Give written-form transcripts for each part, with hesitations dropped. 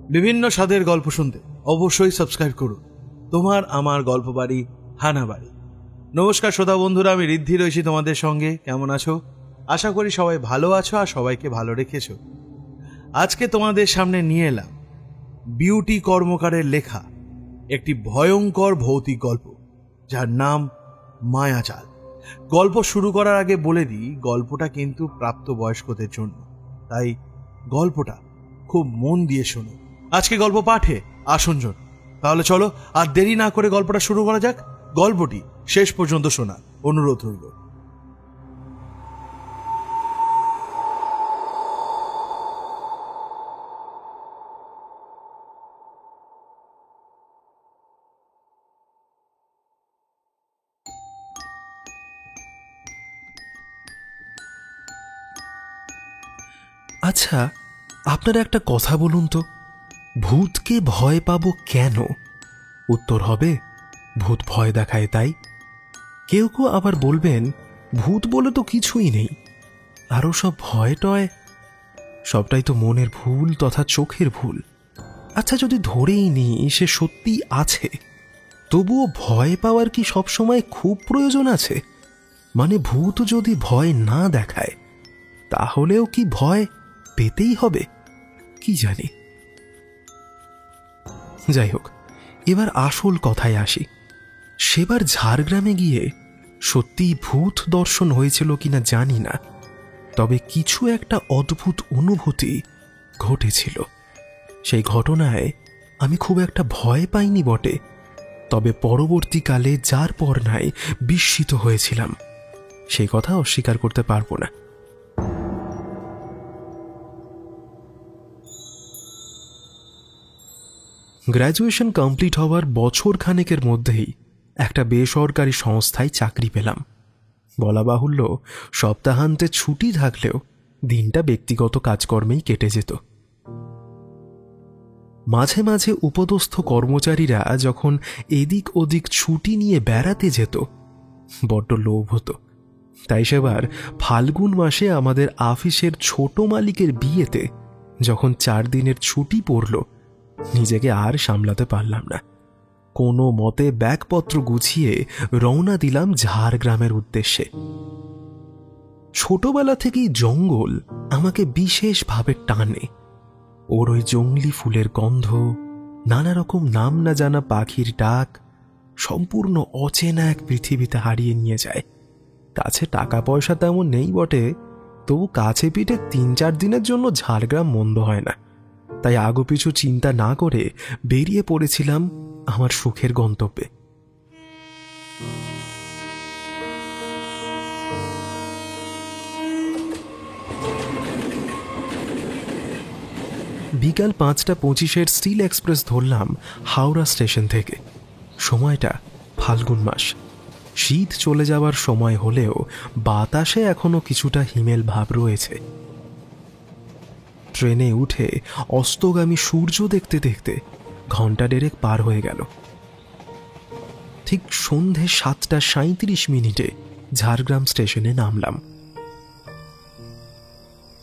বিভিন্ন স্বাদের গল্প শুনতে অবশ্যই সাবস্ক্রাইব করুন তোমার আমার গল্প বাড়ি হানা বাড়ি। নমস্কার শ্রোতা বন্ধুরা, আমি ঋদ্ধি রয়েছি তোমাদের সঙ্গে। কেমন আছো? আশা করি সবাই ভালো আছো আর সবাইকে ভালো রেখেছো। আজকে তোমাদের সামনে নিয়ে এলাম বিউটি কর্মকারের লেখা একটি ভয়ঙ্কর ভৌতিক গল্প, যার নাম মায়াজাল। গল্প শুরু করার আগে বলে দিই, গল্পটা কিন্তু প্রাপ্তবয়স্কদের জন্য, তাই গল্পটা খুব মন দিয়ে শোনো। আজকে গল্প পাঠে আসনজন। তাহলে চলো আর দেরি না করে গল্পটা শুরু করা যাক। গল্পটি শেষ পর্যন্ত শোনার অনুরোধ রইল। আচ্ছা, আপনারা একটা কথা বলুন তো, ভূতকে ভয় পাবো কেন? উত্তর হবে, ভূত ভয় দেখায় তাই। কেউ কেউ আবার বলবেন, ভূত বলে তো কিছুই নেই, আরও সব ভয় টয়, সবটাই তো মনের ভুল তথা চোখের ভুল। আচ্ছা, যদি ধরেই নিই সে সত্যিই আছে, তবুও ভয় পাওয়ার কি সবসময় খুব প্রয়োজন আছে? মানে ভূত যদি ভয় না দেখায়, তাহলেও কি ভয় পেতেই হবে? কি জানি। যাই হোক, এবার আসল কথায় আসি। সেবার ঝাড়গ্রামে গিয়ে সত্যিই ভূত দর্শন হয়েছিল কিনা জানি না, তবে কিছু একটা অদ্ভুত অনুভূতি ঘটেছিল। সেই ঘটনায় আমি খুব একটা ভয় পাইনি বটে, তবে পরবর্তীকালে যার পর নাই বিস্মিত হয়েছিলাম, সেই কথা অস্বীকার করতে পারবো না। গ্র্যাজুয়েশন কমপ্লিট হওয়ার বছর খানেকের মধ্যেই একটা বেসরকারি সংস্থায় চাকরি পেলাম। বলা বাহুল্য, সপ্তাহান্তে ছুটি থাকলেও দিনটা ব্যক্তিগত কাজকর্মেই কেটে যেত। মাঝে মাঝে উপদস্থ কর্মচারীরা যখন এদিক ওদিক ছুটি নিয়ে বেড়াতে যেত, বড্ড লোভ হতো। তাই সেবার ফাল্গুন মাসে আমাদের অফিসের ছোট মালিকের বিয়েতে যখন 4 দিনের ছুটি পড়ল, নিজেকে আর সামলাতে পারলাম না। কোনো মতে ব্যাগপত্র গুছিয়ে রওনা দিলাম ঝাড়গ্রামের উদ্দেশ্যে। ছোটবেলা থেকেই জঙ্গল আমাকে বিশেষভাবে টানে। ওর ওই জঙ্গলি ফুলের গন্ধ, নানা রকম নাম না জানা পাখির ডাক সম্পূর্ণ অচেনা এক পৃথিবীতে হারিয়ে নিয়ে যায়। কাছে টাকা পয়সা তেমন নেই বটে, তবু কাছে পিঠে 3-4 দিনের জন্য ঝাড়গ্রাম মন্দ হয় না। তাই আগুপিছু চিন্তা না করে বেরিয়ে পড়েছিলাম আমার সুখের গন্তব্যে। বিকাল 5:25 স্টিল এক্সপ্রেস ধরলাম হাওড়া স্টেশন থেকে। সময়টা ফাল্গুন মাস, শীত চলে যাওয়ার সময় হলেও বাতাসে এখনো কিছুটা হিমেল ভাব রয়েছে। ট্রেনে উঠে অস্তগামী সূর্য দেখতে দেখতে ঘন্টা 1.5 পার হয়ে গেল। ঠিক সন্ধে 7:37 ঝাড়গ্রাম স্টেশনে নামলাম।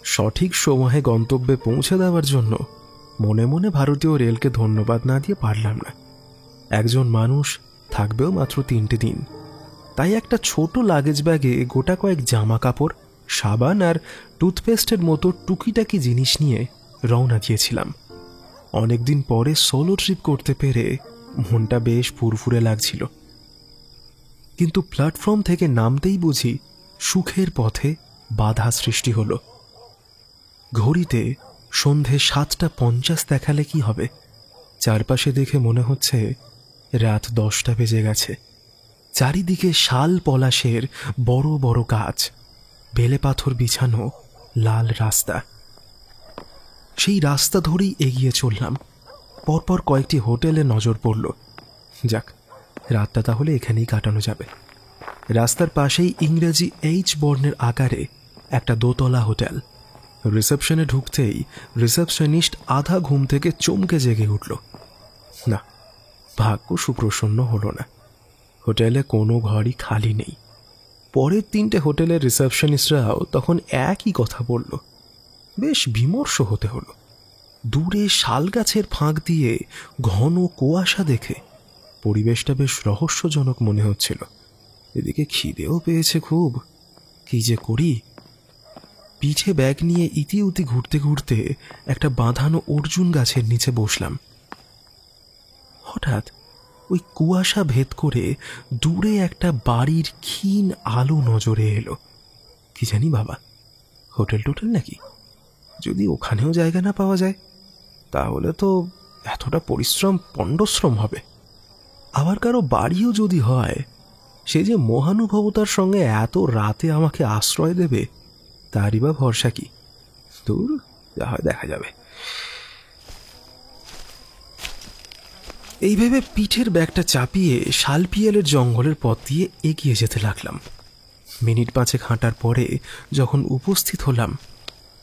সঠিক সময়ে গন্তব্যে পৌঁছে দেওয়ার জন্য মনে মনে ভারতীয় রেলকে ধন্যবাদ না দিয়ে পারলাম না। একজন মানুষ থাকবেও মাত্র 3টে দিন, তাই একটা ছোট লাগেজ ব্যাগে গোটা কয়েক জামা কাপড়, সাবান আর টুথপেস্টের মতো টুকিটাকি জিনিস নিয়ে রওনা দিয়েছিলাম। অনেকদিন পরে সোলো ট্রিপ করতে পেরে মনটা বেশ ফুরফুরে লাগছিল। কিন্তু প্ল্যাটফর্ম থেকে নামতেই বুঝি সুখের পথে বাধা সৃষ্টি হলো। ঘড়িতে সন্ধে 7:50 দেখালে কি হবে, চারপাশে দেখে মনে হচ্ছে রাত 10টা বেজে গেছে। চারিদিকে শাল পলাশের বড় বড় গাছ, বেলে পাথর বিছানো লাল রাস্তা। সেই রাস্তা ধরেই এগিয়ে চললাম। পরপর কয়েকটি হোটেলে নজর পড়ল। যাক, রাতটা তাহলে এখানেই কাটানো যাবে। রাস্তার পাশেই ইংরেজি H বর্ণের আকারে একটা দোতলা হোটেল। রিসেপশনে ঢুকতেই রিসেপশনিস্ট আধা ঘুম থেকে চমকে জেগে উঠল। না, ভাগ্য সুপ্রসন্ন হলো না, হোটেলে কোনো ঘরই খালি নেই। পরের 3টে হোটেলের রিসেপশনিস্টরাও তখন একই কথা বলল। বেশ বিমর্ষ হতে হলো। দূরে শাল গাছের ফাঁক দিয়ে ঘন কুয়াশা দেখে পরিবেশটা বেশ রহস্যজনক মনে হচ্ছিল। এদিকে খিদেও পেয়েছে খুব। কি যে করি। পিঠে ব্যাগ নিয়ে ইতিউতি ঘুরতে ঘুরতে একটা বাঁধানো অর্জুন গাছের নিচে বসলাম। হঠাৎ ওই কুয়াশা ভেদ করে দূরে একটা বাড়ির ক্ষীণ আলো নজরে এলো। কি জানি বাবা, হোটেল টোটেল নাকি? যদি ওখানেও জায়গা না পাওয়া যায় তাহলে তো এতটা পরিশ্রম পণ্ডশ্রম হবে। আবার কারো বাড়িও যদি হয়, সে যে মহানুভবতার সঙ্গে এত রাতে আমাকে আশ্রয় দেবে তারই বা ভরসা কি? দূর, যা হয় দেখা যাবে। এই ভেবে পিঠের ব্যাগটা চাপিয়ে শালপিয়ালের জঙ্গলের পথ দিয়ে এগিয়ে যেতে লাগলাম। মিনিট 5 হাঁটার পরে যখন উপস্থিত হলাম,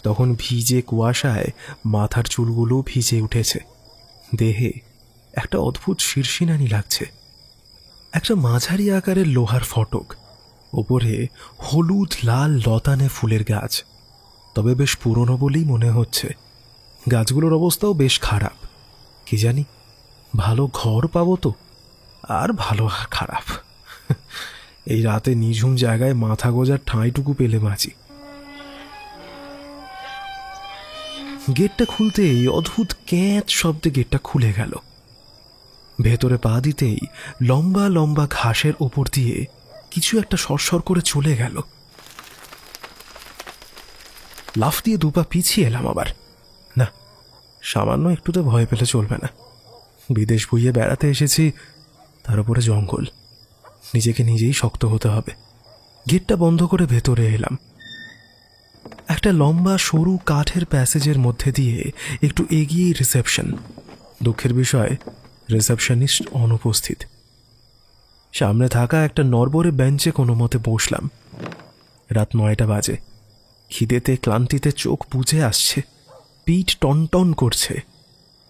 তখন ভিজে কুয়াশায় মাথার চুলগুলো ভিজে উঠেছে। দেহে একটা অদ্ভুত শিরশিনানি লাগছে। একটা মাঝারি আকারের লোহার ফটক, ওপরে হলুদ লাল লতানে ফুলের গাছ, তবে বেশ পুরনো বলেই মনে হচ্ছে। গাছগুলোর অবস্থাও বেশ খারাপ। কি জানি ভালো ঘর পাবো তো, আর ভালো আর খারাপ। এই রাতে নিঝুম জায়গায় মাথা গোজার ঠাঁইটুকু পেলে বাঁচি। গেটটা খুলতেই অদ্ভুত ক্যাঁচ শব্দে গেটটা খুলে গেল। ভেতরে পা দিতেই লম্বা লম্বা ঘাসের ওপর দিয়ে কিছু একটা সরসর করে চলে গেল। লাফ দিয়ে দুপা পিছিয়ে এলাম। আবার না, সামান্য একটুতে ভয় পেলে চলবে না। বিদেশ বইয়ে বেড়াতে এসেছি, তার উপরে জঙ্গল। নিজেকে নিজেই শক্ত হতে হবে। গেটটা বন্ধ করে ভেতরে এলাম। একটা লম্বা সরু কাঠের প্যাসেজের মধ্যে দিয়ে একটু এগিয়েই রিসেপশন। দুঃখের বিষয়, রিসেপশনিস্ট অনুপস্থিত। সামনে থাকা একটা নরবরে বেঞ্চে কোনো মতে বসলাম। রাত 9টা বাজে। খিদেতে ক্লান্তিতে চোখ বুজে আসছে, পিঠ টনটন করছে।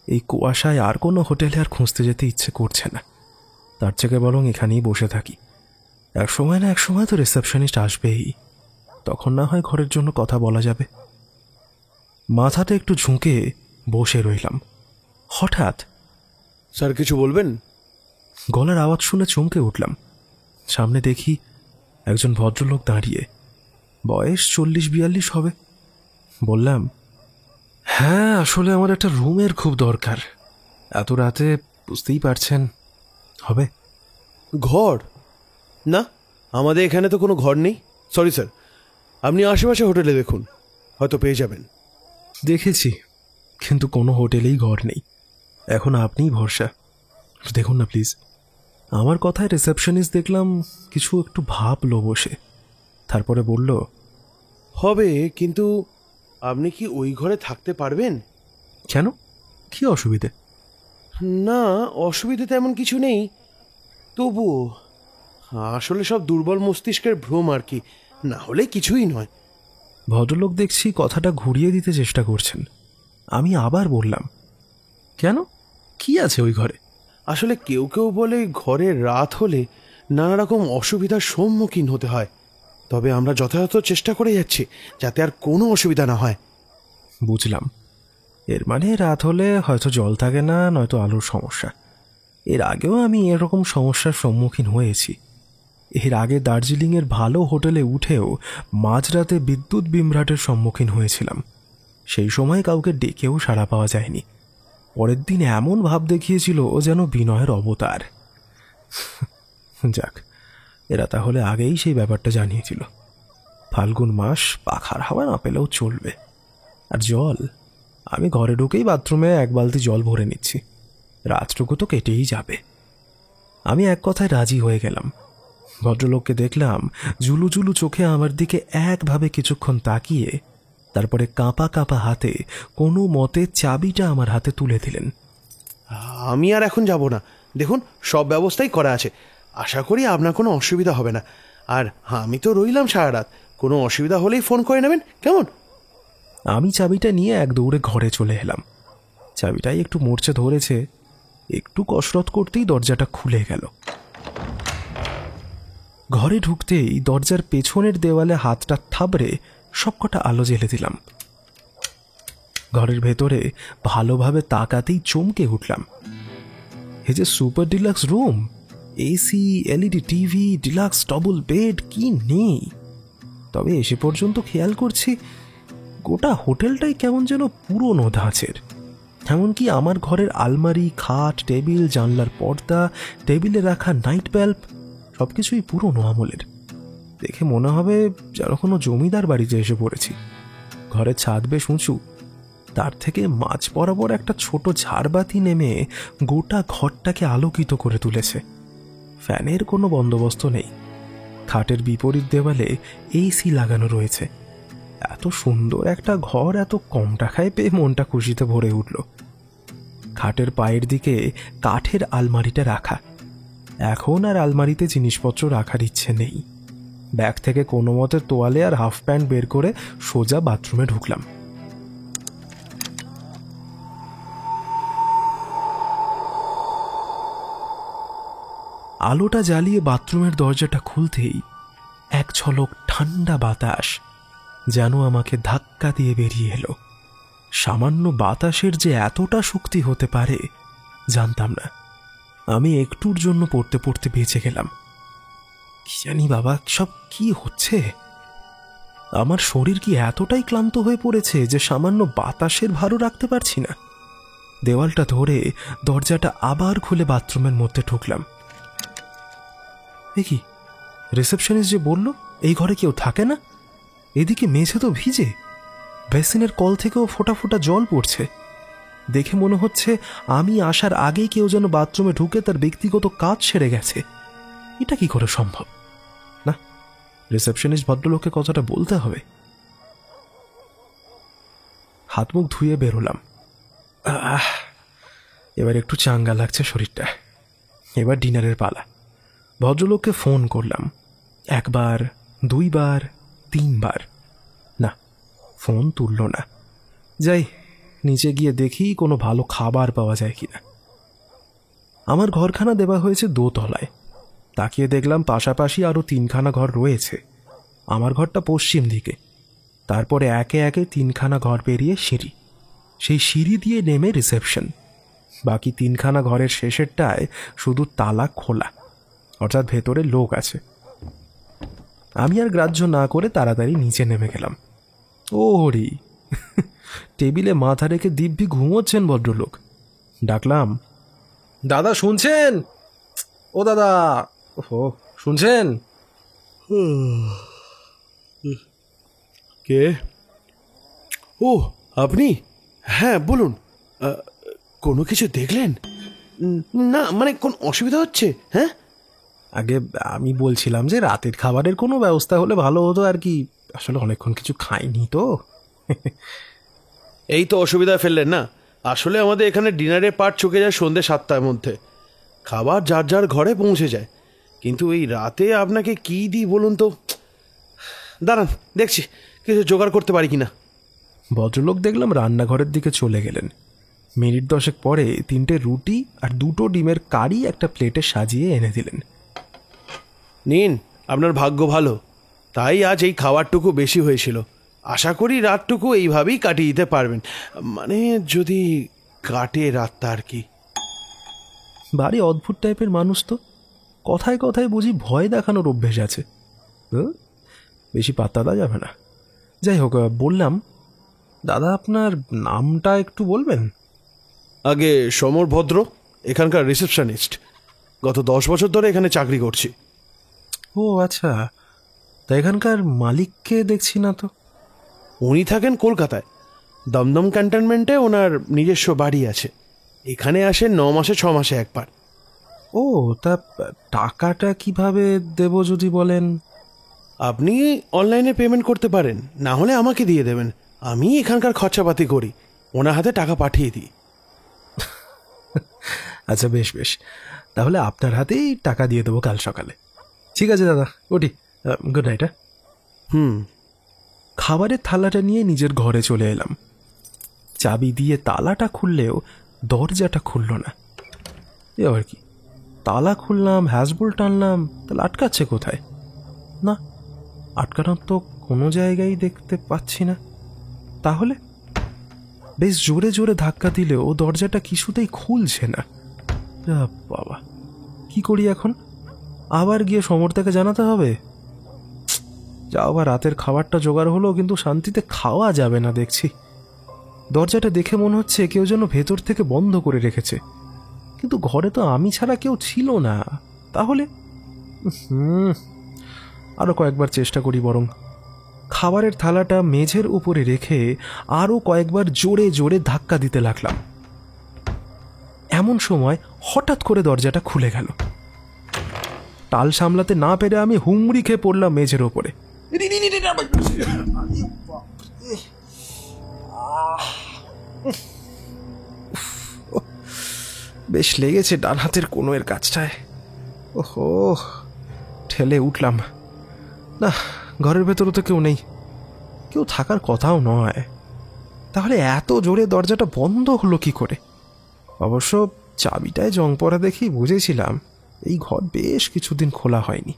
এই কুয়াশায় আর কোনো হোটেলে আর খুঁজতে যেতে ইচ্ছে করছে না। তার থেকে বরং এখানেই বসে থাকি। এক সময় না এক সময় তো রিসেপশনিস্ট আসবেই, তখন না হয় ঘরের জন্য কথা বলা যাবে। মাথাটা একটু ঝুঁকে বসে রইলাম। হঠাৎ, স্যার কিছু বলবেন? গলার আওয়াজ শুনে চমকে উঠলাম। সামনে দেখি একজন ভদ্রলোক দাঁড়িয়ে, বয়স 40-42 হবে। বললাম, হ্যাঁ, আসলে আমার একটা রুমের খুব দরকার। এত রাতে বুঝতেই পারছেন, হবে? ঘর? না, আমাদের এখানে তো কোনো ঘর নেই। সরি স্যার, আপনি আশেপাশে হোটেলে দেখুন, হয়তো পেয়ে যাবেন। দেখেছি, কিন্তু কোনো হোটেলেই ঘর নেই। এখন আপনিই ভরসা, দেখুন না প্লিজ। আমার কথায় রিসেপশনিস্ট দেখলাম কিছু একটু ভাবলো বসে। তারপরে বলল, হবে, কিন্তু আপনি কি ওই ঘরে থাকতে পারবেন? কেন, কি অসুবিধে? না, অসুবিধে তেমন কিছু নেই, তবুও আসলে সব দুর্বল মস্তিষ্কের ভ্রম আর কি, না হলে কিছুই নয়। ভদ্রলোক দেখছি কথাটা ঘুরিয়ে দিতে চেষ্টা করছেন। আমি আবার বললাম, কেন, কি আছে ওই ঘরে? আসলে কেউ কেউ বলে ঘরে রাত হলে নানা রকম অসুবিধার সম্মুখীন হতে হয়, তবে আমরা যথাযথ চেষ্টা করে যাচ্ছি যাতে আর কোনো অসুবিধা না হয়। বুঝলাম, এর মানে রাত হলে হয়তো জল থাকে না, নয়তো আলোর সমস্যা। এর আগেও আমি এরকম সমস্যার সম্মুখীন হয়েছি। এর আগে দার্জিলিংয়ের ভালো হোটেলে উঠেও মাঝরাতে বিদ্যুৎ বিভ্রাটের সম্মুখীন হয়েছিলাম। সেই সময় কাউকে ডেকেও সাড়া পাওয়া যায়নি। পরের দিন এমন ভাব দেখিয়েছিল ও যেন বিনয়ের অবতার। যাক, এরা তাহলে আগেই সেই ব্যাপারটা জানিয়েছিল। ফাল্গুন মাস, পাখার হাওয়া না পেলেও চলবে। আর জল, আমি ঘরে ঢুকেই বাথরুমে 1 বালতি জল ভরে নিচ্ছি, রাতটুকু তো কেটেই যাবে। আমি এক কথায় রাজি হয়ে গেলাম। ভদ্রলোককে দেখলাম জুলু জুলু চোখে আমার দিকে একভাবে কিছুক্ষণ তাকিয়ে তারপরে কাঁপা কাঁপা হাতে কোনো মতে চাবিটা আমার হাতে তুলে দিলেন। আমি আর এখন যাব না, দেখুন সব ব্যবস্থাই করা আছে, আশা করি আপনার কোনো অসুবিধা হবে না। আর আমি তো রইলাম সারা রাত, কোনো অসুবিধা হলেই ফোন করে নেবেন, কেমন? আমি চাবিটা নিয়ে এক দৌড়ে ঘরে চলে এলাম। চাবিটাই একটু মরচে ধরেছে, একটু কসরত করতেই দরজাটা খুলে গেল। ঘরে ঢুকতেই দরজার পেছনের দেওয়ালে হাতটা থাবড়ে সবকটা আলো জ্বেলে দিলাম। ঘরের ভেতরে ভালোভাবে তাকাতেই চমকে উঠলাম। এই যে super deluxe room, AC, LED TV, deluxe double bed, কি নেই! তবে এসে পর্যন্ত খেয়াল করছি গোটা হোটেলটাই কেমন যেন পুরনো ধাঁচের। এমনকি আমার ঘরের আলমারি, খাট, টেবিল, জানলার পর্দা, টেবিলে রাখা নাইট বাল্ব সবকিছুই পুরনো আমলের। দেখে মনে হবে যেন কোনো জমিদার বাড়িতে এসে পড়েছি। ঘরের ছাদ বেশ উঁচু, তার থেকে মাঝ বরাবর একটা ছোট ঝাড়বাতি নেমে গোটা ঘরটাকে আলোকিত করে তুলেছে। ফ্যানের কোনো বন্দোবস্ত নেই। খাটের বিপরীত দেওয়ালে এসি লাগানো রয়েছে। এত সুন্দর একটা ঘর এত কম টাকায় পেয়ে মনটা খুশিতে ভরে উঠল। খাটের পায়ের দিকে কাঠের আলমারিটা রাখা। এখন আর আলমারিতে জিনিসপত্র রাখার ইচ্ছে নেই। ব্যাগ থেকে কোনো মতে তোয়ালে আর হাফ প্যান্ট বের করে সোজা বাথরুমে ঢুকলাম। আলোটা জ্বালিয়ে বাথরুমের দরজাটা খুলতেই এক ঝলক ঠান্ডা বাতাস যেন আমাকে ধাক্কা দিয়ে বেরিয়ে এলো। সামান্য বাতাসের যে এতটা শক্তি হতে পারে জানতাম না। আমি একটুর জন্য পড়তে পড়তে বেঁচে গেলাম। কি জানি বাবা, সব কি হচ্ছে? আমার শরীর কি এতটাই ক্লান্ত হয়ে পড়েছে যে সামান্য বাতাসের ভারও রাখতে পারছি না? দেওয়ালটা ধরে দরজাটা আবার খুলে বাথরুমের মধ্যে ঢুকলাম। কি রিসেপশনিস্ট যে বলল এই ঘরে কেউ থাকে না, এদিকে মেঝে তো ভিজে, বেসিনের কল থেকেও ফোঁটা ফোঁটা জল পড়ছে। দেখে মনে হচ্ছে আমি আসার আগেই কেউ যেন বাথরুমে ঢুকে তার ব্যক্তিগত কাজ সেরে গেছে। এটা কি করে সম্ভব? না, রিসেপশনিস্ট ভদ্রলোককে কথাটা বলতে হবে। হাত মুখ ধুয়ে বেরোলাম। এবার একটু চাঙ্গা লাগছে শরীরটা। এবার ডিনারের পালা। ভদ্রলোককে ফোন করলাম, একবার, দুইবার, তিনবার। না, ফোন তুলল না। যাই নিচে গিয়ে দেখি কোনো ভালো খাবার পাওয়া যায় কিনা। আমার ঘরখানা দেওয়া হয়েছে দোতলায়। তাকিয়ে দেখলাম পাশাপাশি আরও 3খানা ঘর রয়েছে। আমার ঘরটা পশ্চিম দিকে। তারপরে একে একে 3খানা ঘর পেরিয়ে সিঁড়ি। সেই সিঁড়ি দিয়ে নেমে রিসেপশন। বাকি 3খানা ঘরের শেষেরটায় শুধু তালা খোলা, অর্থাৎ ভেতরে লোক আছে। আমি আর গ্রাহ্য না করে তাড়াতাড়ি নিচে নেমে গেলাম। ও হরি, টেবিলে মাথা রেখে দিব্যি ঘুমোচ্ছেন ভদ্রলোক। ডাকলাম, দাদা শুনছেন? ও দাদা, ও শুনছেন? কে? ও আপনি? হ্যাঁ বলুন। কোনো কিছু দেখলেন? না মানে কোন অসুবিধা হচ্ছে? হ্যাঁ, আগে আমি বলছিলাম যে রাতের খাবারের কোনো ব্যবস্থা হলে ভালো হতো আর কি। আসলে অনেকক্ষণ কিছু খাইনি তো। এই তো অসুবিধা ফেললেন না। আসলে আমাদের এখানে ডিনারের পার্ট চুকে যায় সন্ধ্যে 7টার মধ্যে। খাবার যার যার ঘরে পৌঁছে যায়, কিন্তু এই রাতে আপনাকে কি দিই বলুন তো? দাঁড়ান দেখছি কিছু জোগাড় করতে পারি কিনা। ভদ্রলোক দেখলাম রান্নাঘরের দিকে চলে গেলেন। মিনিট 10 পরে 3টে রুটি আর 2টো ডিমের কারি একটা প্লেটে সাজিয়ে এনে দিলেন। নিন, আপনার ভাগ্য ভালো, তাই আজ এই খাবারটুকু বেশি হয়েছিল। আশা করি রাতটুকু এইভাবেই কাটিয়ে দিতে পারবেন, মানে যদি কাটে রাতটা আর কি। ভারী অদ্ভুত টাইপের মানুষ তো। কথায় কথায় বুঝি ভয় দেখানোর অভ্যেস আছে। বেশি পাত্তা দেওয়া যাবে না। যাই হোক, বললাম, দাদা আপনার নামটা একটু বলবেন? আগে সমর ভদ্র, এখানকার রিসেপশনিস্ট। গত 10 বছর ধরে এখানে চাকরি করছি। ও আচ্ছা, তা এখানকার মালিককে দেখছি না তো। উনি থাকেন কলকাতায়, দমদম ক্যান্টনমেন্টে ওনার নিজস্ব বাড়ি আছে। এখানে আসেন 9 মাসে 6 মাসে একবার। ও, তা টাকাটা কিভাবে দেব যদি বলেন? আপনি অনলাইনে পেমেন্ট করতে পারেন, না হলে আমাকে দিয়ে দেবেন। আমি এখানকার খরচাপাতি করি, ওনার হাতে টাকা পাঠিয়ে দিই। আচ্ছা বেশ বেশ, তাহলে আপনার হাতেই টাকা দিয়ে দেবো কাল সকালে। ঠিক আছে দাদা, ওটি গুড নাইট। খাবারের থালাটা নিয়ে নিজের ঘরে চলে এলাম। চাবি দিয়ে তালাটা খুললেও দরজাটা খুলল না। এ আর কি, তালা খুললাম, হ্যাজবোল্ট টানলাম, তাহলে আটকাচ্ছে কোথায়? না, আটকানোর তো কোনো জায়গায় দেখতে পাচ্ছি না। তাহলে বেশ জোরে জোরে ধাক্কা দিলেও দরজাটা কিছুতেই খুলছে না। বাবা, কি করি এখন? আবার গিয়ে সমরদাকে জানাতে হবে? যা, আবার রাতের খাবারটা জোগাড় হলো, কিন্তু শান্তিতে খাওয়া যাবে না দেখছি। দরজাটা দেখে মনে হচ্ছে কেউ যেন ভেতর থেকে বন্ধ করে রেখেছে, কিন্তু ঘরে তো আমি ছাড়া কেউ ছিল না। তাহলে আরো কয়েকবার চেষ্টা করি বরং। খাবারের থালাটা মেঝের উপরে রেখে আরো কয়েকবার জোরে জোরে ধাক্কা দিতে লাগলাম। এমন সময় হঠাৎ করে দরজাটা খুলে গেল। টাল সামলাতে না পেরে আমি হুমড়ি খেয়ে পড়লাম মেঝের ওপরে। বেশ লেগেছে ডান হাতের কোণের কাছটায়। ওহো, ঠেলে উঠলাম। না, ঘরের ভেতরে তো কেউ নেই, কেউ থাকার কথাও নয়। তাহলে এত জোরে দরজাটা বন্ধ হলো কি করে? অবশ্য চাবিটায় জং পড়া দেখেই বুঝেছিলাম এই ঘর বেশ কিছুদিন খোলা হয়নি।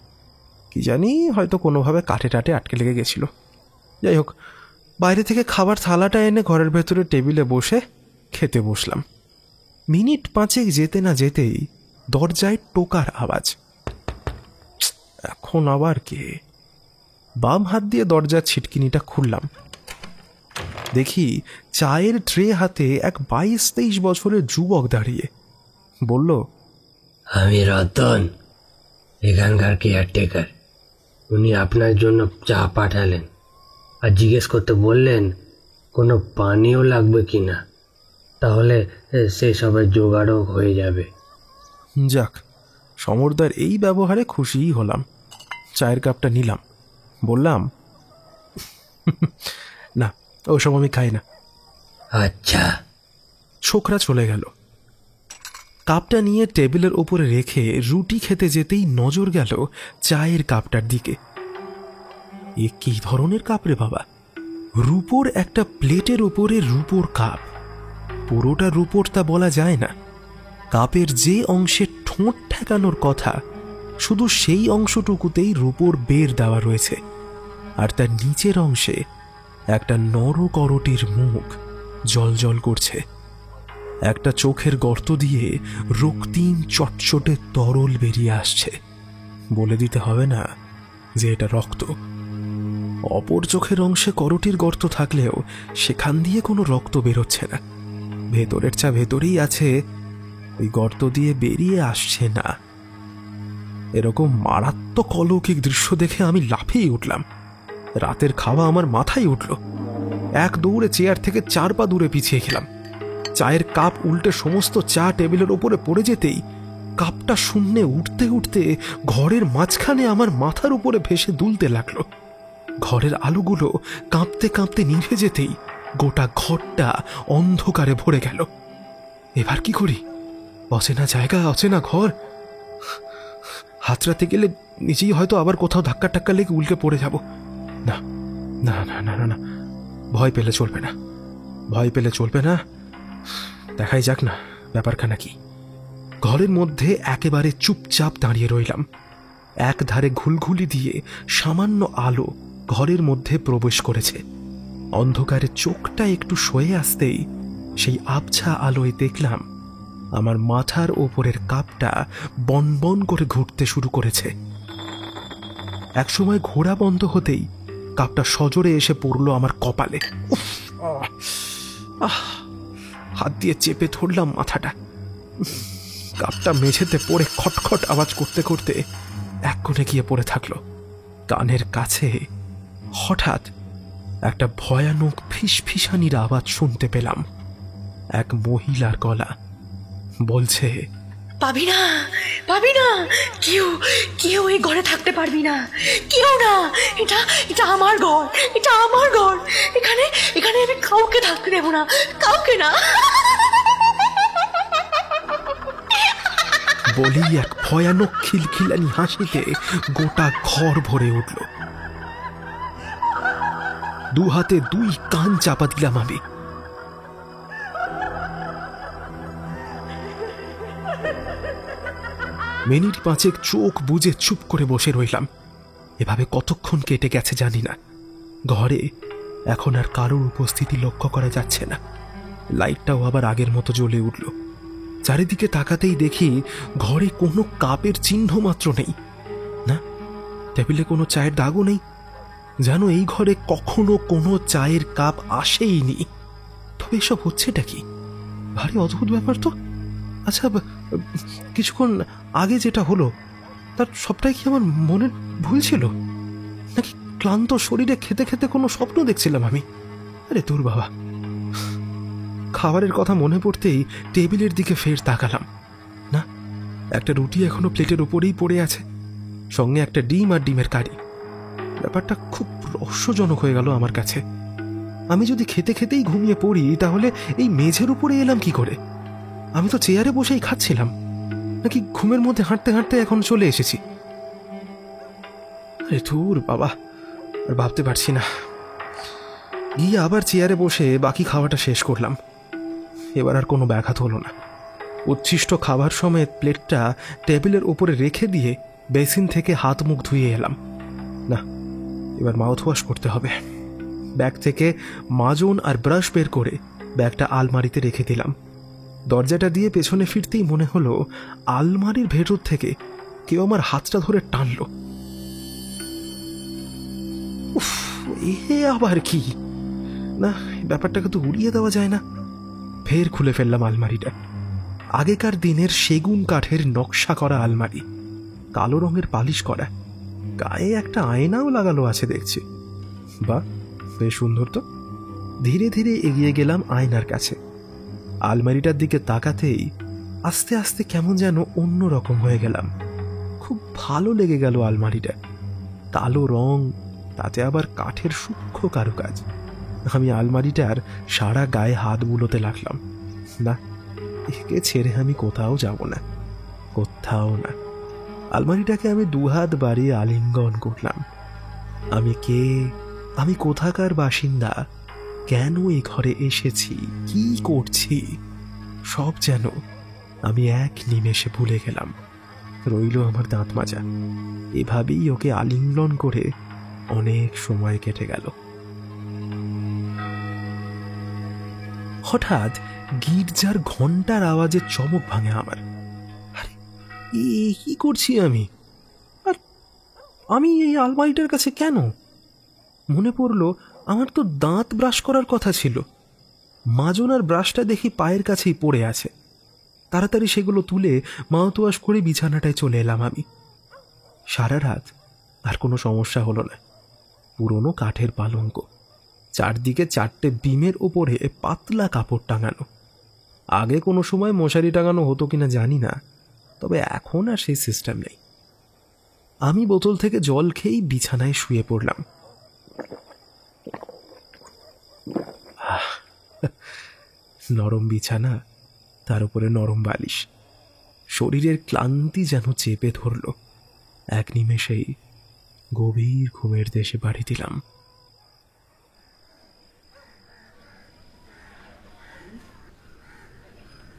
কি জানি, হয়তো কোনোভাবে কাঠে টাটে আটকে লেগে গেছিল। যাই হোক, বাইরে থেকে খাবার থালাটা এনে ঘরের ভেতরে টেবিলে বসে খেতে বসলাম। মিনিট 5 যেতে না যেতেই দরজায় টোকার আওয়াজ। এখন আবার কে? বাম হাত দিয়ে দরজার ছিটকিনিটা খুললাম। দেখি চায়ের ট্রে হাতে এক 22-23 বছরের যুবক দাঁড়িয়ে। বলল, আমি রতন, এখানকার কেয়ারটেকার। উনি আপনার জন্য চা পাঠালেন আর জিজ্ঞেস করতে বললেন কোনো পানীয় লাগবে কিনা, তাহলে সেসবের জোগাড়ও হয়ে যাবে। যাক, সমরদার এই ব্যবহারে খুশিই হলাম। চায়ের কাপটা নিলাম, বললাম, না, ওসব আমি খাই না। আচ্ছা। ছোকরা চলে গেল। কাপটা নিয়ে টেবিলের উপরে রেখে রুটি খেতে যেতেই নজর গেল চায়ের কাপটার দিকে। এ কি ধরনের কাপ রে বাবা? রূপোর একটা প্লেটের উপরে রূপোর কাপ। পুরোটা রূপোর তা বলা যায় না। কাপের যে অংশে ঠোঁট ঠেকানোর কথা, শুধু সেই অংশটুকুতেই রূপোর বের দেওয়া রয়েছে, আর তার নিচের অংশে একটা নরকরটির মুখ জ্বলজ্বল করছে। একটা চোখের গর্ত দিয়ে রক্তিম চটচটে তরল বেরিয়ে আসছে। বলে দিতে হবে না যে এটা রক্ত। অপর চোখের অংশে করটির গর্ত থাকলেও সেখান দিয়ে কোনো রক্ত বেরোচ্ছে না। ভেতরের চা ভেতরেই আছে, ওই গর্ত দিয়ে বেরিয়ে আসছে না। এরকম মারাত্মক অলৌকিক দৃশ্য দেখে আমি লাফিয়ে উঠলাম। রাতের খাওয়া আমার মাথায় উঠল। এক দৌড়ে চেয়ার থেকে 4 পা দূরে পিছিয়ে গেলাম। চায়ের কাপ উল্টে সমস্ত চা টেবিলের ওপরে পড়ে যেতেই কাপটা শূন্যে উঠতে উঠতে ঘরের মাঝখানে আমার মাথার উপরে ভেসে দুলতে লাগলো। ঘরের আলোগুলো কাঁপতে কাঁপতে নিভে যেতেই গোটা ঘরটা অন্ধকারে ভরে গেল। এবার কি করি? অচেনা জায়গা, অচেনা ঘর। হাতড়াতে গেলে নিজেই হয়তো আবার কোথাও ধাক্কা টাক্কা লেগে উল্টে পড়ে যাব। না না না না না না, ভয় পেলে চলবে না, ভয় পেলে চলবে না। দেখাই যাক না ব্যাপারখানা কি। ঘরের মধ্যে একেবারে চুপচাপ দাঁড়িয়ে রইলাম। এক ধারে ঘুলঘুলি দিয়ে সামান্য আলো ঘরের মধ্যে প্রবেশ করেছে। অন্ধকারে চোখটা একটু সয়ে আসতেই সেই আবছা আলোয় দেখলাম আমার মাথার ওপরের কাপটা বনবন করে ঘুরতে শুরু করেছে। একসময় ঘোরা বন্ধ হতেই কাপটা সজোরে এসে পড়ল আমার কপালে। হাত দিয়ে চেপে ধরলাম মাথাটা। কাপটা মেঝেতে পড়ে খটখট আওয়াজ করতে করতে এক কোণে গিয়ে পড়ে থাকলো। কানের কাছে হঠাৎ একটা ভয়ানক ফিসফিসানির আওয়াজ শুনতে পেলাম। এক মহিলার গলা বলছে, পাবি না, পাবি না, কেউ কেউ এই ঘরে থাকতে পারবি না, কেউ না। এটা এটা আমার ঘর, এটা আমার ঘর। এখানে এখানে আমি কাউকে থাকতে দেবো না, কাউকে না। বলেই এক ভয়ানক খিলখিলানি হাসিতে গোটা ঘর ভরে উঠল। 2 হাতে 2 কান চাপা দিলাম আমি। মিনিট 5 চোখ বুজে চুপ করে বসে রইলাম। এভাবে কতক্ষণ কেটে গেছে জানি না। ঘরে এখন আর কারোর উপস্থিতি লক্ষ্য করা যাচ্ছে না। লাইটটাও আবার আগের মতো জ্বলে উঠল। চারিদিকে তাকাতেই দেখি ঘরে কোনো কাপের চিহ্ন মাত্র নেই, না টেবিলে কোনো চায়ের দাগও নেই, যেন এই ঘরে কখনো কোনো চায়ের কাপ আসেইনি। তবে এসব হচ্ছেটা কি? ভারী অদ্ভুত ব্যাপার তো। আচ্ছা, কিছুক্ষণ আগে যেটা হলো তার সবটাই কি আমার মনের ভুল ছিল, নাকি ক্লান্ত শরীরে খেতে খেতে কোনো স্বপ্ন দেখছিলাম আমি? আরে দূর বাবা। খাবারের কথা মনে পড়তেই টেবিলের দিকে ফের তাকালাম। না, একটা রুটি এখনো প্লেটের উপরেই পড়ে আছে, সঙ্গে একটা ডিম আর ডিমের কারি। ব্যাপারটা খুব রহস্যজনক হয়ে গেল আমার কাছে। আমি যদি খেতে খেতেই ঘুমিয়ে পড়ি তাহলে এই মেঝের উপরে এলাম কি করে? আমি তো চেয়ারে বসেই খাচ্ছিলাম, নাকি ঘুমের মধ্যে হাঁটতে হাঁটতে এখন চলে এসেছি? আরে ধুর বাবা, আর ভাবতে পারছি না। গিয়ে আবার চেয়ারে বসে বাকি খাওয়াটা শেষ করলাম। এবার আর কোনো ব্যাঘাত হলো না। উচ্ছিষ্ট খাবার সমেত প্লেটটা টেবিলের উপরে রেখে দিয়ে বেসিন থেকে হাত মুখ ধুয়ে এলাম। না, এবার মাউথ ওয়াশ করতে হবে। ব্যাগ থেকে মাজন আর ব্রাশ বের করে ব্যাগটা আলমারিতে রেখে দিলাম। দরজাটা দিয়ে পেছনে ফিরতেই মনে হলো আলমারির ভেতর থেকে কেউ আমার হাতটা ধরে টানলো। উফ, এ আবার কি? না, ব্যাপারটাকে তো উড়িয়ে দেওয়া যায় না। ফের খুলে ফেললাম আলমারিটা। আগেকার দিনের সেগুন কাঠের নকশা করা আলমারি, কালো রঙের পালিশ করা, গায়ে একটা আয়নাও লাগানো আছে দেখছি। বাহ, বেশ সুন্দর তো। ধীরে ধীরে এগিয়ে গেলাম আয়নার কাছে। আলমারিটার দিকে তাকাতেই আস্তে আস্তে কেমন যেন অন্য রকম হয়ে গেলাম। খুব ভালো লেগে গেল আলমারিটা। কালো রং, তাতে আবার কাঠের সূক্ষ্ম কারুকাজ। আমি আলমারিটার সারা গায়ে হাত বুলোতে লাগলাম। না, একে ছেড়ে আমি কোথাও যাব না, কোথাও না। আলমারিটাকে আমি দুহাত বাড়িয়ে আলিঙ্গন করলাম। আমি কে, আমি কোথাকার বাসিন্দা, কেন এই ঘরে এসেছি, কি করছি, সব যেন আমি এক নিমেষে ভুলে গেলাম। রইল আমার দাঁত মাজা। এভাবেই ওকে আলিঙ্গন করে অনেক সময় কেটে গেল। হঠাৎ গির্জার ঘন্টার আওয়াজে চমক ভাঙে আমার। আরে, কি করছি আমি? আর আমি এই আলমারিটার কাছে কেন? মনে পড়ল আমার তো দাঁত ব্রাশ করার কথা ছিল। মাজন আর ব্রাশটা দেখি পায়ের কাছেই পড়ে আছে। তাড়াতাড়ি সেগুলো তুলে মাউথ ওয়াশ করে বিছানাটায় চলে এলাম আমি। সারা রাত আর কোনো সমস্যা হলো না। পুরনো কাঠের পালঙ্ক, চারদিকে 4টে বিমের ওপরে পাতলা কাপড় টাঙানো। আগে কোনো সময় মশারি টাঙানো হতো কিনা জানি না, তবে এখন আর সেই সিস্টেম নেই। আমি বোতল থেকে জল খেয়েই বিছানায় শুয়ে পড়লাম। নরম বিছানা, তার উপরে নরম বালিশ। শরীরের ক্লান্তি যেন চেপে ধরল। এক নিমেষেই গভীর ঘুমের দেশে বাড়ি দিলাম।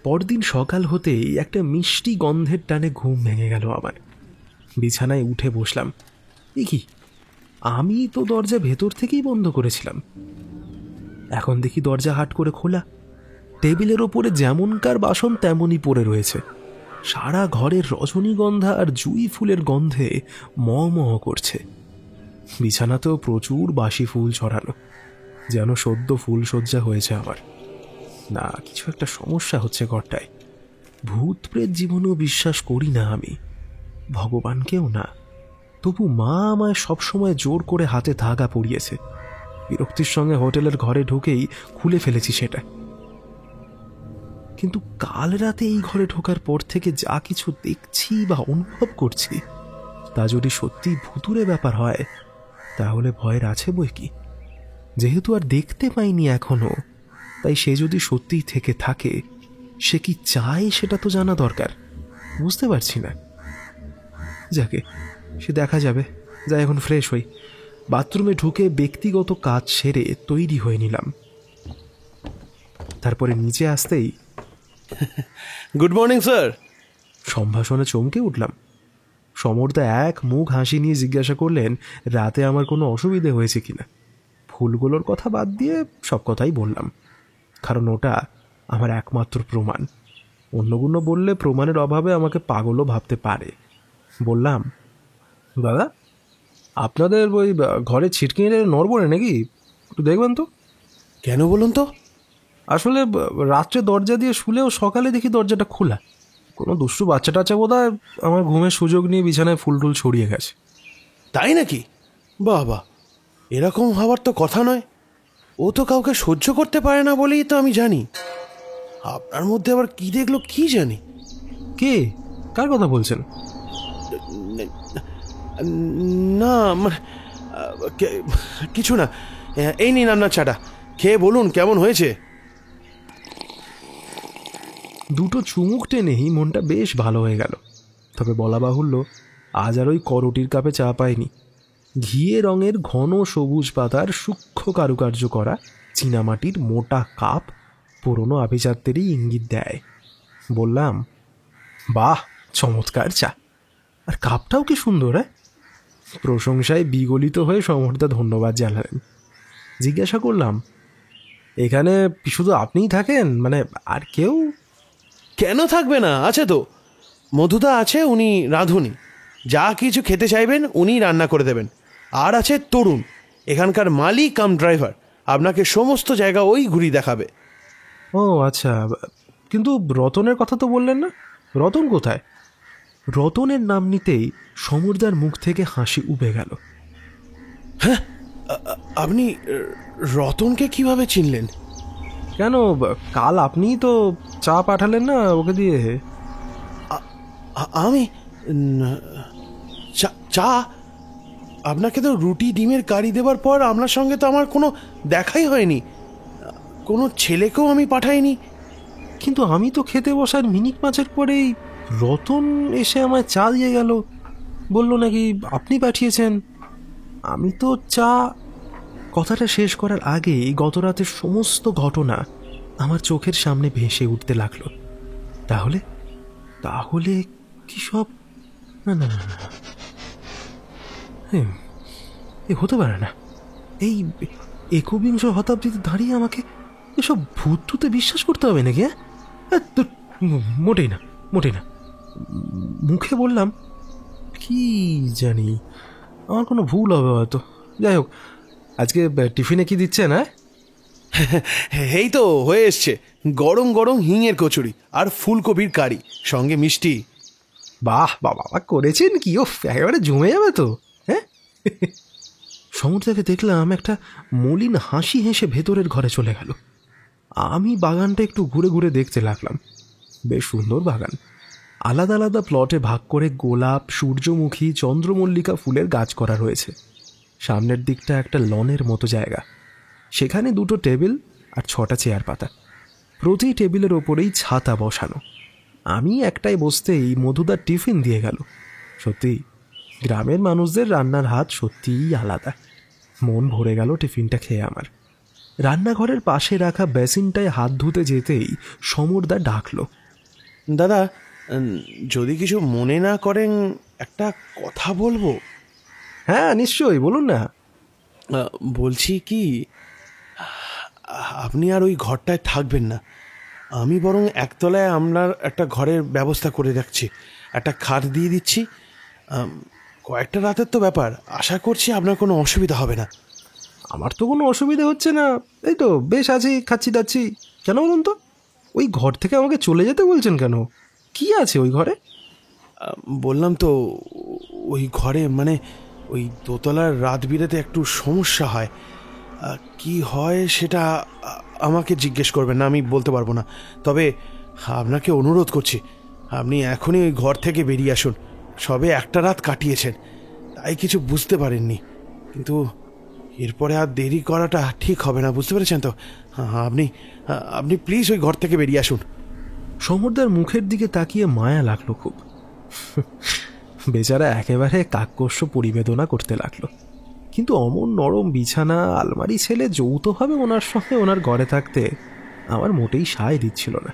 পরদিন সকাল হতেই একটা মিষ্টি গন্ধের টানে ঘুম ভেঙে গেল আমার। বিছানায় উঠে বসলাম। এ কি, আমি তো দরজা ভেতর থেকেই বন্ধ করেছিলাম। এখন দেখি দরজা হাট করে খোলা। টেবিলের ওপরে যেমনকার বাসন তেমনই পড়ে রয়েছে। সারা ঘরের রজনীগন্ধা আর জুঁই ফুলের গন্ধে ম ম করছে। বিছানাতেও প্রচুর বাসি ফুল ছড়ানো, যেন সদ্য ফুলশয্যা হয়েছে আমার। না, কিছু একটা সমস্যা হচ্ছে ঘরটায়। ভূত প্রেত জীবনেও বিশ্বাস করি না আমি, ভগবানকেও না। তবু মা আমায় সবসময় জোর করে হাতে ধাগা পরিয়েছে। বিরক্তির সঙ্গে হোটেলের ঘরে ঢুকেই খুলে ফেলেছি সেটা। কিন্তু কাল রাতে এই ঘরে ঢোকার পর থেকে যা কিছু দেখছি বা অনুভব করছি, তা যদি সত্যি ভুতুরে ব্যাপার হয় তাহলে ভয়ের আছে বই কি। যেহেতু আর দেখতে পাইনি এখনো, তাই সে যদি সত্যিই থেকে থাকে, সে কি চায় সেটা তো জানা দরকার। বুঝতে পারছি না। যাকে, সে দেখা যাবে। যাই, এখন ফ্রেশ হই। বাথরুমে ঢুকে ব্যক্তিগত কাজ সেরে তৈরি হয়ে নিলাম। তারপরে নিচে আসতেই গুড মর্নিং স্যার। সম্ভাষণে চমকে উঠলাম। সমরদা এক মুখ হাসি নিয়ে জিজ্ঞাসা করলেন রাতে আমার কোনো অসুবিধে হয়েছে কিনা। ফুলগুলোর কথা বাদ দিয়ে সব কথাই বললাম, কারণ ওটা আমার একমাত্র প্রমাণ। অন্যগুলো বললে প্রমাণের অভাবে আমাকে পাগলও ভাবতে পারে। বললাম, দাদা, আপনাদের ওই ঘরে ছিটকে নড়বড়ে নাকি? একটু দেখবেন তো। কেন বলুন তো? আসলে রাত্রে দরজা দিয়ে শুলেও সকালে দেখি দরজাটা খোলা। কোনো দুষ্টু বাচ্চা টাচ্চা বোধ হয় আমার ঘুমের সুযোগ নিয়ে বিছানায় ফুল টুল ছড়িয়ে গেছে। তাই নাকি? বাবা, এরকম হওয়ার তো কথা নয়। ও তো কাউকে সহ্য করতে পারে না বলেই তো আমি জানি। আপনার মধ্যে আবার কি দেখলো কি জানি। কে? কার কথা বলছেন? না মানে কিছু না। এই নিন আপনার চাটা, খেয়ে বলুন কেমন হয়েছে। দুটো চুমুক টেনেই মনটা বেশ ভালো হয়ে গেল। তবে বলা বাহুল্য, আজ আর ওই করটির কাপে চা পাইনি। ঘিয়ে রঙের ঘন সবুজ পাতার সূক্ষ্ম কারুকার্য করা চীনামাটির মোটা কাপ পুরনো আভিজাত্যেরই ইঙ্গিত দেয়। বললাম, বাহ, চমৎকার চা। আর কাপটাও কি সুন্দর! প্রশংসায় বিগলিত হয়ে সমরদা ধন্যবাদ জানালেন। জিজ্ঞাসা করলাম, এখানে শুধু আপনিই থাকেন, মানে আর কেউ? কেন থাকবে না, আছে তো। মধুদা আছে, উনি রাঁধুনি। যা কিছু খেতে চাইবেন উনি রান্না করে দেবেন। আর আছে তরুণ, এখানকার মালিক কাম ড্রাইভার, আপনাকে সমস্ত জায়গা ওই ঘুরি দেখাবে। ও আচ্ছা, কিন্তু রতনের কথা তো বললেন না। রতন কোথায়? রতনের নাম নিতেই সমরদার মুখ থেকে হাসি উবে গেল। হ্যাঁ, আপনি রতনকে কিভাবে চিনলেন? কেন, কাল আপনিই তো চা পাঠালেন না ওকে দিয়ে? আমি চা? আপনাকে তো রুটি ডিমের কারি দেবার পর আপনার সঙ্গে তো আমার কোনো দেখাই হয়নি। কোনো ছেলেকেও আমি পাঠাইনি। কিন্তু আমি তো খেতে বসার মিনিট পাঁচের পরেই রতন এসে আমায় চা দিয়ে গেল। বলল নাকি আপনি পাঠিয়েছেন। আমি তো চা... কথাটা শেষ করার আগেই গত রাতের সমস্ত ঘটনা আমার চোখের সামনে ভেসে উঠতে লাগলো। তাহলে তাহলে কি সব... না না না, এ হতে পারে না। এই একবিংশ শতাব্দীতে দাঁড়িয়ে আমাকে এসব ভূতুতে বিশ্বাস করতে হবে নাকি? মোটেই না, মোটেই না। মুখে বললাম, কি জানি, আমার কোনো ভুল হবে হয়তো। যাই হোক, আজকে টিফিনে কি দিচ্ছেন? এই তো হয়ে এসছে, গরম গরম হিঙের কচুরি আর ফুলকপির কারি, সঙ্গে মিষ্টি। বাহ বাবা, করেছেন কি! ও একেবারে জমে যাবে তো। হ্যাঁ, সমুদ্রকে দেখলাম একটা মলিন হাসি হেসে ভেতরের ঘরে চলে গেল। আমি বাগানটা একটু ঘুরে ঘুরে দেখতে লাগলাম। বেশ সুন্দর বাগান। আলাদা আলাদা প্লটে ভাগ করে গোলাপ, সূর্যমুখী, চন্দ্রমল্লিকা ফুলের গাছ করা রয়েছে। সামনের দিকটা একটা লনের মতো জায়গা। সেখানে দুটো টেবিল আর 6টা চেয়ার পাতা। প্রতি টেবিলের ওপরেই ছাতা বসানো। আমি একটাই বসতেই মধুদার টিফিন দিয়ে গেল। সত্যি, গ্রামের মানুষদের রান্নার হাত সত্যিই আলাদা। মন ভরে গেল টিফিনটা খেয়ে আমার। রান্নাঘরের পাশে রাখা বেসিনটায় হাত ধুতে যেতেই সমরদা ডাকলো, দাদা, যদি কিছু মনে না করেন একটা কথা বলবো। হ্যাঁ নিশ্চয়ই, বলুন না। বলছি কি, আপনি আর ওই ঘরটায় থাকবেন না। আমি বরং একতলায় আপনার একটা ঘরের ব্যবস্থা করে রাখছি, একটা খাট দিয়ে দিচ্ছি। কয়েকটা রাতের তো ব্যাপার, আশা করছি আপনার কোনো অসুবিধা হবে না। আমার তো কোনো অসুবিধা হচ্ছে না, এই তো বেশ আছি, খাচ্ছি দাচ্ছি। কেন বলুন তো, ওই ঘর থেকে আমাকে চলে যেতে বলছেন কেন? কি আছে ওই ঘরে? বললাম তো, ওই ঘরে মানে ওই দোতলার রাত বিরেতে একটু সমস্যা হয়। কি হয় সেটা আমাকে জিজ্ঞেস করবেন না, আমি বলতে পারবো না। তবে আপনাকে অনুরোধ করছি, আপনি এখনই ওই ঘর থেকে বেরিয়ে আসুন। সবে একটা রাত কাটিয়েছেন, তাই কিছু বুঝতে পারেননি, কিন্তু এরপরে আর দেরি করাটা ঠিক হবে না, বুঝতে পেরেছেন তো? আপনি প্লিজ ওই ঘর থেকে বেরিয়ে আসুন। সমরদার মুখের দিকে তাকিয়ে মায়া লাগলো খুব। বেচারা একেবারে কাকস্য পরিবেদনা করতে লাগলো। কিন্তু অমন নরম বিছানা, আলমারি ছেলে যৌথভাবে ওনার সঙ্গে ওনার ঘরে থাকতে আমার মোটেই সায় দিচ্ছিল না।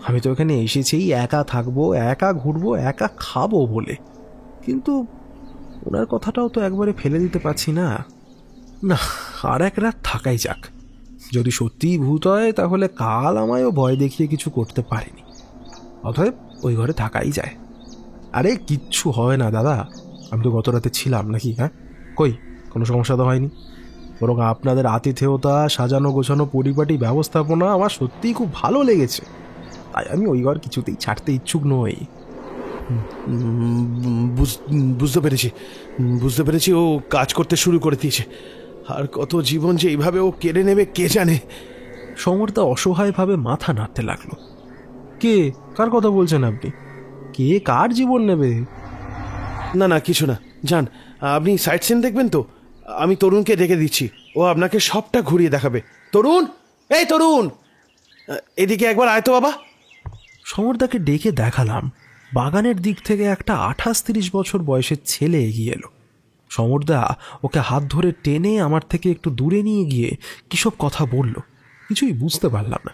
আমি তো এখানে এসেছি একা থাকবো, একা ঘুরবো, একা খাবো বলে, কিন্তু ওনার কথাটাও তো একবারে ফেলে দিতে পারছি না। না, আর এক রাত থাকাই যাক। যদি সত্যিই ভূত হয় তাহলে কাল আমায়ও ভয় দেখিয়ে কিছু করতে পারেনি, অতএব ওই ঘরে থাকাই যায়। আরে কিচ্ছু হয় না দাদা, আমি তো গত রাতে ছিলাম নাকি, হ্যাঁ কই কোনো সমস্যা তো হয়নি। বরং আপনাদের আতিথেয়তা, সাজানো গোছানো পরিপাটি ব্যবস্থাপনা আমার সত্যিই খুব ভালো লেগেছে, তাই আমি ওই ঘর কিছুতেই ছাড়তে ইচ্ছুক নই। বুঝতে পেরেছি ও কাজ করতে শুরু করে দিয়েছে। আর কত জীবন যে এইভাবে ও কেড়ে নেবে কে জানে। সমরদা অসহায়ভাবে মাথা নাড়তে লাগলো। কে, কার কথা বলছেন আপনি? কে কার জীবন নেবে? না কিছু না, যান আপনি সাইট সিন দেখবেন তো, আমি তরুণকে ডেকে দিচ্ছি, ও আপনাকে সবটা ঘুরিয়ে দেখাবে। তরুণ, এই তরুণ, এদিকে একবার আয় তো বাবা। সমরদাকে ডেকে দেখালাম বাগানের দিক থেকে একটা 28-30 বছর বয়সের ছেলে এগিয়ে এলো। সমরদা ওকে হাত ধরে টেনে আমার থেকে একটু দূরে নিয়ে গিয়ে কিসব কথা বলল, কিছুই বুঝতে পারলাম না।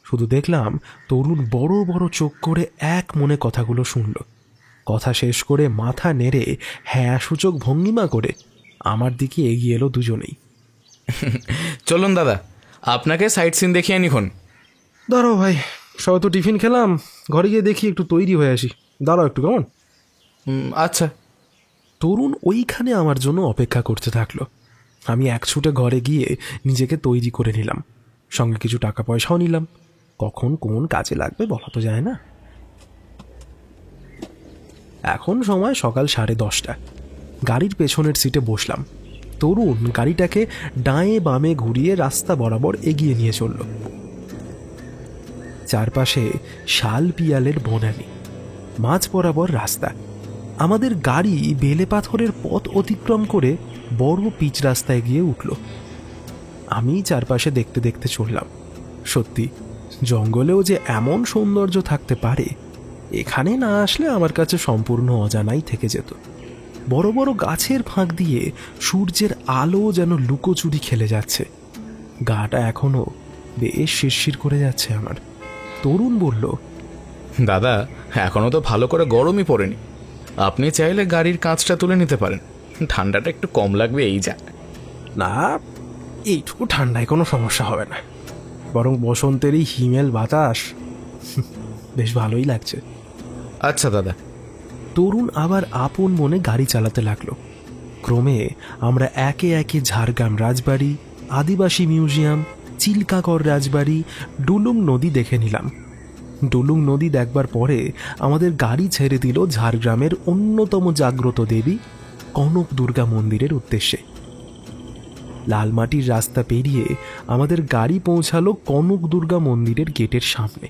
শুধু দেখলাম তরুণ বড় বড় চোখ করে এক মনে কথাগুলো শুনল। কথা শেষ করে মাথা নেড়ে হ্যাঁ সূচক ভঙ্গিমা করে আমার দিকে এগিয়ে এলো দুজনেই। চলুন দাদা, আপনাকে সাইট সিন দেখিয়ে আনিখন। দাঁড়াও ভাই, সবাই তো টিফিন খেলাম, ঘরে গিয়ে দেখি একটু তৈরি হয়ে আসি, দাঁড়াও একটু কেমন। আচ্ছা। তরুণ ওইখানে আমার জন্য অপেক্ষা করতে থাকলো। আমি এক ছুটে ঘরে গিয়ে নিজেকে তৈরি করে নিলাম, সঙ্গে কিছু টাকা পয়সাও নিলাম। কখন কোন কাজে লাগবে বলা তো যায় না। এখন সময় সকাল 10:30। গাড়ির পেছনের সিটে বসলাম। তরুণ গাড়িটাকে ডায়ে বামে ঘুরিয়ে রাস্তা বরাবর এগিয়ে নিয়ে চলল। চারপাশে শাল পিয়ালের বনানী, মাঝ বরাবর রাস্তা। আমাদের গাড়ি বেলে পাথরের পথ অতিক্রম করে বড় পিচ রাস্তায় গিয়ে উঠল। আমি চারপাশে দেখতে দেখতে চললাম। সত্যি জঙ্গলেও যে এমন সৌন্দর্য থাকতে পারে, এখানে না আসলে আমার কাছে সম্পূর্ণ অজানাই থেকে যেত। বড় বড় গাছের ফাঁক দিয়ে সূর্যের আলো যেন লুকোচুরি খেলে যাচ্ছে। গাটা এখনো বেশ শিরশির করে যাচ্ছে আমার। তরুণ বলল, দাদা এখনো তো ভালো করে গরমই পড়েনি, আপনি চাইলে গাড়ির কাঁচটা তুলে নিতে পারেন, ঠান্ডাটা একটু কম লাগবে এই যা। না, এইটুকু ঠান্ডায় কোনো সমস্যা হবে না, বরং বসন্তের এই হিমেল বাতাস বেশ ভালোই লাগছে। আচ্ছা দাদা। তরুণ আবার আপন মনে গাড়ি চালাতে লাগলো। ক্রমে আমরা একে একে ঝাড়গ্রাম রাজবাড়ি, আদিবাসী মিউজিয়াম, চিল্কাগড় রাজবাড়ি, ডুলুং নদী দেখে নিলাম। ডুলুং নদী দেখবার পরে আমাদের গাড়ি ছেড়ে দিল ঝাড়গ্রামের অন্যতম জাগ্রত দেবী কনক দুর্গা মন্দিরের উদ্দেশ্যে। লালমাটির রাস্তা পেরিয়ে আমাদের গাড়ি পৌঁছালো কনক দুর্গা মন্দিরের গেটের সামনে।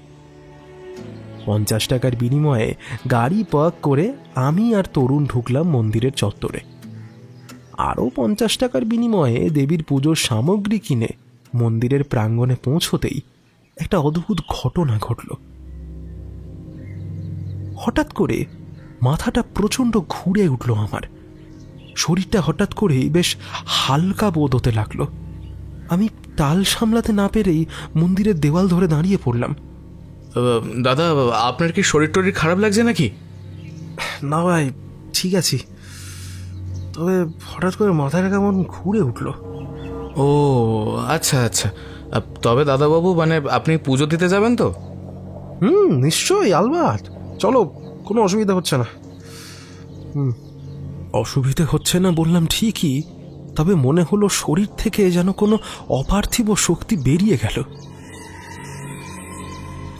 50 টাকার বিনিময়ে গাড়ি পার্ক করে আমি আর তরুণ ঢুকলাম মন্দিরের চত্বরে। আরও 50 টাকার বিনিময়ে দেবীর পুজোর সামগ্রী কিনে মন্দিরের প্রাঙ্গণে পৌঁছতেই একটা অদ্ভুত ঘটনা ঘটল। হঠাৎ করে মাথাটা প্রচণ্ড ঘুরে উঠল আমার। শরীরটা হঠাৎ করেই বেশ হালকা বোধ হতে লাগলো। আমি তাল সামলাতে না পেরেই মন্দিরের দেওয়াল ধরে দাঁড়িয়ে পড়লাম। দাদা আপনার কি শরীর টরীর খারাপ লাগছে নাকি? না ভাই, ঠিক আছি, তবে হঠাৎ করে মাথাটা কেমন ঘুরে উঠল। ও আচ্ছা আচ্ছা, তবে দাদাবাবু মানে আপনি পুজো দিতে যাবেন তো? নিশ্চয়ই, আলবাত, চলো, কোনো অসুবিধা হচ্ছে না। অসুবিধে হচ্ছে না বললাম ঠিকই, তবে মনে হলো শরীর থেকে যেন কোনো অপার্থিব শক্তি বেরিয়ে গেল।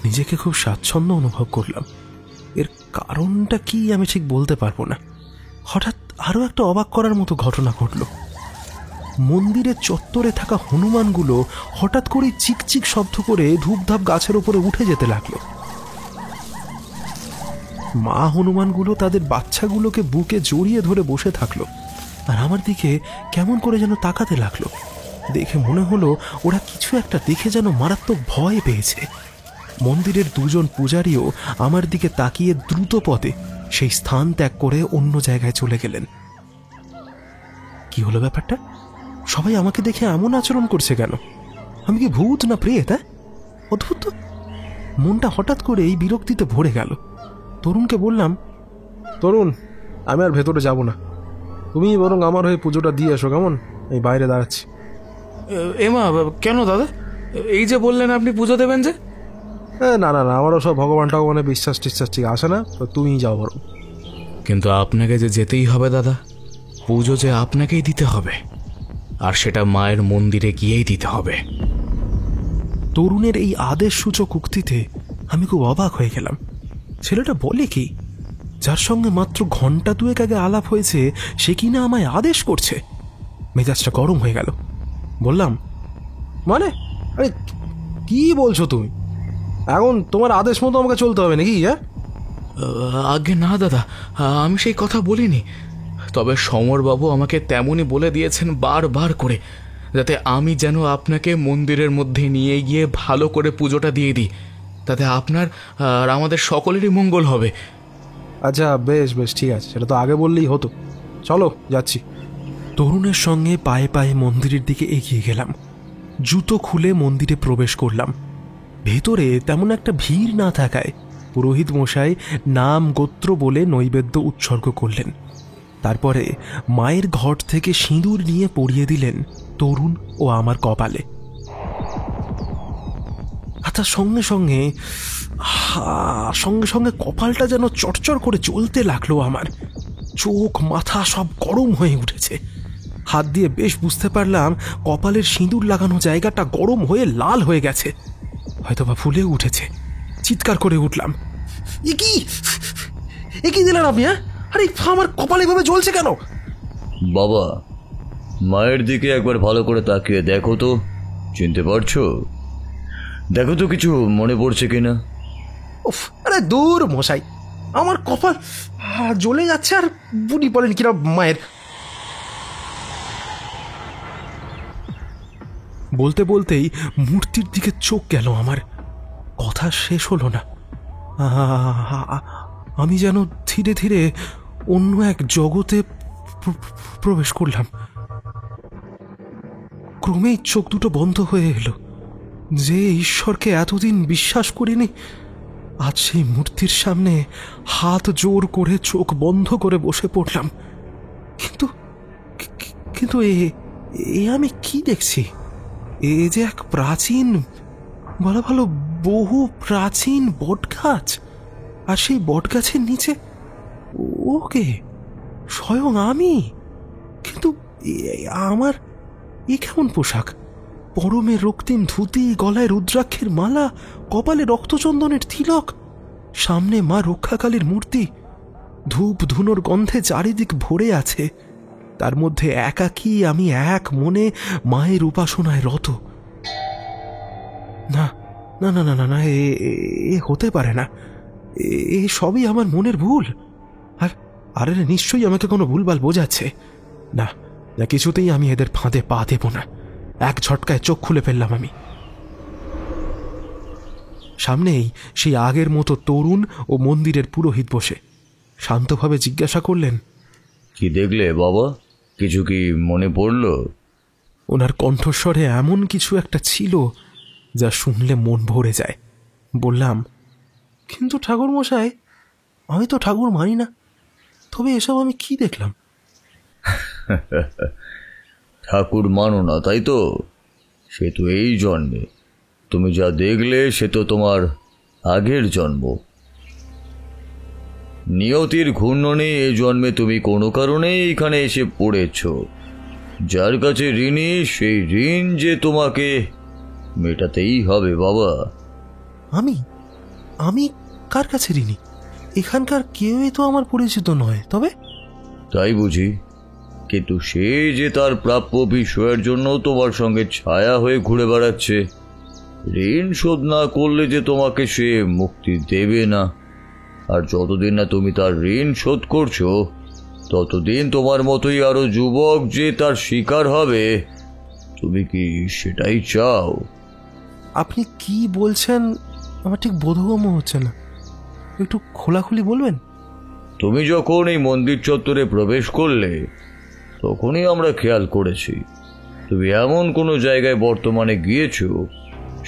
নিজেকে খুব স্বাচ্ছন্দ্য অনুভব করলাম। এর কারণটা কি আমি ঠিক বলতে পারবো না। হঠাৎ আরও একটা অবাক করার মতো ঘটনা ঘটল। মন্দিরের চত্বরে থাকা হনুমানগুলো হঠাৎ করে চিকচিক শব্দ করে ধূপধাপ গাছের উপরে উঠে যেতে লাগলো। মা হনুমানগুলো তাদের বাচ্চাগুলোকে বুকে জড়িয়ে ধরে বসে থাকলো আর আমার দিকে কেমন করে যেন তাকাতে লাগলো। দেখে মনে হলো ওরা কিছু একটা দেখে যেন মারাত্মক ভয় পেয়েছে। মন্দিরের দুজন পূজারীও আমার দিকে তাকিয়ে দ্রুত পদে সেই স্থান ত্যাগ করে অন্য জায়গায় চলে গেলেন। কি হলো ব্যাপারটা? সবাই আমাকে দেখে এমন আচরণ করছে কেন? আমি কি ভূত না প্রেত? অদ্ভুত। মনটা হঠাৎ করে এই বিরক্তিতে ভরে গেল। তরুণকে বললাম, তরুণ, আমি আর ভেতরে যাব না, তুমি বরং আমার হয়ে পুজোটা দিয়ে এসো, কেমন? এই বাইরে দাঁড়াচ্ছি। এমা কেন দাদা? এই যে বললেন আপনি পুজো দেবেন যে। না না না, আমারও সব ভগবান টগবানে বিশ্বাস টিশ্বাস ঠিক আসে না, তো তুমিই যাও বরং। কিন্তু আপনাকে যে যেতেই হবে দাদা, পুজো যে আপনাকেই দিতে হবে, আর সেটা মায়ের মন্দিরে গিয়েই দিতে হবে। তরুণের এই আদেশ সূচক উক্তিতে আমি খুব অবাক হয়ে গেলাম। ছেলেটা বলে কি, যার সঙ্গে মাত্র ঘন্টা দুয়েক আগে আলাপ হয়েছে সে কিনা আমায় আদেশ করছে। মেজাজটা গরম হয়ে গেল। বললাম, মানে আরে কি বলছো তুমি? এখন তোমার আদেশ মতো আমাকে চলতে হবে নাকি? হ্যাঁ, আগে না দাদা, আমি সেই কথা বলিনি। তবে সমরবাবু আমাকে তেমনই বলে দিয়েছেন বারবার করে, যাতে আমি যেন আপনাকে মন্দিরের মধ্যে নিয়ে গিয়ে ভালো করে পুজোটা দিয়ে দিই, তাতে আপনার আর আমাদের সকলেরই মঙ্গল হবে। আচ্ছা বেশ বেশ, ঠিক আছে, সেটা তো আগে বললেই হতো। চলো যাচ্ছি। তরুণের সঙ্গে পায়ে পায়ে মন্দিরের দিকে এগিয়ে গেলাম। জুতো খুলে মন্দিরে প্রবেশ করলাম। ভেতরে তেমন একটা ভিড় না থাকায় পুরোহিত মশাই নাম গোত্র বলে নৈবেদ্য উৎসর্গ করলেন। তারপরে মায়ের ঘট থেকে সিঁদুর নিয়ে পরিয়ে দিলেন তরুণ ও আমার কপালে। আর তার সঙ্গে সঙ্গে সঙ্গে সঙ্গে কপালটা যেন চটচড় করে জ্বলতে লাগলো। আমার চোখ মাথা সব গরম হয়ে উঠেছে। হাত দিয়ে বেশ বুঝতে পারলাম কপালের সিঁদুর লাগানো জায়গাটা গরম হয়ে লাল হয়ে গেছে, হয়তোবা ফুলে উঠেছে। চিৎকার করে উঠলাম, এ কি দিলেন আপনি? হ্যাঁ, আরে আমার কপাল এভাবে জ্বলছে কেন? বাবা, মায়ের দিকে একবার ভালো করে তাকিয়ে দেখো তো, চিনতে পারছো? দেখো তো কিছু মনে পড়ছে কিনা। উফ, আরে দূর মশাই, আমার কপাল জ্বলে যাচ্ছে আর বুড়ি বলেন কিনা মায়ের। বলতে বলতেই মূর্তির দিকে চোখ গেল আমার। কথা শেষ হলো না। আমি যেন ধীরে ধীরে অন্য এক জগতে প্রবেশ করলাম। ক্রমেই চোখ দুটো বন্ধ হয়ে এলো। যে ঈশ্বরকে এতদিন বিশ্বাস করিনি, আজ সেই মূর্তির সামনে হাত জোর করে চোখ বন্ধ করে বসে পড়লাম। কিন্তু কিন্তু এ আমি কি দেখছি? এ যে এক প্রাচীন, বলা ভালো বহু প্রাচীন বটগাছ, আর সেই বটগাছের নিচে ওকে স্বয়ং আমি। কিন্তু আমার এ কেমন পোশাক? পরমে রক্তিম ধুতি, গলায় রুদ্রাক্ষের মালা, কপালে রক্তচন্দনের তিলক, সামনে মা রক্ষাকালীর মূর্তি। ধূপ ধুনোর গন্ধে চারিদিক ভরে আছে। তার মধ্যে একাকী আমি এক মনে মায়ের উপাসনায় রত। না না না না না না, এ হতে পারে না। এ সবই আমার মনের ভুল। আর আরে নিশ্চয়ই আমাকে কোনো ভুলভাল বোঝাচ্ছে। না না, কিছুতেই আমি এদের ফাঁদে পা দেব না। এক ঝটকায় চোখ খুলে ফেললাম আমি। সামনেই সেই আগের মতো তরুণ ও মন্দিরের পুরোহিত বসে শান্তভাবে জিজ্ঞাসা করলেন, কি দেখলে বাবা? কিছু কি মনে পড়লো? ওনার কণ্ঠস্বরে এমন কিছু একটা ছিল যা শুনলে মন ভরে যায়। বললাম, কিন্তু ঠাকুর মশাই, আমি তো ঠাকুর মানি না। তবে এসব আমি কি দেখলাম? ঠাকুর মানো না তাই তো? সে তো এই জন্মে। তুমি যা দেখলে সে তো তোমার আগের জন্ম। নিয়তির ঘূর্ণনে এই জন্মে তুমি কোনো কারণে এখানে এসে পড়েছ। যার কাছে ঋণী, সেই ঋণ যে তোমাকে মেটাতেই হবে বাবা। আমি আমি কার কাছে ঋণী? এখানকার কেউই তো আমার পরিচিত নয়। তবে তাই বুঝি? কিন্তু সে যে তার প্রাপ্য বিষয়ের জন্য তোমার সঙ্গে ছায়া হয়ে ঘুরে বেড়াচ্ছে। ঋণ শোধ না করলে যে তোমাকে সে মুক্তি দেবে না। আর যতদিন না তুমি তার ঋণ শোধ করছো, ততদিন তোমার মতোই আরো যুবক যে তার শিকার হবে। তুমি কি সেটাই চাও? আপনি কি বলছেন আমার ঠিক বোধগম্য হচ্ছে না। একটু খোলাখুলি বলবেন? তুমি যখন এই মন্দির চত্বরে প্রবেশ করলে, তখনই আমরা খেয়াল করেছি তুমি এমন কোনো জায়গায় বর্তমানে গিয়েছো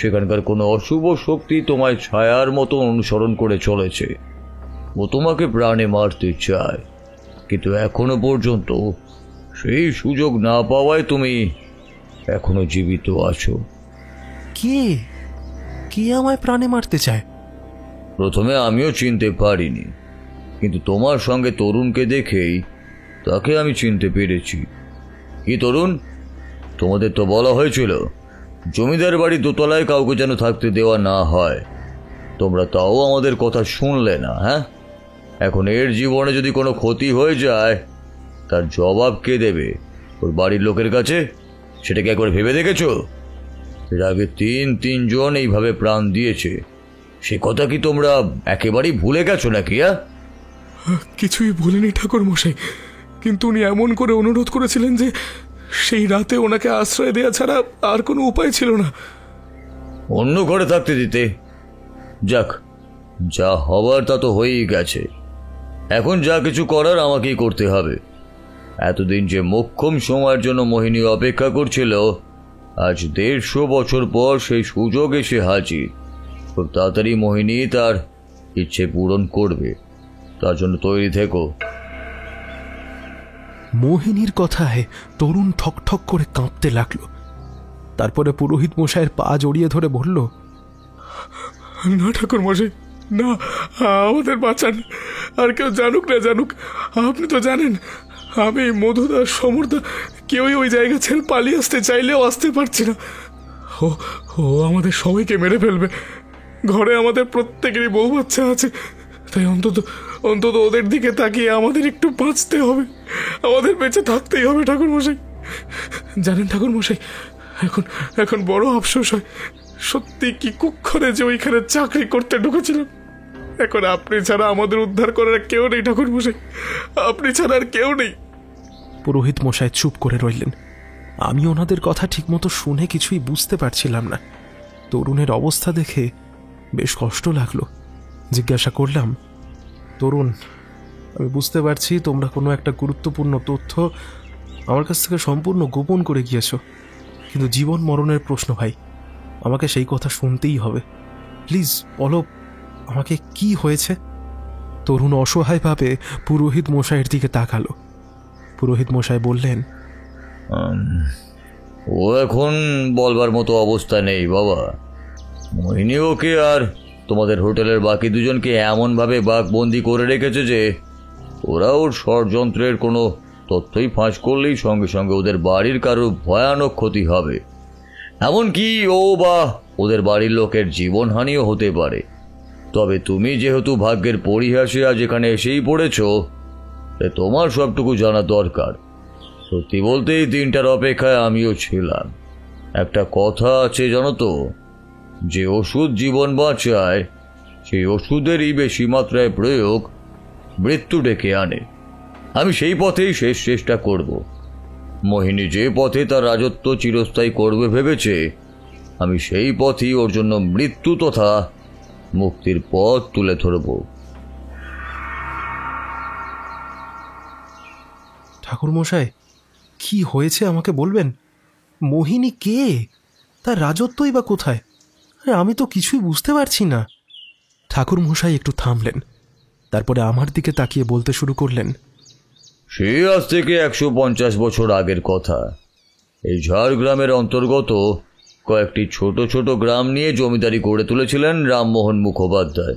সেখানকার কোনো অশুভ শক্তি তোমায় ছায়ার মতো অনুসরণ করে চলেছে। ও তোমাকে প্রাণে মারতে চায়, কিন্তু এখনো পর্যন্ত সেই সুযোগ না পাওয়ায় তুমি এখনো জীবিত আছো। কে কে আমায় প্রাণে মারতে চায়? প্রথমে আমিও চিনতে পারিনি, কিন্তু তোমার সঙ্গে তরুণকে দেখেই তাকে আমি চিনতে পেরেছি। কি তরুণ, তোমাদের তো বলা হয়েছিল জমিদার বাড়ি দোতলায় কাউকে যেন থাকতে দেওয়া না হয়, তোমরা তাও আমাদের কথা শুনলে না। হ্যাঁ, এখন এর জীবনে যদি কোনো ক্ষতি হয়ে যায় তার জবাব কে দেবে? ওর বাড়ির লোকের কাছে? সেটাকে একবার ভেবে দেখেছো? এর আগে তিনজন এইভাবে প্রাণ দিয়েছে, সে কথা কি তোমরা একেবারেই ভুলে গেছো নাকি? কিছুই ভুলিনি ঠাকুর মশাই, কিন্তু উনি এমন করে অনুরোধ করেছিলেন যে সেই রাতে ওনাকে আশ্রয় দেওয়া ছাড়া আর কোনো উপায় ছিল না। অন্য ঘরে থাকতে দিতে? যাক, যা হবার তা তো হয়েই গেছে, এখন যা কিছু করার আমাকেই করতে হবে। এতদিন যে মোক্ষম সময়ের জন্য মোহিনী অপেক্ষা করছিল, আজ 150 বছর পর সেই সুযোগ এসে হাজির। খুব তাড়াতাড়ি মোহিনী তার ইচ্ছে পূরণ করবে, তার জন্য তৈরি থেকো। মোহিনীর কথায় তরুণ ঠকঠক করে কাঁপতে লাগলো। তারপরে পুরোহিত মশাইয়ের পা জড়িয়ে ধরে বলল, না ঠাকুর মশাই, না, আমাদের বাঁচান। আর কেউ জানুক না জানুক, আপনি তো জানেন আমি, মধুদা, সমরদা কেউই ওই জায়গা ছেড়ে পালিয়ে আসতে চাইলেও আসতে পারছি না। ও ও আমাদের সবাইকে মেরে ফেলবে। ঘরে আমাদের প্রত্যেকেরই বউ বাচ্চা আছে, তাই অন্তত অন্তত ওদের দিকে তাকিয়ে আমাদের একটু বাঁচতে হবে, আমাদের বেঁচে থাকতেই হবে ঠাকুর মশাই। জানেন ঠাকুর মশাই, এখন এখন বড় আফসোস হয়, সত্যি কি কুক্ষণে যে ওইখানে চাকরি করতে ঢুকেছিলাম। এখন আপনি ছাড়া আমাদের উদ্ধার করার কেউ নেই ঠাকুর মশাই, আপনি ছাড়া আর কেউ নেই। পুরোহিত মশাই চুপ করে রইলেন। আমি ওনাদের কথা ঠিকমতো শুনে কিছুই বুঝতে পারছিলাম না। তরুণের অবস্থা দেখে বেশ কষ্ট লাগলো। জিজ্ঞাসা করলাম, তরুণ, আমি বুঝতে পারছি তোমরা কোনো একটা গুরুত্বপূর্ণ তথ্য আমার কাছ থেকে সম্পূর্ণ গোপন করে গিয়েছো, কিন্তু জীবন মরণের প্রশ্ন ভাই, আমাকে সেই কথা শুনতেই হবে। প্লিজ বলো, আমাকে কি হয়েছে? তরুণ অসহায়ভাবে পুরোহিত মশাইয়ের দিকে তাকালো। পুরোহিত মশাই বললেন, ও এখন বলবার মতো অবস্থা নেই বাবা। মোহিনী ওকে আর তোমাদের হোটেলের বাকি দুজনকে এমনভাবে বাঘবন্দি করে রেখেছে যে ওরা ওর ষড়যন্ত্রের কোনো তথ্যই ফাঁস করলেই সঙ্গে সঙ্গে ওদের বাড়ির কারো ভয়ানক ক্ষতি হবে, এমনকি ও বা ওদের বাড়ির লোকের জীবনহানিও হতে পারে। তবে তুমি যেহেতু ভাগ্যের পরিহাসে আজ এখানে এসেই পড়েছ, তোমার সবটুকু জানা দরকার। সত্যি বলতে এই দিনটার অপেক্ষায় আমিও ছিলাম। একটা কথা আছে জানো তো, যে ওষুধ জীবন বাঁচায় সেই ওষুধেরই বেশি মাত্রায় প্রয়োগ মৃত্যু ডেকে আনে। আমি সেই পথেই শেষ চেষ্টা করব। মোহিনী যে পথে তার রাজত্ব চিরস্থায়ী করবে ভেবেছে, আমি সেই পথই ওর জন্য মৃত্যু তথা মুক্তির পথ তুলে ধরব। ঠাকুর মশাই, কি হয়েছে আমাকে বলবেন? মোহিনী কে? তার রাজত্বই বা কোথায়? আমি তো কিছুই বুঝতে পারছি না। ঠাকুর মশাই একটু থামলেন, তারপরে আমার দিকে তাকিয়ে বলতে শুরু করলেন, সে আজ থেকে 150 বছর আগের কথা। এই ঝাড়গ্রামের অন্তর্গত কয়েকটি ছোট ছোট গ্রাম নিয়ে জমিদারি গড়ে তুলেছিলেন রামমোহন মুখোপাধ্যায়।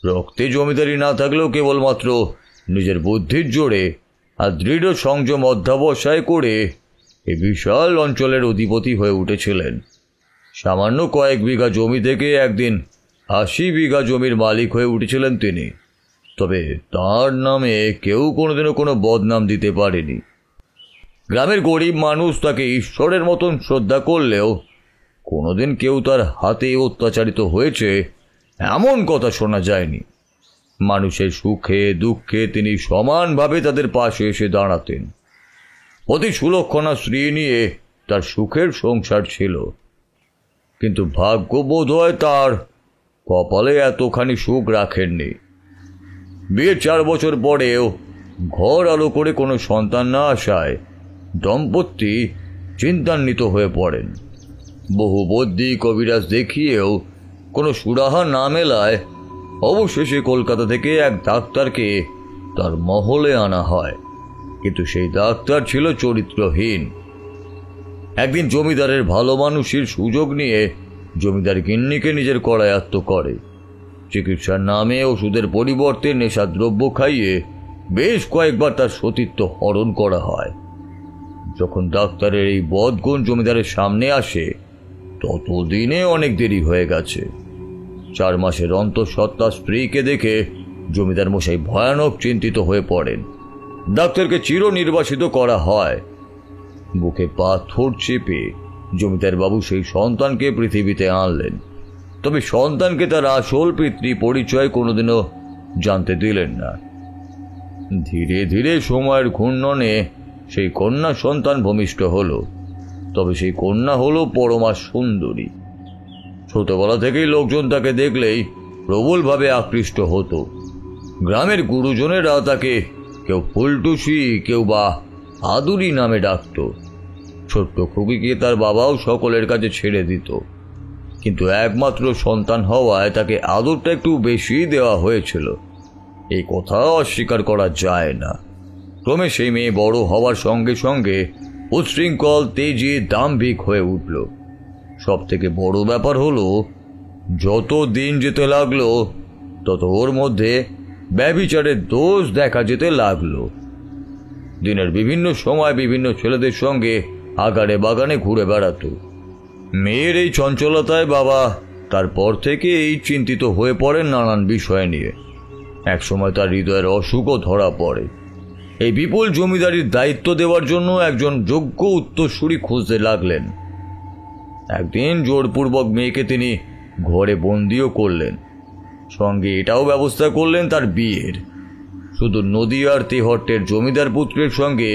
রক্তে জমিদারি না থাকলেও কেবলমাত্র নিজের বুদ্ধির জোরে আর দৃঢ় সংযম অধ্যাবসায় করে এই বিশাল অঞ্চলের অধিপতি হয়ে উঠেছিলেন। সামান্য কয়েক বিঘা জমি থেকে একদিন 80 বিঘা জমির মালিক হয়ে উঠেছিলেন তিনি। তবে তার নামে কেউ কোনোদিনও কোনো বদনাম দিতে পারেনি। গ্রামের গরিব মানুষ তাকে ঈশ্বরের মতন শ্রদ্ধা করলেও কোনোদিন কেউ তার হাতে অত্যাচারিত হয়েছে এমন কথা শোনা যায়নি। মানুষের সুখে দুঃখে তিনি সমানভাবে তাদের পাশে এসে দাঁড়াতেন। অতি সুলক্ষণা স্ত্রী নিয়ে তার সুখের সংসার ছিল, কিন্তু ভাগ্য বোধহয় তার কপালে এতখানি সুখ রাখেননি। বিয়ের 4 বছর পরেও ঘর আলো করে কোনো সন্তান না আসায় দম্পতি চিন্তান্বিত হয়ে পড়েন। বহু বদ্যি কবিরাজ দেখিয়েও কোনো সুরাহা না মেলায় অবশেষে কলকাতা থেকে এক ডাক্তারকে তার মহলে আনা হয়, কিন্তু সেই ডাক্তার ছিল চরিত্রহীন। একদিন জমিদারের ভালো মানুষের সুযোগ নিয়ে জমিদার গিন্নিকে নিজের করায়ত্ত করে। চিকিৎসার নামে ওষুধের পরিবর্তে নেশাদ্রব্য খাইয়ে বেশ কয়েকবার তার সতীত্ব হরণ করা হয়। যখন ডাক্তারের এই বদগুণ জমিদারের সামনে আসে, ততদিনে অনেক দেরি হয়ে গেছে। 4 মাসের অন্তঃসত্ত্বা স্ত্রীকে দেখে জমিদার মশাই ভয়ানক চিন্তিত হয়ে পড়েন। ডাক্তারকে চির নির্বাসিত করা হয়। বুকে পাথর চেপে জমিদার বাবু সেই সন্তানকে পৃথিবীতে আনলেন, তবে সন্তানকে তার আসল পিতৃ পরিচয় কোনোদিনও জানতে দিলেন না। ধীরে ধীরে সময়ের ঘূর্ণনে সেই কন্যা সন্তান ভূমিষ্ঠ হলো, তবে সেই কন্যা হলো পরমা সুন্দরী। ছোটবেলা থেকেই লোকজন তাকে দেখলেই প্রবলভাবে আকৃষ্ট হতো। গ্রামের গুরুজনেরা তাকে কেউ ফুলটুসি, কেউ বা আদুরি নামে ডাকত। ছোট্ট খুকিকে তার বাবাও সকলের কাছে ছেড়ে দিত, কিন্তু একমাত্র সন্তান হওয়ায় তাকে আদরটা একটু বেশি দেওয়া হয়েছিল, এই কথা অস্বীকার করা যায় না। ক্রমে সেই মেয়ে বড় হওয়ার সঙ্গে সঙ্গে উচ্ছৃঙ্খল, তেজি, দাম্ভিক হয়ে উঠল। সব থেকে বড় ব্যাপার হলো, যত দিন যেতে লাগলো তত ওর মধ্যে ব্যভিচারের দোষ দেখা যেতে লাগলো। দিনের বিভিন্ন সময় বিভিন্ন ছেলেদের সঙ্গে আগানে বাগানে ঘুরে বেড়াতো। মেয়ের এই চঞ্চলতায় বাবা তারপর থেকে এই চিন্তিত হয়ে পড়েন নানান বিষয় নিয়ে। একসময় তার হৃদয়ের অসুখও ধরা পড়ে। এই বিপুল জমিদারির দায়িত্ব দেওয়ার জন্য একজন যোগ্য উত্তরসূরি খুঁজতে লাগলেন। একদিন জোরপূর্বক মেয়েকে তিনি ঘরে বন্দিও করলেন, সঙ্গে এটাও ব্যবস্থা করলেন তার বিয়ের। শুধু নদিয়ার তেহট্টের জমিদার পুত্রের সঙ্গে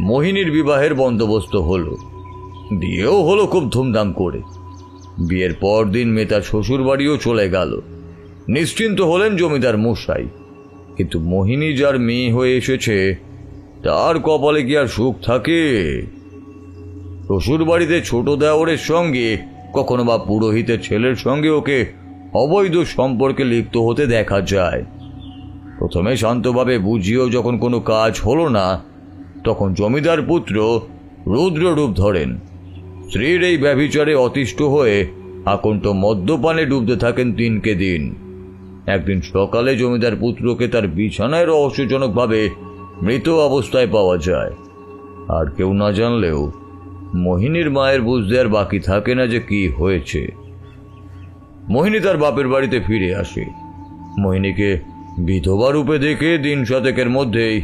মোহিনীর বিবাহের বন্দোবস্ত হলো। বিয়েও হলো খুব ধুমধাম করে। বিয়ের পর দিন মেয়ে তার শ্বশুর বাড়িও চলে গেল। নিশ্চিন্ত হলেন জমিদার মশাই। কিন্তু মোহিনী যার মেয়ে হয়ে এসেছে, তার কপালে কি আর সুখ থাকে? শ্বশুর বাড়িতে ছোট দেওরের সঙ্গে, কখনো বা পুরোহিতের ছেলের সঙ্গে ওকে অবৈধ সম্পর্কে লিপ্ত হতে দেখা যায়। প্রথমে শান্তভাবে বুঝিয়েও যখন কোনো কাজ হলো না, তখন জমিদার পুত্র রুদ্র রূপ ধরেন। স্ত্রীর এই ব্যভিচারে অতিষ্ঠ হয়ে আকণ্ঠ মদ্যপানে ডুবতে থাকেন দিনকে দিন। একদিন সকালে জমিদার পুত্রকে তার বিছানায় রহস্যজনকভাবে মৃত অবস্থায় পাওয়া যায়। আর কেউ না জানলেও মোহিনীর মায়ের বুঝতে আর বাকি থাকে না যে কি হয়েছে। মোহিনী তার বাপের বাড়িতে ফিরে আসে। মোহিনীকে বিধবা রূপে দেখে দিন শতেকের মধ্যেই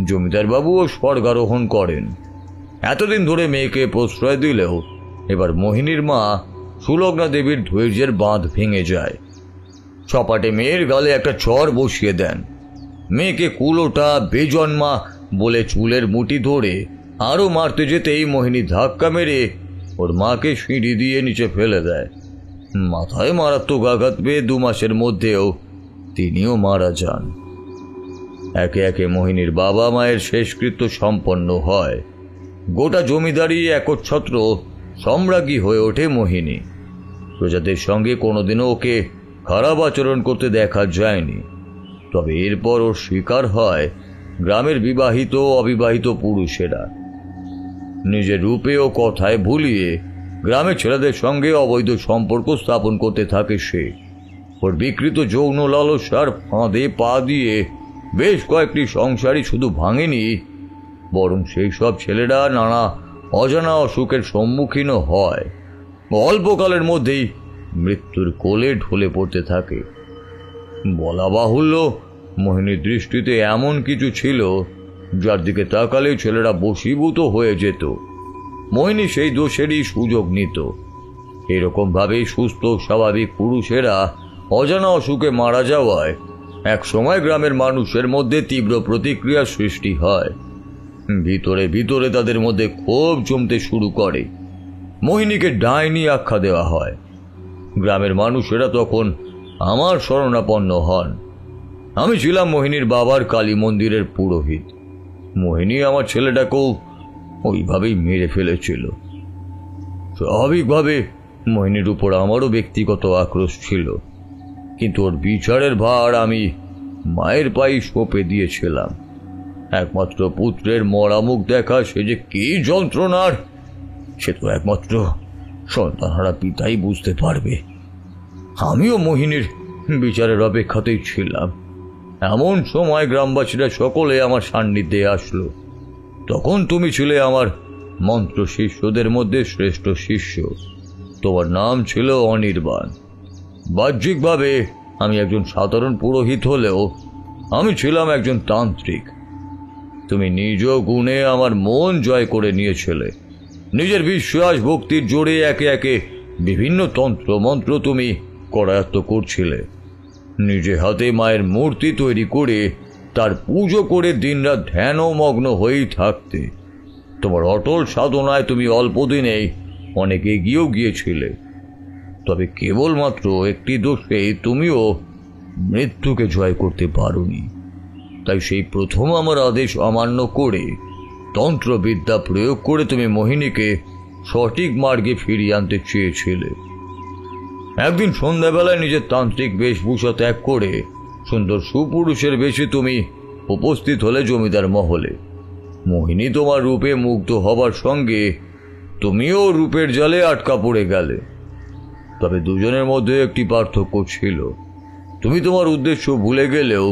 জমিদার বাবুও স্বর্গারোহণ করেন। এতদিন ধরে মেয়েকে প্রশ্রয় দিলেও এবার মোহিনীর মা সুলগ্না দেবীর ধৈর্যের বাঁধ ভেঙে যায়। চপাটে মেয়ের গালে একটা চর বসিয়ে দেন। মেয়েকে কুলোটা, বেজন্মা বলে চুলের মুঠি ধরে আরও মারতে যেতেই মোহিনী ধাক্কা মেরে ওর মাকে সিঁড়ি দিয়ে নিচে ফেলে দেয়। মাথায় মারাত্মক আঘাত পেয়ে 2 মাসের মধ্যেও তিনিও মারা যান। একে একে মোহিনীর বাবা মায়ের শেষকৃত্য সম্পন্ন হয়। গোটা জমিদারি একচ্ছত্র সম্রাজ্ঞী হয়ে ওঠে মোহিনী। প্রজাদের সঙ্গে কোনোদিনও ওকে খারাপ আচরণ করতে দেখা যায়নি। তবে এরপর ওর শিকার হয় গ্রামের বিবাহিত অবিবাহিত পুরুষেরা। নিজের রূপে ও কথায় ভুলিয়ে গ্রামের ছেলেদের সঙ্গে অবৈধ সম্পর্ক স্থাপন করতে থাকে সে। ওর বিকৃত যৌন লালসার ফাঁদে পা দিয়ে বেশ কয়েকটি সংসারই শুধু ভাঙেনি, বরং সেই সব ছেলেরা নানা অজানা অসুখের সম্মুখীনও হয়। অল্পকালের মধ্যেই মৃত্যুর কোলে ঢলে পড়তে থাকে। বলা বাহুল্য, মোহিনীর দৃষ্টিতে এমন কিছু ছিল যার দিকে তাকালে ছেলেরা বশীভূত হয়ে যেত। মোহিনী সেই দোষেরই সুযোগ নিত। এরকমভাবেই সুস্থ স্বাভাবিক পুরুষেরা অজানা অসুখে মারা যাওয়ায় এক সময় গ্রামের মানুষের মধ্যে তীব্র প্রতিক্রিয়া সৃষ্টি হয়। ভিতরে ভিতরে তাদের মধ্যে ক্ষোভ জমতে শুরু করে। মোহিনীকে ডাইনি আখ্যা দেওয়া হয়। গ্রামের মানুষেরা তখন আমার শরণাপন্ন হন। আমি ছিলাম মোহিনীর বাবার কালী মন্দিরের পুরোহিত। মোহিনী আমার ছেলেটাকেও ওইভাবেই মেরে ফেলেছিল। স্বাভাবিকভাবে মোহিনীর উপর আমারও ব্যক্তিগত আক্রোশ ছিল, কিন্তু ওর বিচারের ভার আমি মায়ের পায়ে সঁপে দিয়েছিলাম। একমাত্র পুত্রের মরা মুখ দেখা সে যে কি যন্ত্রণার, সে তো একমাত্র সন্তানহারা পিতাই বুঝতে পারবে। আমিও মোহিনীর বিচারের অপেক্ষাতেই ছিলাম। এমন সময় গ্রামবাসীরা সকলে আমার সান্নিধ্যে আসলো। তখন তুমি ছিলে আমার মন্ত্র শিষ্যদের মধ্যে শ্রেষ্ঠ শিষ্য। তোমার নাম ছিল অনির্বাণ। বাহ্যিকভাবে আমি একজন সাধারণ পুরোহিত হলেও আমি ছিলাম একজন তান্ত্রিক। তুমি নিজ গুণে আমার মন জয় করে নিয়েছিলে। নিজের বিশ্বাস ভক্তির জোরে একে একে বিভিন্ন তন্ত্র মন্ত্র তুমি করায়ত্ত করছিলে। নিজে হাতে মায়ের মূর্তি তৈরি করে তার পুজো করে দিনরাত ধ্যানমগ্ন হয়েই থাকতে। তোমার অটল সাধনায় তুমি অল্প দিনেই অনেক এগিয়েও গিয়েছিলে। তবে কেবলমাত্র একটি দোষে তুমিও মৃত্যুকে জয় করতে পারোনি। তাই সেই প্রথম আমার আদেশ অমান্য করে তন্ত্রবিদ্যা প্রয়োগ করে তুমি মোহিনীকে সঠিক মার্গে ফিরিয়ে আনতে চেয়েছিলে। একদিন সন্ধ্যাবেলায় নিজের তান্ত্রিক বেশভূষা ত্যাগ করে সুন্দর সুপুরুষের বেশে তুমি উপস্থিত হলে জমিদার মহলে। মোহিনী তোমার রূপে মুগ্ধ হবার সঙ্গে তুমিও রূপের জালে আটকা পড়ে গেলে। তবে দুজনের মধ্যে একটি পার্থক্য ছিল। তুমি তোমার উদ্দেশ্য ভুলে গেলেও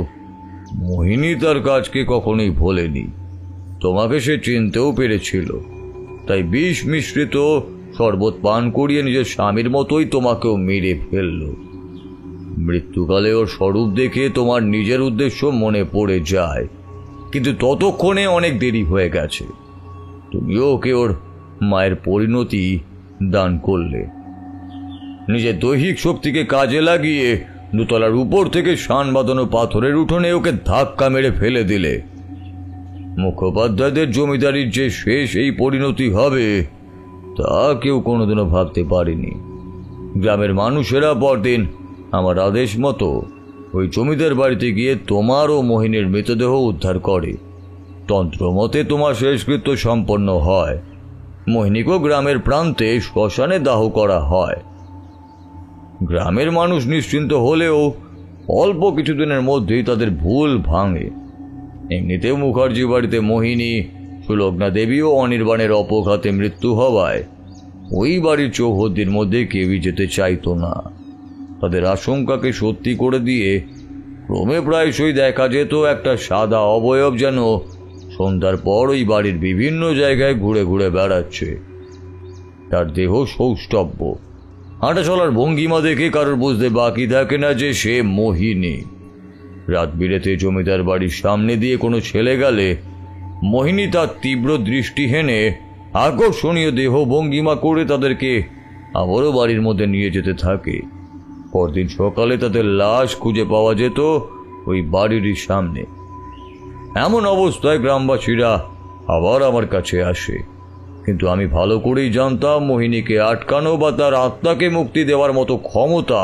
মোহিনী তার কাজকে কখনোই ভোলেনি। তোমাকে সে চিনতেও পেরেছিল। তাই বিষ মিশ্রিত শরবত পান করিয়ে নিজের স্বামীর মতোই তোমাকেও মেরে ফেলল। মৃত্যুকালে ওর স্বরূপ দেখে তোমার নিজের উদ্দেশ্য মনে পড়ে যায়, কিন্তু ততক্ষণে অনেক দেরি হয়ে গেছে। তুমিও ওকে ওর মায়ের পরিণতি দান করলে। নিজের দৈহিক শক্তিকে কাজে লাগিয়ে দোতলার উপর থেকে শান বাঁধানো পাথরের উঠোনে ওকে ধাক্কা মেরে ফেলে দিলে। মুখোপাধ্যায়দের জমিদারির যে শেষ এই পরিণতি হবে তা কেউ কোনোদিনও ভাবতে পারেনি। গ্রামের মানুষেরা পরদিন আমার আদেশ মতো ওই জমিদার বাড়িতে গিয়ে তোমার ও মোহিনীর মৃতদেহ উদ্ধার করে। তন্ত্রমতে তোমার শেষকৃত্য সম্পন্ন হয়। মোহিনীকেও গ্রামের প্রান্তে শ্মশানে দাহ করা হয়। গ্রামের মানুষ নিশ্চিন্ত হলেও অল্প কিছুদিনের মধ্যেই তাদের ভুল ভাঙে। এমনিতেও মুখার্জি বাড়িতে মোহিনী, সুলগ্না দেবী ও অনির্বাণের অপঘাতে মৃত্যু হওয়ায় ওই বাড়ির চৌহদ্দির মধ্যে কেউই যেতে চাইতো না। তাদের আশঙ্কাকে সত্যি করে দিয়ে ক্রমে প্রায়শই দেখা যেত একটা সাদা অবয়ব যেন সন্ধ্যার পর ওই বাড়ির বিভিন্ন জায়গায় ঘুরে ঘুরে বেড়াচ্ছে। তার দেহ সৌষ্ঠব্য, হাঁটা চলার ভঙ্গিমা দেখে কারোর বুঝতে বাকি থাকে না যে সে মোহিনী। রাত বিরেতে জমিদার বাড়ির সামনে দিয়ে কোনো ছেলে গেলে মোহিনী তার তীব্র দৃষ্টি হেনে আকর্ষণীয় দেহ ভঙ্গিমা করে তাদেরকে আবারও বাড়ির মধ্যে নিয়ে যেতে থাকে। পরদিন সকালে তাদের লাশ খুঁজে পাওয়া যেত ওই বাড়িরই সামনে। এমন অবস্থায় গ্রামবাসীরা আবার আমার কাছে আসে, কিন্তু আমি ভালো করেই জানতাম মোহিনীকে আটকানো বা তার আত্মাকে মুক্তি দেওয়ার মতো ক্ষমতা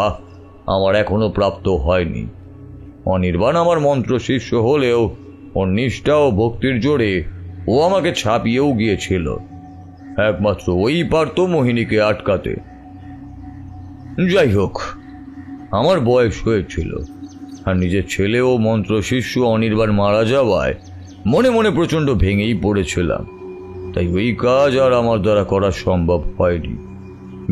আমার এখনো প্রাপ্ত হয়নি। অনির্বাণ আমার মন্ত্র শিষ্য হলেও ওর নিষ্ঠা ও ভক্তির জোরে ও আমাকে ছাপিয়েও গিয়েছিল। একমাত্র ওই পারত মোহিনীকে আটকাতে। যাই হোক, আমার বয়স হয়েছিল আর নিজের ছেলে ও মন্ত্র শিষ্য অনির্বাণ মারা যাওয়ায় মনে মনে প্রচণ্ড ভেঙেই পড়েছিলাম। তাই ওই কাজ আর আমার দ্বারা করা সম্ভব হয়নি।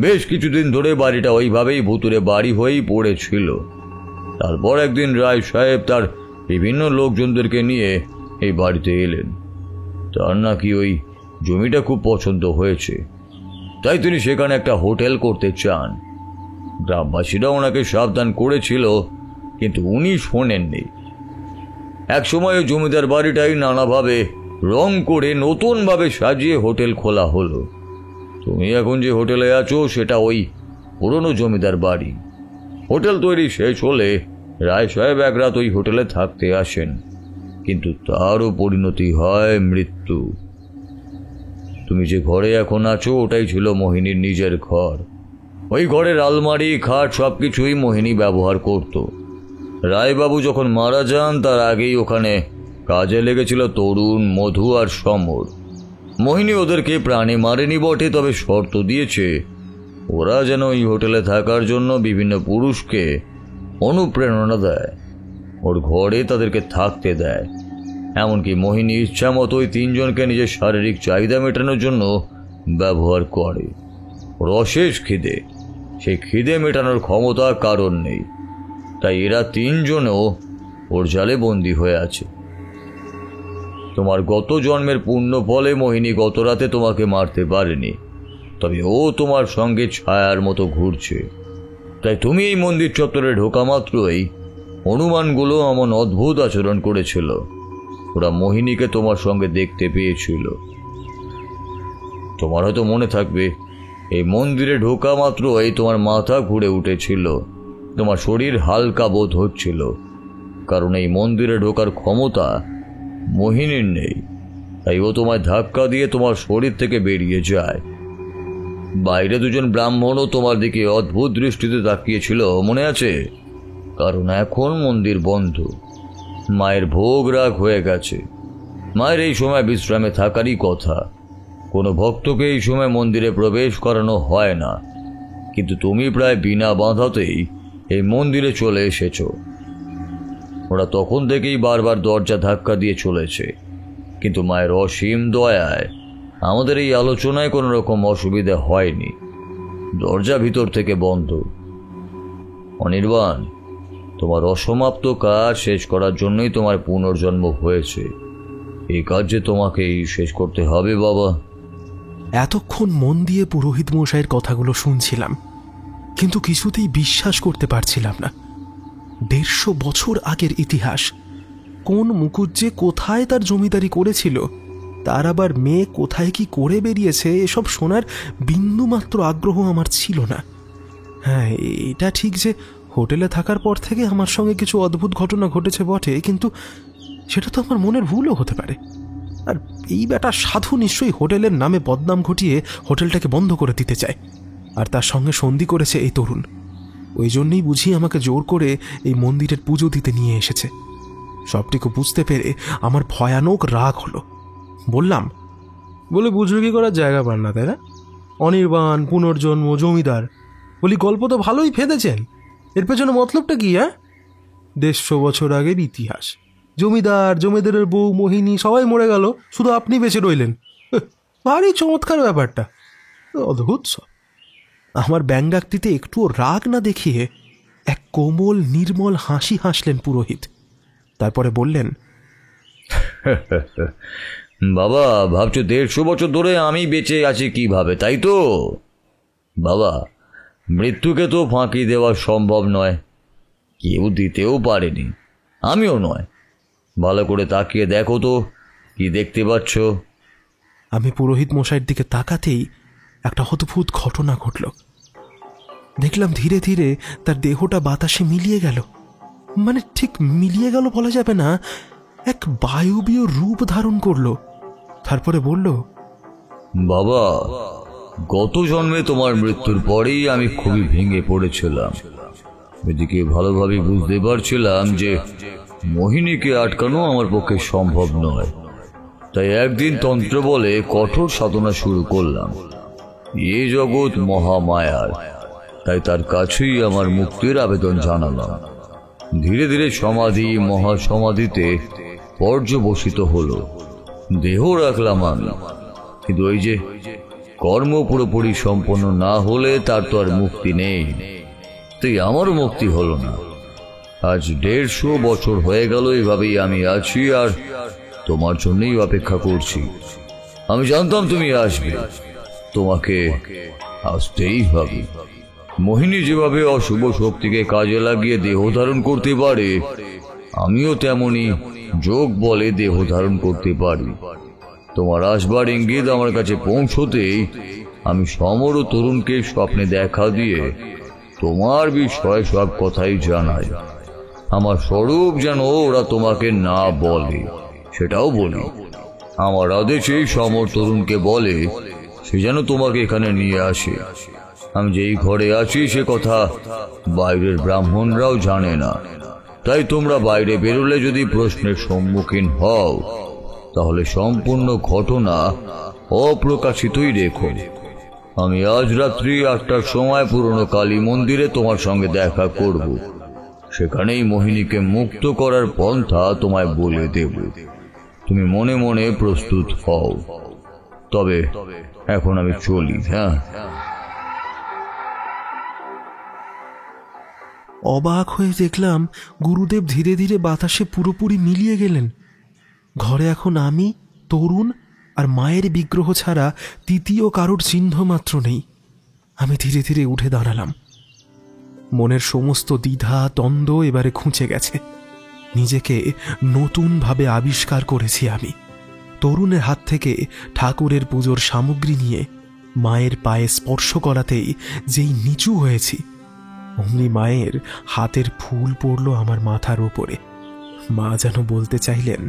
বেশ কিছুদিন ধরে বাড়িটা ওইভাবেই ভুতুরে বাড়ি হয়েই পড়েছিল। তারপর একদিন রায় সাহেব তার বিভিন্ন লোকজনদেরকে নিয়ে এই বাড়িতে এলেন। তার নাকি ওই জমিটা খুব পছন্দ হয়েছে, তাই তিনি সেখানে একটা হোটেল করতে চান। গ্রামবাসীরা ওনাকে সাবধান করেছিল, কিন্তু উনি শোনেননি। একসময় ওই জমিদার বাড়িটাই নানাভাবে রং করে নতুনভাবে সাজিয়ে হোটেল খোলা হলো। তুমি এখন যে হোটেলে আছো সেটা ওই পুরনো জমিদার বাড়ি। হোটেল তৈরি শেষ হলে রায় সাহেব এক রাত ওই হোটেলে থাকতে আসেন, কিন্তু তারও পরিণতি হয় মৃত্যু। তুমি যে ঘরে এখন আছো ওটাই ছিল মোহিনীর নিজের ঘর। ওই ঘরের আলমারি, খাট সবকিছুই মোহিনী ব্যবহার করত। রায়বাবু যখন মারা যান তার আগেই ওখানে কাজে লেগেছিল তরুণ, মধু আর সমর। মোহিনী ওদেরকে প্রাণে মারেনি বটে, তবে শর্ত দিয়েছে ওরা যেন ওই হোটেলে থাকার জন্য বিভিন্ন পুরুষকে অনুপ্রেরণা দেয়, ওর ঘরে তাদেরকে থাকতে দেয়। এমনকি মোহিনী ইচ্ছা মতো ওই তিনজনকে নিজের শারীরিক চাহিদা মেটানোর জন্য ব্যবহার করে। ওর অশেষ খিদে, সেই খিদে মেটানোর ক্ষমতা কারণ নেই, তাই এরা তিনজনও ওর জালে বন্দী হয়ে আছে। তোমার গত জন্মের পুণ্য ফলে মোহিনী গত রাতে তোমাকে মারতে পারেনি, তবে ও তোমার সঙ্গে ছায়ার মতো ঘুরছে। তাই তুমি এই মন্দির চত্বরে ঢোকা মাত্রই হনুমানগুলো এমন অদ্ভুত আচরণ করেছিল। ওরা মোহিনীকে তোমার সঙ্গে দেখতে পেয়েছিল। তোমার হয়তো মনে থাকবে, এই মন্দিরে ঢোকা মাত্রই তোমার মাথা ঘুরে উঠেছিল, তোমার শরীর হালকা বোধ হচ্ছিল, কারণ এই মন্দিরে ঢোকার ক্ষমতা মোহিনীর নেই। তাই ও তোমায় ধাক্কা দিয়ে তোমার শরীর থেকে বেরিয়ে যায়। বাইরে দুজন ব্রাহ্মণও তোমার দিকে অদ্ভুত দৃষ্টিতে তাকিয়েছিল, মনে আছে? কারণ এখন মন্দির বন্ধ, মায়ের ভোগ রাগ হয়ে গেছে। মায়ের এই সময় বিশ্রামে থাকারই কথা। কোনো ভক্তকে এই সময় মন্দিরে প্রবেশ করানো হয় না, কিন্তু তুমি প্রায় বিনা বাধাতেই এই মন্দিরে চলে এসেছো। ওরা তখন থেকেই বারবার দরজা ধাক্কা দিয়ে চলেছে, কিন্তু মায়ের অসীম দয়ায় আমাদের এই আলোচনায় কোনো রকম অসুবিধা হয়নি। দরজা ভিতর থেকে বন্ধ। অনির্বাণ, তোমার অসমাপ্ত কাজ শেষ করার জন্যই তোমার পুনর্জন্ম হয়েছে। এই কাজ যে তোমাকেই শেষ করতে হবে বাবা। এতক্ষণ মন দিয়ে পুরোহিত মশাইয়ের কথাগুলো শুনছিলাম, কিন্তু কিছুতেই বিশ্বাস করতে পারছিলাম না। 150 বছর আগের ইতিহাস। কোন মুকুজ্জে কোথায় তার জমিদারি করেছিল, তার আবার মেয়ে কোথায় কি করে বেরিয়েছে, এসব শোনার বিন্দুমাত্র আগ্রহ আমার ছিল না। হ্যাঁ, এটা ঠিক যে হোটেলে থাকার পর থেকে আমার সঙ্গে কিছু অদ্ভুত ঘটনা ঘটেছে বটে, কিন্তু সেটা তো আমার মনের ভুলও হতে পারে। আর এই বেটা সাধু নিশ্চয়ই হোটেলের নামে বদনাম ঘটিয়ে হোটেলটাকে বন্ধ করে দিতে চায়, আর তার সঙ্গে সন্ধি করেছে এই তরুণ। ওই জন্যই বুঝি আমাকে জোর করে এই মন্দিরের পুজো দিতে নিয়ে এসেছে। সবটুকু বুঝতে পেরে আমার ভয়ানক রাগ হলো। বললাম, বলে বুঝরুকি করার জায়গা পান না, তাই না? অনির্বাণ, পুনর্জন্ম, জমিদার, বলি গল্প তো ভালোই ফেঁদেছেন, এর পেছনে মতলবটা কি? 150 বছর আগের ইতিহাস, জমিদার, জমিদারের বউ, মোহিনী সবাই মরে গেল, শুধু আপনি বেঁচে রইলেন। ভারী চমৎকার ব্যাপারটা, অদ্ভুত সব। আমার ব্যঙ্গাকৃতিতে একটুও রাগ না দেখিয়ে এক কোমল নির্মল হাসি হাসলেন পুরোহিত। তারপরে বললেন, বাবা, ভাবছো 150 বছর ধরে আমি বেঁচে আছি কিভাবে, তাই তো? বাবা, মৃত্যুকে তো ফাঁকি দেওয়া সম্ভব নয়, কেউ দিতেও পারেনি, আমিও নয়। ভালো করে তাকিয়ে দেখো তো, কি দেখতে পাচ্ছ? আমি পুরোহিত মশাইয়ের দিকে তাকাতেই একটা অদ্ভুত ঘটনা ঘটল। দেখলাম ধীরে ধীরে তার দেহটা বাতাসে মিলিয়ে গেল। মানে ঠিক মিলিয়ে গেল বলা যাবে না, এক বায়বীয় রূপ ধারণ করলো। তারপরে বলল, বাবা, গত জন্মে তোমার মৃত্যুর পরেই আমি খুবই ভেঙে পড়েছিলাম। এদিকে ভালোভাবে বুঝতে পারছিলাম যে মোহিনীকে আটকানো আমার পক্ষে সম্ভব নয়। তাই একদিন তন্ত্র বলে কঠোর সাধনা শুরু করলাম। এ জগৎ মহামায়ার, তাই তার কাছেই আমার মুক্তির আবেদন জানালাম। ধীরে ধীরে সমাধি, মহাসমাধিতে পর্যবসিত হলো। দেহ রাখলাম আমি, কিন্তু ওই যে কর্ম পুরোপুরি সম্পন্ন না হলে তার তো আর মুক্তি নেই। তাই আমারও মুক্তি হলো না। আজ 150 বছর হয়ে গেল এভাবেই আমি আছি, আর তোমার জন্যই অপেক্ষা করছি। আমি জানতাম তুমি আসবে, তোমাকে আসতেই হবে। মোহিনী যেভাবে অশুভ শক্তিকে কাজে লাগিয়ে দেহ ধারণ করতে পারে, আমিও তেমনি যোগ বলে দেহ ধারণ করতে পারি। তোমার আসবার ইঙ্গিত আমার কাছে পৌঁছতেই আমি সমর ও তরুণকে স্বপ্নে দেখা দিয়ে তোমার বিষয়ে সব কথাই জানাই। আমার স্বরূপ যেন ওরা তোমাকে না বলে সেটাও বলি। আমার আদেশে সমর তরুণকে বলে সে যেন তোমাকে এখানে নিয়ে আসে। আমি যেই ঘরে আছি সে কথা বাইরের ব্রাহ্মণরাও জানে না, তাই তোমরা বাইরে বেরোলে যদি প্রশ্নের সম্মুখীন হও তাহলে সম্পূর্ণ ঘটনা অপ্রকাশিতই রেখো। আমি আজ রাত্রি 8টার সময় পুরনো কালী মন্দিরে তোমার সঙ্গে দেখা করব। সেখানেই মোহিনীকে মুক্ত করার পন্থা তোমায় বলে দেব। তুমি মনে মনে প্রস্তুত হও। তবে এখন আমি চলি। হ্যাঁ। অবাক হয়ে দেখলাম গুরুদেব ধীরে ধীরে বাতাসে পুরোপুরি মিলিয়ে গেলেন। ঘরে এখন আমি, তরুণ আর মায়ের বিগ্রহ ছাড়া তৃতীয় কারোর চিহ্ন মাত্র নেই। আমি ধীরে ধীরে উঠে দাঁড়ালাম। মনের সমস্ত দ্বিধা দ্বন্দ্ব এবারে ঘুচে গেছে। নিজেকে নতুনভাবে আবিষ্কার করেছি আমি। তরুণের হাত থেকে ঠাকুরের পুজোর সামগ্রী নিয়ে মায়ের পায়ে স্পর্শ করাতেই যেই নিচু হয়েছি, অমনি মায়ের হাতের ফুল পড়ল আমার মাথার উপরে। মা যেন বলতে চাইলেন,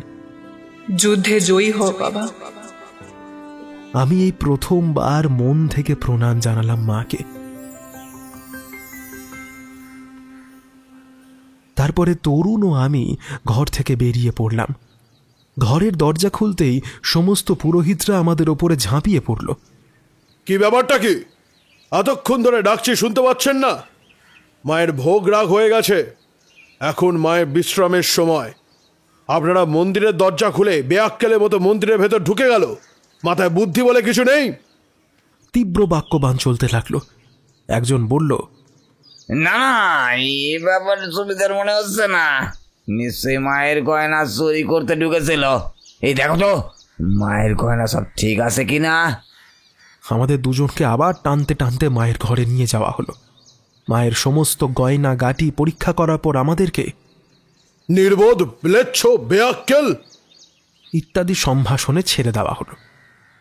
যুদ্ধে জয়ী হও বাবা। আমি এই প্রথমবার মন থেকে প্রণাম জানালাম মাকে। তারপরে তরুণ ও আমি ঘর থেকে বেরিয়ে পড়লাম। ঘরের দরজা খুলতেই সমস্ত পুরোহিতরা আমাদের ওপরে ঝাঁপিয়ে পড়ল। কি ব্যাপারটা কি? এতক্ষণ ধরে ডাকছি, শুনতে পাচ্ছেন না? মায়ের ভোগ রাগ হয়ে গেছে, এখন মায়ের বিশ্রামের সময়। আপনারা মন্দিরের দরজা খুলে বেয়াক্কেলের মতো মন্দিরের ভেতর ঢুকে গেল। মাথায় বুদ্ধি বলে কিছু নেই? তীব্র বাক্যবাণ চলতে লাগলো। একজন বলল, না, এই ব্যাপারে সুবিধার মনে হচ্ছে না। নিশ্চয়ই মায়ের গয়না চুরি করতে ঢুকেছিল। এই দেখো তো মায়ের গয়না সব ঠিক আছে কিনা। আমাদের দুজনকে আবার টানতে টানতে মায়ের ঘরে নিয়ে যাওয়া হলো। মায়ের সমস্ত গয়না গাটি পরীক্ষা করার পর আমাদেরকে নির্বোধ, ম্লেচ্ছ, বেয়াক্কেল ইত্যাদি সম্ভাষণে ছেড়ে দেওয়া হলো।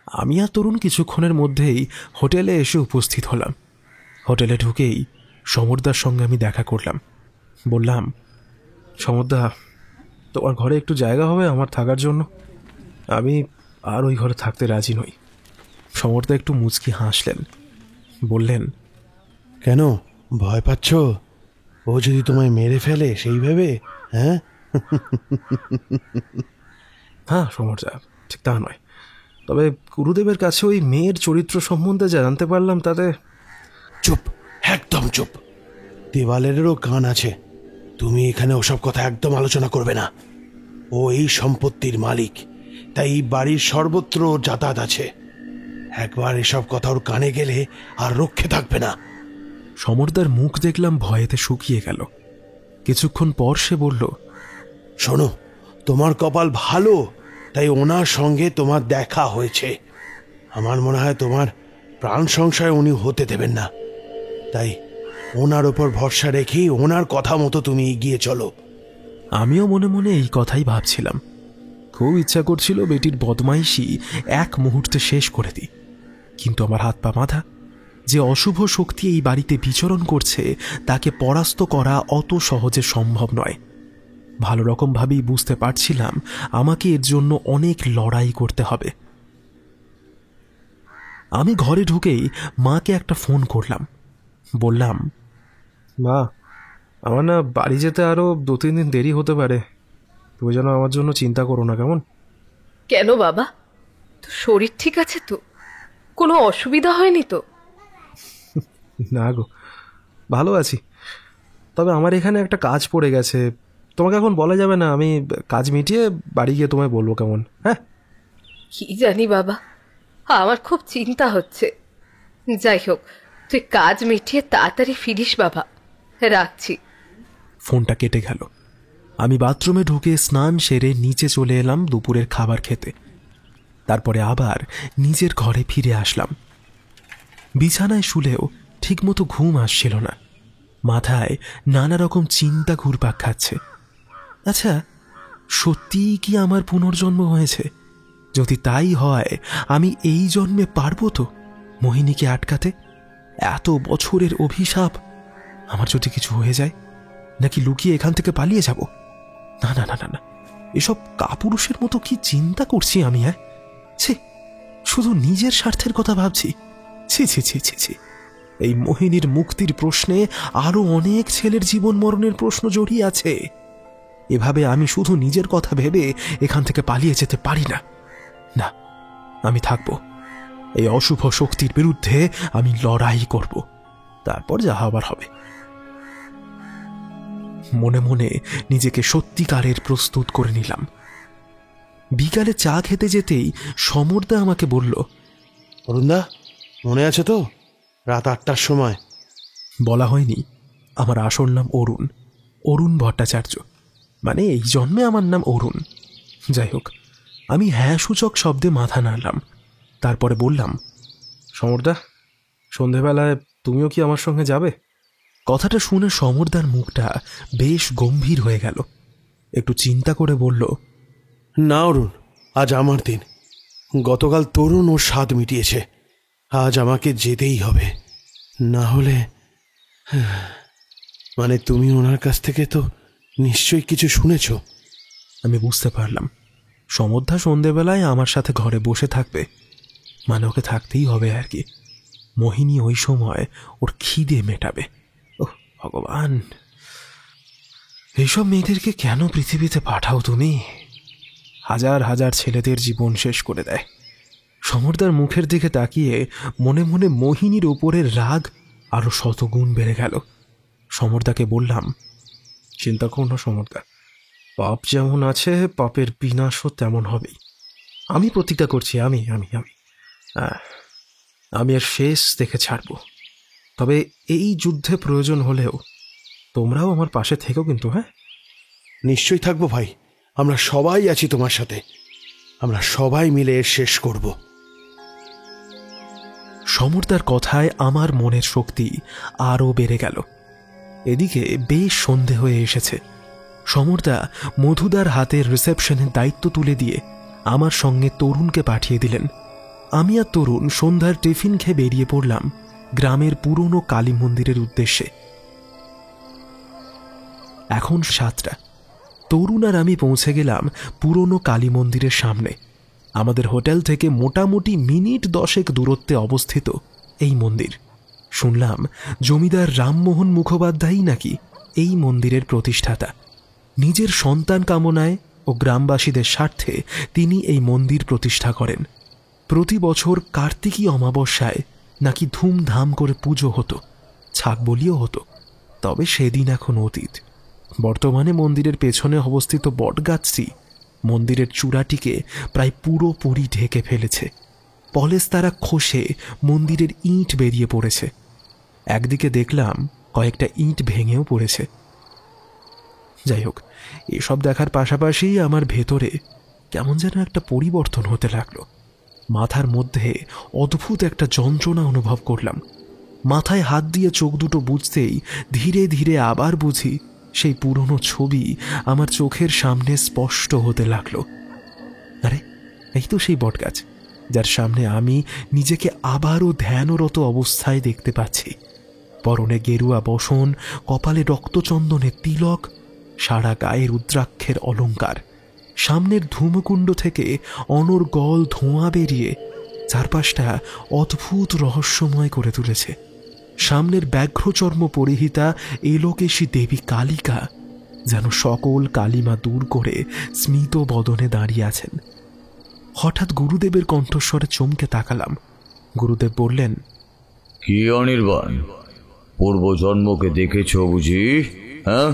আমি আর তরুণ কিছুক্ষণের মধ্যেই হোটেলে এসে উপস্থিত হলাম। হোটেলে ঢুকেই সমরদার সঙ্গে আমি দেখা করলাম। বললাম, সমরদা, তোমার ঘরে একটু জায়গা হবে আমার থাকার জন্য? আমি আর ওই ঘরে থাকতে রাজি নই। সমরদা একটু মুচকি হাসলেন, বললেন, কেন ভয় পাচ্ছ? ও যদি তোমায় মেরে ফেলে সেই ভেবে? হ্যাঁ হ্যাঁ সমরদা, ঠিক তা নয়, তবে গুরুদেবের কাছে ওই মেয়ের চরিত্র সম্বন্ধে জানতে পারলাম তাতে। চুপ, একদম চুপ। দেওয়ালেরও কান আছে। তুমি এখানে ওসব কথা একদম আলোচনা করবে না। ও এই সম্পত্তির মালিক, তাই এই বাড়ির সর্বত্র যাতায়াত আছে। একবার এসব কথা ওর কানে গেলে আর রক্ষে থাকবে না। সমরদার মুখ দেখলাম ভয়েতে শুকিয়ে গেল। কিছুক্ষণ পর সে বলল, শোনো, তোমার কপাল ভালো, তাই ওনার সঙ্গে তোমার দেখা হয়েছে। আমার মনে হয় তোমার প্রাণ সংশয় উনি হতে দেবেন না। তাই ওনার ওপর ভরসা রেখেই ওনার কথা মতো তুমি এগিয়ে চলো। আমিও মনে মনে এই কথাই ভাবছিলাম। খুব ইচ্ছা করছিল বেটির বদমাইশি এক মুহূর্তে শেষ করে দিই, কিন্তু আমার হাত পা বাঁধা। যে অশুভ শক্তি এই বাড়িতে বিচরণ করছে তাকে পরাস্ত করা অত সহজে সম্ভব নয়। ভালো রকমভাবেই বুঝতে পারছিলাম আমাকে এর জন্য অনেক লড়াই করতে হবে। আমি ঘরে ঢুকেই মাকে একটা ফোন করলাম। বললাম, মা, আমার না বাড়ি যেতে আরও 2-3 দিন দেরি হতে পারে। তুমি যেন আমার জন্য চিন্তা করো না, কেমন? কেন বাবা, তোর শরীর ঠিক আছে তো? কোনো অসুবিধা হয়নি তো? না গো, ভালো আছি। তবে আমার এখানে একটা কাজ পড়ে গেছে। তোমাকে এখন বলা যাবে না। আমি কাজ মিটিয়ে বাড়ি গিয়ে তোমায় বলবো, কেমন? হ্যাঁ। কি জানি বাবা, আমার খুব চিন্তা হচ্ছে। যাই হোক, তুই কাজ মিটিয়ে তাড়াতাড়ি ফিরিস বাবা। রাখছি। ফোনটা কেটে গেল। আমি বাথরুমে ঢুকে স্নান সেরে নিচে চলে এলাম দুপুরের খাবার খেতে। তারপরে আবার নিজের ঘরে ফিরে আসলাম। বিছানায় শুলেও ঠিকমতো ঘুম আসছিল না। মাথায় নানা রকম চিন্তা ঘুরপাক খাচ্ছে। আচ্ছা, সত্যিই কি আমার পুনর্জন্ম হয়েছে? যদি তাই হয়, আমি এই জন্মে পারবো তো মোহিনীকে আটকাতে? এত বছরের অভিশাপ, আমার যদি কিছু হয়ে যায়, নাকি লুকিয়ে এখান থেকে পালিয়ে যাব? না না না না না, এসব কাপুরুষের মতো কি চিন্তা করছি আমি? হ্যাঁ, ছি, শুধু নিজের স্বার্থের কথা ভাবছি। ছি ছি ছি ছি ছি। এই মোহিনীর মুক্তির প্রশ্নে আরো অনেক ছেলের জীবন মরণের প্রশ্ন জড়িয়ে আছে। এভাবে আমি শুধু নিজের কথা ভেবে এখান থেকে পালিয়ে যেতে পারি না। না, আমি থাকব। এই অশুভ শক্তির বিরুদ্ধে আমি লড়াই করব, তারপর যা হবার হবে। মনে মনে নিজেকে সত্যিকারের প্রস্তুত করে নিলাম। বিকালে চা খেতে যেতেই সমরদা আমাকে বলল, অরুণদা, মনে আছে তো রাত 8টার সময়? বলা হয়নি, আমার আসল নাম অরুণ, অরুণ ভট্টাচার্য। মানে এই জন্মে আমার নাম অরুণ। যাই হোক, আমি হ্যাঁ সূচক শব্দে মাথা নাড়লাম। তারপরে বললাম, সমরদা, সন্ধেবেলায় তুমিও কি আমার সঙ্গে যাবে? কথাটা শুনে সমরদার মুখটা বেশ গম্ভীর হয়ে গেল। একটু চিন্তা করে বলল, না অরুণ, আজ আমার দিন। গতকাল তরুণ ওর স্বাদ মিটিয়েছে, আজ আমাকে যেতেই হবে। না হলে মানে তুমি ওনার কাছ থেকে তো নিশ্চয়ই কিছু শুনেছ। আমি বুঝতে পারলাম সমরদা সন্ধেবেলায় আমার সাথে ঘরে বসে থাকবে, মানে ওকে থাকতেই হবে আর কি। মোহিনী ওই সময় ওর খিদে মেটাবে। ওহ ভগবান, এইসব মেয়েদেরকে কেন পৃথিবীতে পাঠাও তুমি? হাজার হাজার ছেলেদের জীবন শেষ করে দেয়। সমরদার মুখের দিকে তাকিয়ে মনে মনে মোহিনীর উপরের রাগ আরো শতগুণ বেড়ে গেল। সমরদাকে বললাম, চিন্তা করো না সমরদা, পাপ যেমন আছে পাপের বিনাশও তেমন হবেই। আমি প্রতিজ্ঞা করছি, আমি আমি আমি আমি আর শেষ দেখে ছাড়ব। তবে এই যুদ্ধে প্রয়োজন হলেও তোমরাও আমার পাশে থেকো কিন্তু। হ্যাঁ, নিশ্চয়ই থাকবো ভাই, আমরা সবাই আছি তোমার সাথে। আমরা সবাই মিলে এর শেষ করব। সমরদার কথায় আমার মনের শক্তি আরও বেড়ে গেল। এদিকে বেশ সন্ধে হয়ে এসেছে। সমরদা মধুদার হাতের রিসেপশনের দায়িত্ব তুলে দিয়ে আমার সঙ্গে তরুণকে পাঠিয়ে দিলেন। আমি আর তরুণ সন্ধ্যার টিফিন খেয়ে বেরিয়ে পড়লাম গ্রামের পুরনো কালী মন্দিরের উদ্দেশ্যে। এখন 7টা। তরুণ আর আমি পৌঁছে গেলাম পুরনো কালী মন্দিরের সামনে। আমাদের হোটেল থেকে মোটামুটি মিনিট 10 দূরত্বে অবস্থিত এই মন্দির। শুনলাম জমিদার রামমোহন মুখোপাধ্যায়ই নাকি এই মন্দিরের প্রতিষ্ঠাতা। নিজের সন্তান কামনায় ও গ্রামবাসীদের স্বার্থে তিনি এই মন্দির প্রতিষ্ঠা করেন। প্রতি বছর কার্তিকী অমাবস্যায় নাকি ধুমধাম করে পুজো হতো, ছাগ বলিও হতো। তবে সেদিন এখন অতীত। বর্তমানে মন্দিরের পেছনে অবস্থিত বটগাছটি মন্দিরের চূড়াটিকে প্রায় পুরোপুরি ঢেকে ফেলেছে। পলেস্তারা খসে মন্দিরের ইঁট বেরিয়ে পড়েছে। একদিকে দেখলাম কয়েকটা ইঁট ভেঙেও পড়েছে। যাই হোক, এসব দেখার পাশাপাশি আমার ভেতরে কেমন যেন একটা পরিবর্তন হতে লাগলো। মাথার মধ্যে অদ্ভুত একটা যন্ত্রণা অনুভব করলাম। মাথায় হাত দিয়ে চোখ দুটো বুঝতেই ধীরে ধীরে আবার বুঝি সেই পুরনো ছবি আমার চোখের সামনে স্পষ্ট হতে লাগলো। আরে এই তো সেই বটগাছ, যার সামনে আমি নিজেকে আবারও ধ্যানরত অবস্থায় দেখতে পাচ্ছি। পরনে গেরুয়া বসন, কপালে রক্তচন্দনের তিলক, সারা গায়ে রুদ্রাক্ষের অলঙ্কার। সামনের ধূমকুণ্ড থেকে অনর্গল ধোঁয়া বেরিয়ে চারপাশটা অদ্ভুত রহস্যময় করে তুলেছে। সামনের ব্যাঘ্রচর্ম পরিহিতা এলোকেশী দেবী কালিকা যেন সকল কালিমা দূর করে স্মিত বদনে দাঁড়িয়ে আছেন। হঠাৎ গুরুদেবের কণ্ঠস্বরে চমকে তাকালাম। গুরুদেব বললেন, কি অনির্বাণ, পূর্বজন্মকে দেখেছ বুঝি? হ্যাঁ,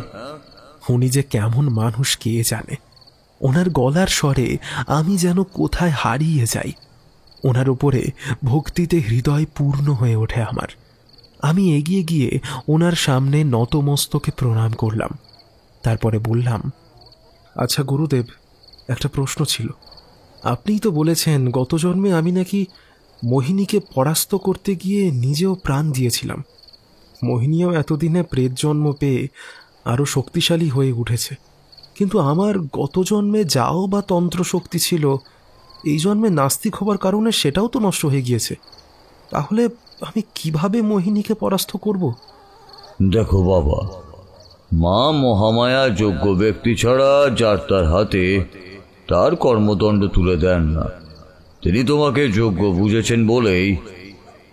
উনি যে কেমন মানুষ কে জানে। ওনার গলার স্বরে আমি যেন কোথায় হারিয়ে যাই। ওনার উপরে ভক্তিতে হৃদয় পূর্ণ হয়ে ওঠে আমার। আমি এগিয়ে গিয়ে ওনার সামনে নতমস্তকে প্রণাম করলাম। তারপরে বললাম, আচ্ছা গুরুদেব, একটা প্রশ্ন ছিল। আপনিই তো বলেছেন গত জন্মে আমি নাকি মোহিনীকে পরাস্ত করতে গিয়ে নিজেও প্রাণ দিয়েছিলাম। মোহিনীও এতদিনে প্রেত জন্ম পেয়ে আরও শক্তিশালী হয়ে উঠেছে, কিন্তু আমার গত জন্মে যাও বা তন্ত্র শক্তি ছিল, এই জন্মে নাস্তিক হবার কারণে সেটাও তো নষ্ট হয়ে গিয়েছে। তাহলে আমি কিভাবে মোহিনীকে পরাস্ত করব? দেখো বাবা, মা মহামায়া যোগ্য ব্যক্তি ছাড়া যার তার হাতে তার কর্মদণ্ড তুলে দেন না। তিনি তোমাকে যোগ্য বুঝেছেন বলেই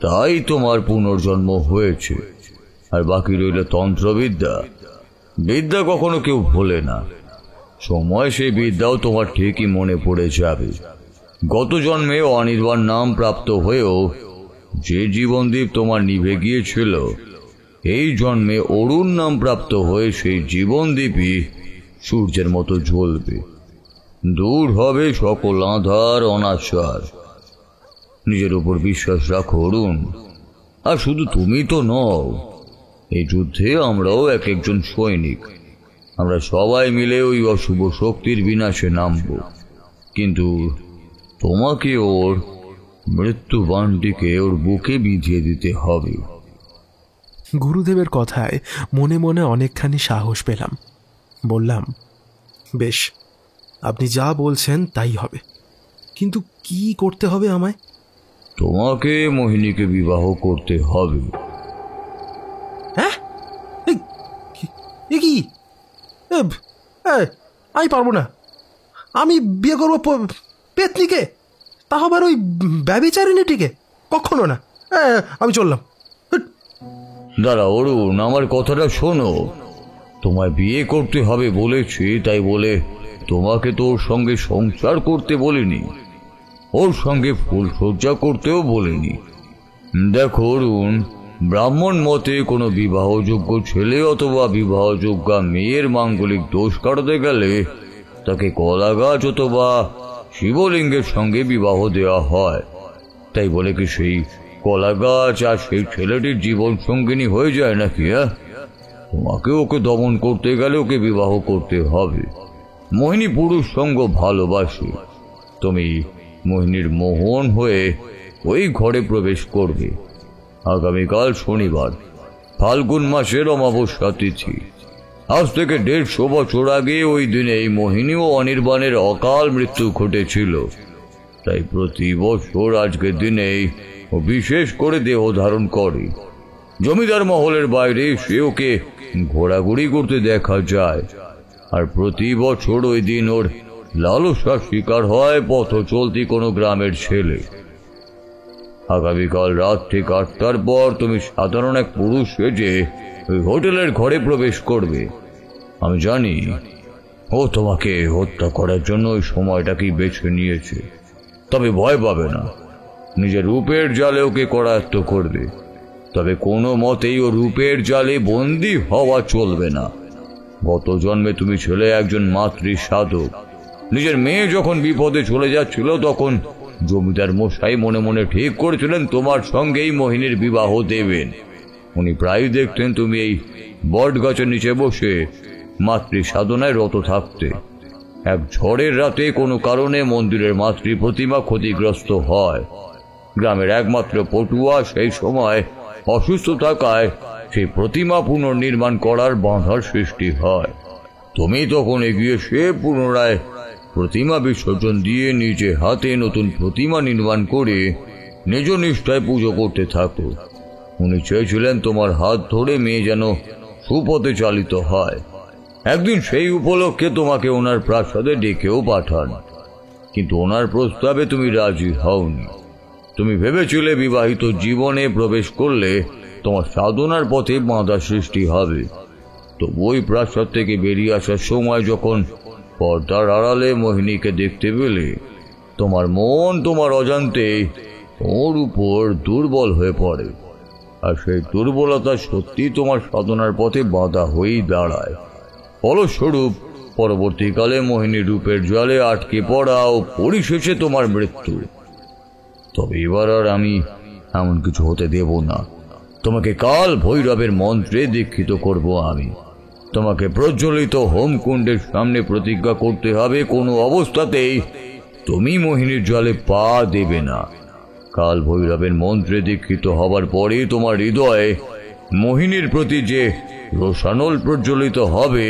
তাই তোমার পুনর্জন্ম হয়েছে। আর বাকি রইল তন্ত্রবিদ্যা। বিদ্যা কখনো কেউ ভোলে না, সময় সেই বিদ্যাও তোমার ঠিকই মনে পড়ে যাবে। গত জন্মে অনির্বাণ নাম প্রাপ্ত হয়েও যে জীবনদীপ তোমার নিভে গিয়েছিল, এই জন্মে অরুণ নাম প্রাপ্ত হয়ে সেই জীবনদীপই সূর্যের মতো জ্বলবে। দূর হবে সকল আঁধার অনাচার। নিজের উপর বিশ্বাস রাখো অরুণ। আর শুধু তুমি তো নও, এই যুদ্ধে আমরাও এক একজন সৈনিক। আমরা সবাই মিলে ওই অশুভ শক্তির বিনাশে নামব, কিন্তু তোমাকে ওর মৃত্যু বাণটিকে ওর বুকে বিধিয়ে দিতে হবে। গুরুদেবের কথায় মনে মনে অনেকখানি সাহস পেলাম। বললাম, বেশ, আপনি যা বলছেন তাই হবে, কিন্তু কি করতে হবে আমায়? তোমাকে মোহিনীকে বিবাহ করতে হবে। হ্যাঁ, কি? আমি পারবো না। আমি বিয়ে করবো পেতনিকে, তা আবার ওই ব্যভিচারিণীটিকে? কখনো না। আমি চললাম। দাঁড়া অরুণ, আমার কথাটা শোনো। তোমায় বিয়ে করতে হবে বলেছি, তাই বলে তোমাকে তো ওর সঙ্গে সংসার করতে বলিনি, ওর সঙ্গে ফুলসজ্জা করতেও বলিনি। দেখো অরুণ, ব্রাহ্মণ মতে কোনো বিবাহযোগ্য ছেলে অথবা বিবাহযোগ্যা মেয়ের মাঙ্গলিক দোষ কাটাতে গেলে তাকে কলা গাছ অথবা শিবলিঙ্গের সঙ্গে বিবাহ দেওয়া হয়। তাই বলে কি সেই কলা গাছ আর সেই ছেলেটির জীবন সঙ্গিনী হয়ে যায় নাকি? তোমাকে ওকে দমন করতে গেলে ওকে বিবাহ করতে হবে। মোহিনী পুরুষ সঙ্গ ভালোবাসে। তুমি মোহিনীর মোহন হয়ে ওই ঘরে প্রবেশ করবে। আগামীকাল শনিবার, ফাল্গুন মাসের অমাবস্যা তিথি। আজ থেকে 150 বছর আগে ওই দিনেই মোহিনী ও অনির্বাণের অকাল মৃত্যু ঘটেছিল। তাই প্রতি বছর আজকের দিনেই ও বিশেষ করে দেহ ধারণ করে। জমিদার মহলের বাইরে সে ওকে ঘোরাঘুরি করতে দেখা যায়, আর প্রতি বছর ওই দিন ওর লালসার শিকার হয় পথ চলতি কোনো গ্রামের ছেলে। আগামীকাল রাত ঠিক 8টার পর তুমি সাধারণ এক পুরুষ সেজে ওই হোটেলের ঘরে প্রবেশ করবে। আমি জানি ও তোমাকে হত্যা করার জন্য ওই সময়টাকেই বেছে নিয়েছে, তবে ভয় পাবে না। নিজের রূপের জালে ওকে করায়ত্ত করবে, তবে কোনো মতেই ও রূপের জালে বন্দী হওয়া চলবে না। গত জন্মে তুমি ছিলে একজন মাতৃ সাধক। নিজের মেয়ে যখন বিপদে চলে যাচ্ছিল তখন জমিদার মশাই মনে মনে ঠিক করেছিলেন তোমার সঙ্গেই মোহিনীর বিবাহ দেবেন। উনি প্রায় দেখতেন তুমি এই বট গাছের নিচে বসে মাতৃ সাধনায় রত থাকতে। এক ঝড়ের রাতে কোনো কারণে মন্দিরের মাতৃ প্রতিমা ক্ষতিগ্রস্ত হয়। গ্রামের একমাত্র পটুয়া সেই সময় অসুস্থ থাকায় সেই প্রতিমা পুনর্নির্মাণ করার বাধার সৃষ্টি হয়। তুমি তখন এগিয়ে সে পুনরায় প্রতিমা বিসর্জন দিয়ে নিজে হাতে নতুন প্রতিমা নির্মাণ করে নিজ নিষ্ঠায় পুজো করতে থাকো। উনি চেয়েছিলেন তোমার হাত ধরে মেয়ে যেন সুপথে চালিত হয়। একদিন সেই উপলক্ষে তোমাকে ওনার প্রাসাদে ডেকেও পাঠান, কিন্তু ওনার প্রস্তাবে তুমি রাজি হওনি। তুমি ভেবেছিলে বিবাহিত জীবনে প্রবেশ করলে তোমার সাধনার পথে বাধা সৃষ্টি হবে। তো ওই প্রাসাদ থেকে বেরিয়ে আসার সময় যখন পর্দার আড়ালে মোহিনীকে দেখতে পেলে, তোমার মন তোমার অজান্তে ওর উপর দুর্বল হয়ে পড়ে, আর সেই দুর্বলতা সত্যি তোমার সাধনার পথে বাধা হয়েই দাঁড়ায়। ফলস্বরূপ পরবর্তীকালে মোহিনী রূপের জালে আটকে পড়া ও পরিশেষে তোমার মৃত্যু। তবে এবার আর আমি এমন কিছু হতে দেব না। তোমাকে কাল ভৈরবের মন্ত্রে দীক্ষিত করব আমি। তোমাকে প্রজ্বলিত হোমকুণ্ডের সামনে প্রতিজ্ঞা করতে হবে কোনো অবস্থাতেই তুমি মোহিনীর জলে পা দেবে না। কাল ভৈরবের মন্ত্রে দীক্ষিত হবার পরে তোমার হৃদয়ে মোহিনীর প্রতি যে রোষানল প্রজ্বলিত হবে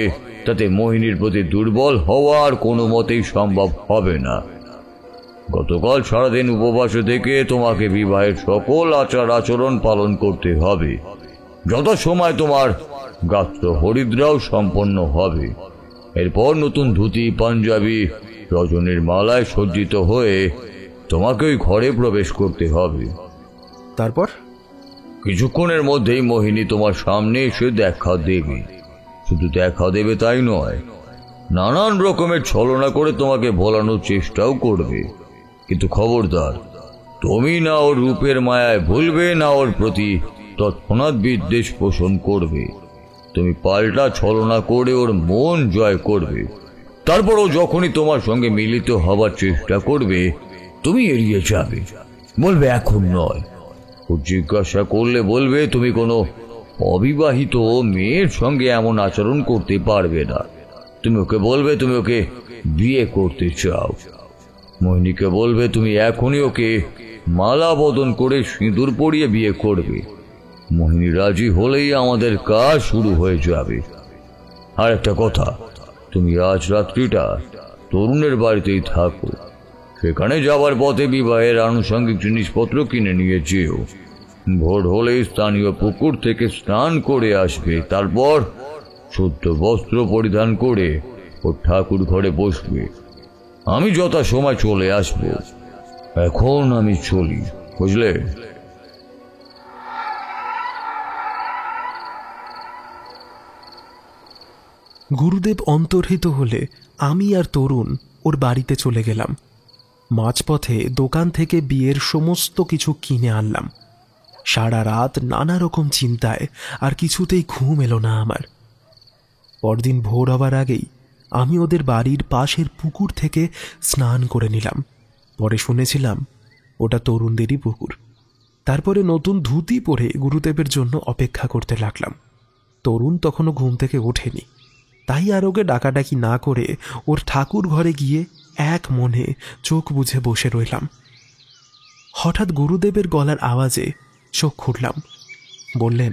তাতে মোহিনীর প্রতি দুর্বল হওয়া আর কোনো মতেই সম্ভব হবে না। গতকাল সারাদিন উপবাসে থেকে তোমাকে বিবাহের সকল আচার আচরণ পালন করতে হবে। যত সময় তোমার গাত্র হরিদ্রাও সম্পন্ন হবে। এরপর নতুন ধুতি পাঞ্জাবি রজনীর মালায় সজ্জিত হয়ে তোমাকে ওই ঘরে প্রবেশ করতে হবে। তারপর কিছুক্ষণের মধ্যেই মোহিনী তোমার সামনে এসে দেখা দেবে। শুধু দেখা দেবে তাই নয়, নানান রকমের ছলনা করে তোমাকে ভোলানোর চেষ্টাও করবে। কিন্তু খবরদার, তুমি না ওর রূপের মায়ায় ভুলবে, না ওর প্রতি তৎক্ষণাৎ বিদ্বেষ পোষণ করবে। তুমি পাল্টা ছলনা করে ওর মন জয় করবে। তারপরও যখনই তোমার সঙ্গে মিলিত হবার চেষ্টা করবে তুমি এড়িয়ে যাবে, বলবে এখন নয়। ও জিজ্ঞাসা করলে বলবে তুমি কোনো অবিবাহিত মেয়ের সঙ্গে এমন আচরণ করতে পারবে না। তুমি ওকে বলবে তুমি ওকে বিয়ে করতে চাও। মোহিনীকে বলবে তুমি এখনই ওকে মালা বদন করে সিঁদুর পরিয়ে বিয়ে করবে। মোহিনী রাজি হলেই আমাদের কাজ শুরু হয়ে যাবে। আর একটা কথা, তুমি আজ রাত্রিটা তরুণের বাড়িতেই থাকো। সেখানে যাবার পথে বিবাহের আনুষঙ্গিক জিনিসপত্র কিনে নিয়ে যেও। ভোর হলেই স্থানীয় পুকুর থেকে স্নান করে আসবে। তারপর শুদ্ধ বস্ত্র পরিধান করে ও ঠাকুর ঘরে বসবে। আমি যথা সময় চলে আসব। এখন আমি চলি, বুঝলে? গুরুদেব অন্তর্হিত হলে আমি আর তরুণ ওর বাড়িতে চলে গেলাম। মাঝপথে দোকান থেকে বিয়ের সমস্ত কিছু কিনে আনলাম। সারা রাত নানা রকম চিন্তায় আর কিছুতেই ঘুম এলো না আমার। পরদিন ভোর হবার আগেই আমি ওদের বাড়ির পাশের পুকুর থেকে স্নান করে নিলাম। পরে শুনেছিলাম ওটা তরুণদেরই পুকুর। তারপরে নতুন ধুতি পরে গুরুদেবের জন্য অপেক্ষা করতে লাগলাম। তরুণ তখনও ঘুম থেকে ওঠেনি, তাই আর ওকে ডাকাডাকি না করে ওর ঠাকুর ঘরে গিয়ে এক মনে চোখ বুজে বসে রইলাম। হঠাৎ গুরুদেবের গলার আওয়াজে চোখ খুললাম। বললেন,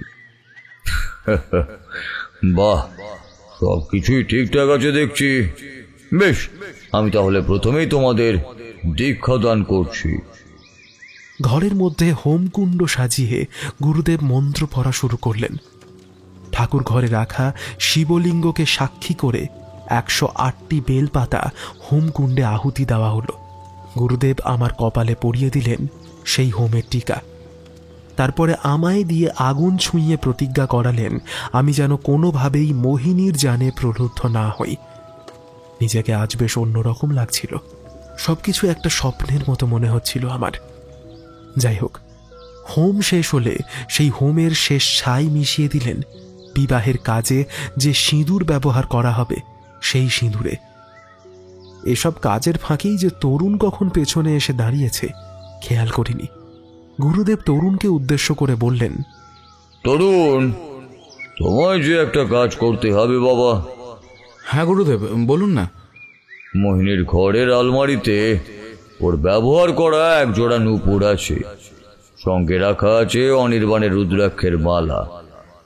বাহ, সবকিছুই ঠিকঠাক আছে দেখছি। বেশ, আমি তাহলে প্রথমেই তোমাদের দীক্ষা দান করছি। ঘরের মধ্যে হোমকুণ্ড সাজিয়ে গুরুদেব মন্ত্র পড়া শুরু করলেন। ঠাকুর ঘরে রাখা শিবলিঙ্গকে সাক্ষী করে 108টি বেলপাতা হোমকুণ্ডে আহুতি দেওয়া হলো। গুরুদেব আমার কপালে পরিয়ে দিলেন সেই হোমের টিকা। তারপরে আমায় দিয়ে আগুন ছুঁয়ে প্রতিজ্ঞা করালেন আমি যেন কোনোভাবেই মোহিনীর জানে প্রলুব্ধ না হই। নিজেকে আজ বেশ অন্যরকম লাগছিল। সবকিছু একটা স্বপ্নের মতো মনে হচ্ছিল আমার। যাই হোক, হোম শেষ হলে সেই হোমের শেষ ছাই মিশিয়ে দিলেন বিবাহের কাজে যে সিঁদুর ব্যবহার করা হবে সেই সিঁদুরে। এসব কাজের ফাঁকেই যে তরুণ কখন পেছনে এসে দাঁড়িয়েছে খেয়াল করিনি। গুরুদেব তরুণকে উদ্দেশ্য করে বললেন, তরুণ, তোমায় যে একটা কাজ করতে হবে বাবা। হ্যাঁ গুরুদেব, বলুন না। মোহিনীর ঘরের আলমারিতে ওর ব্যবহার করা এক জোড়া নূপুর আছে। সঙ্গে রাখা আছে অনির্বাণের রুদ্রাক্ষের মালা।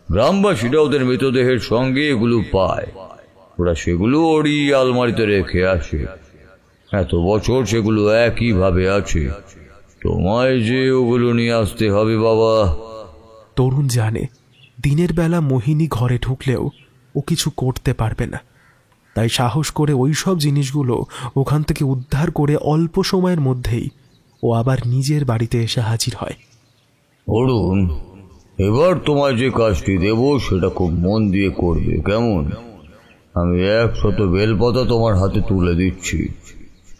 গ্রামবাসীরা ওদের মৃতদেহের সঙ্গে এগুলো পায়। ওরা সেগুলো ওরই আলমারিতে রেখে আসে। এত বছর সেগুলো একইভাবে আছে। তোমায় যে ওগুলো নিয়ে আসতে হবে বাবা। তরুণ জানে দিনের বেলা মোহিনী ঘরে ঢুকলেও ও কিছু করতে পারবে না, তাই সাহস করে ওই সব জিনিসগুলো ওখান থেকে উদ্ধার করে অল্প সময়ের মধ্যেই ও আবার নিজের বাড়িতে এসে হাজির হয়। অরুণ, এবার তোমায় যে কাজটি দেব সেটা খুব মন দিয়ে করবে, কেমন? আমি 100 বেলপাতা তোমার হাতে তুলে দিচ্ছি,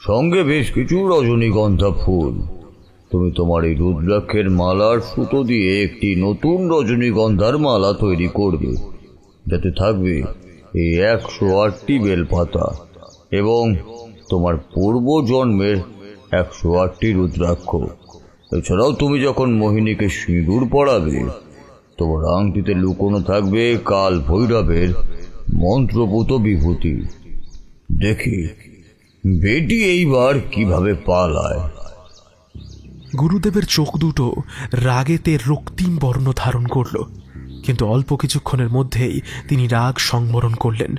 সঙ্গে বেশ কিছু রজনীগন্ধা ফুল। তুমি তোমার এই রুদ্রাক্ষের মালার সুতো দিয়ে একটি নতুন রজনীগন্ধার মালা তৈরি করবে, যাতে থাকবে এই 108টি বেলপাতা এবং তোমার পূর্ব জন্মের 108টি রুদ্রাক্ষ। এছাড়াও তুমি যখন মোহিনীকে সিঁদুর পরাবে, তোমার আংটিতে লুকোনো থাকবে কাল ভৈরবের মন্ত্রপুত বিভূতি। দেখি বেটি এইবার কিভাবে পালায়। গুরুদেবের চোখ দুটো রাগেতে রক্তিম বর্ণ ধারণ করল, কিন্তু অল্প কিছুক্ষণের মধ্যেই তিনি রাগ সংবরণ করলেন।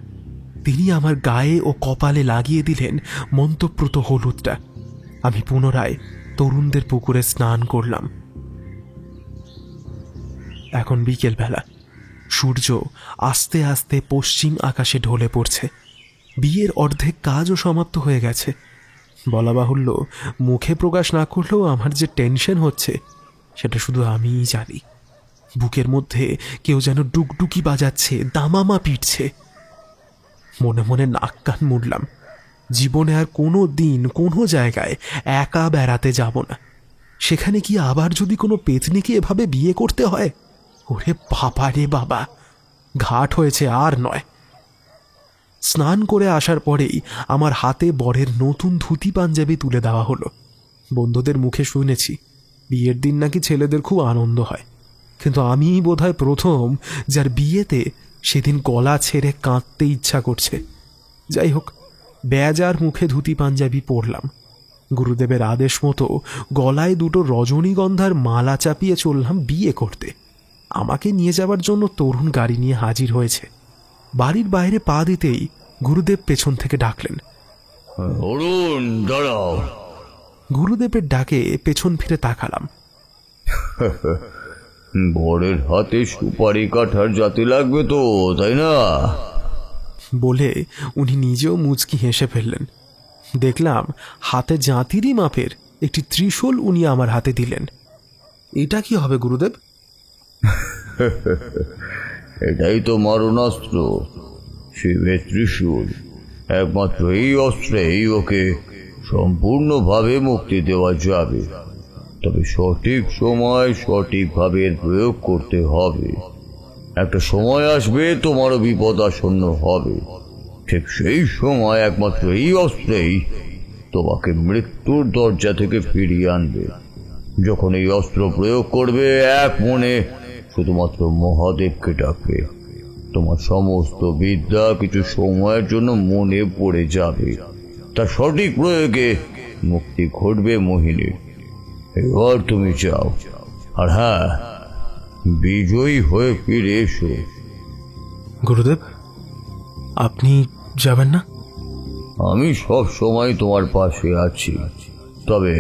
তিনি আমার গায়ে ও কপালে লাগিয়ে দিলেন মন্ত্রপ্রুত হলুদটা। আমি পুনরায় তরুণদের পুকুরে স্নান করলাম। এখন বিকেলবেলা। সূর্য আস্তে আস্তে পশ্চিম আকাশে ঢলে পড়ছে। বিয়ের অর্ধেক কাজও সমাপ্ত হয়ে গেছে। বলা বাহুল্য, মুখে প্রকাশ না করলেও আমার যে টেনশন হচ্ছে সেটা শুধু আমিই জানি। বুকের মধ্যে কেউ যেন ডুকডুকি বাজাচ্ছে, দামামা পিটছে। মনে মনে নাক কান মুড়লাম। জীবনে আর কোনো দিন কোনো জায়গায় একা বেড়াতে যাব না। সেখানে কি আবার যদি কোনো পেতনিকে এভাবে বিয়ে করতে হয়? ওরে বাবা রে বাবা, ঘাট হয়েছে আর নয়। স্নান করে আসার পরেই আমার হাতে বরের নতুন ধুতি পাঞ্জাবি তুলে দেওয়া হলো। বন্ধুদের মুখে শুনেছি বিয়ের দিন নাকি ছেলেদের খুব আনন্দ হয়। কিন্তু আমিই বোধহয় প্রথম যার বিয়েতে সেদিন গলা ছেড়ে কাঁদতে ইচ্ছা করছে। যাই হোক, বেজার মুখে ধুতি পাঞ্জাবি পরলাম। গুরুদেবের আদেশ মতো গলায় দুটো রজনীগন্ধার মালা চাপিয়ে চললাম বিয়ে করতে। আমাকে নিয়ে যাবার জন্য তরুণ গাড়ি নিয়ে হাজির হয়েছে। বাড়ির বাইরে পা দিতেই গুরুদেব পেছন থেকে ডাকলেন, অরুণ দাঁড়াও। গুরুদেবের ডাকে পেছন ফিরে তাকালাম। বরের হাতে সুপারি কাঠার জাতি লাগবে তো, তাই না? বলে উনি নিজেও মুচকি হেসে ফেললেন। দেখলাম হাতে জাঁতিরই মাপের একটি ত্রিশূল উনি আমার হাতে দিলেন। এটা কি হবে গুরুদেব? এটাই তো মারণাস্ত্র, শিবের ত্রিশূল। একমাত্র এই অস্ত্রেই ওকে সম্পূর্ণভাবে মুক্তি দেওয়া যাবে। তবে সঠিক সময় সঠিকভাবে এর প্রয়োগ করতে হবে। একটা সময় আসবে তোমারও বিপদ আসন্ন হবে, ঠিক সেই সময় একমাত্র এই অস্ত্রেই তোমাকে মৃত্যুর দরজা থেকে ফিরিয়ে আনবে। যখন এই অস্ত্র প্রয়োগ করবে, এক মনে শুধুমাত্র মহাদেবকে ডাকবে। তোমার সমস্ত বিদ্যা কিছু সময়ের জন্য মনে পড়ে যাবে। তার সঠিক প্রয়োগে মুক্তি ঘটবে মোহিনীর। এবার তুমি যাও, আর হ্যাঁ, বিজয়ী হয়ে ফিরে এসো। গুরুদেব, আপনি যাবেন না? আমি সব সময় তোমার পাশে আছি, তবে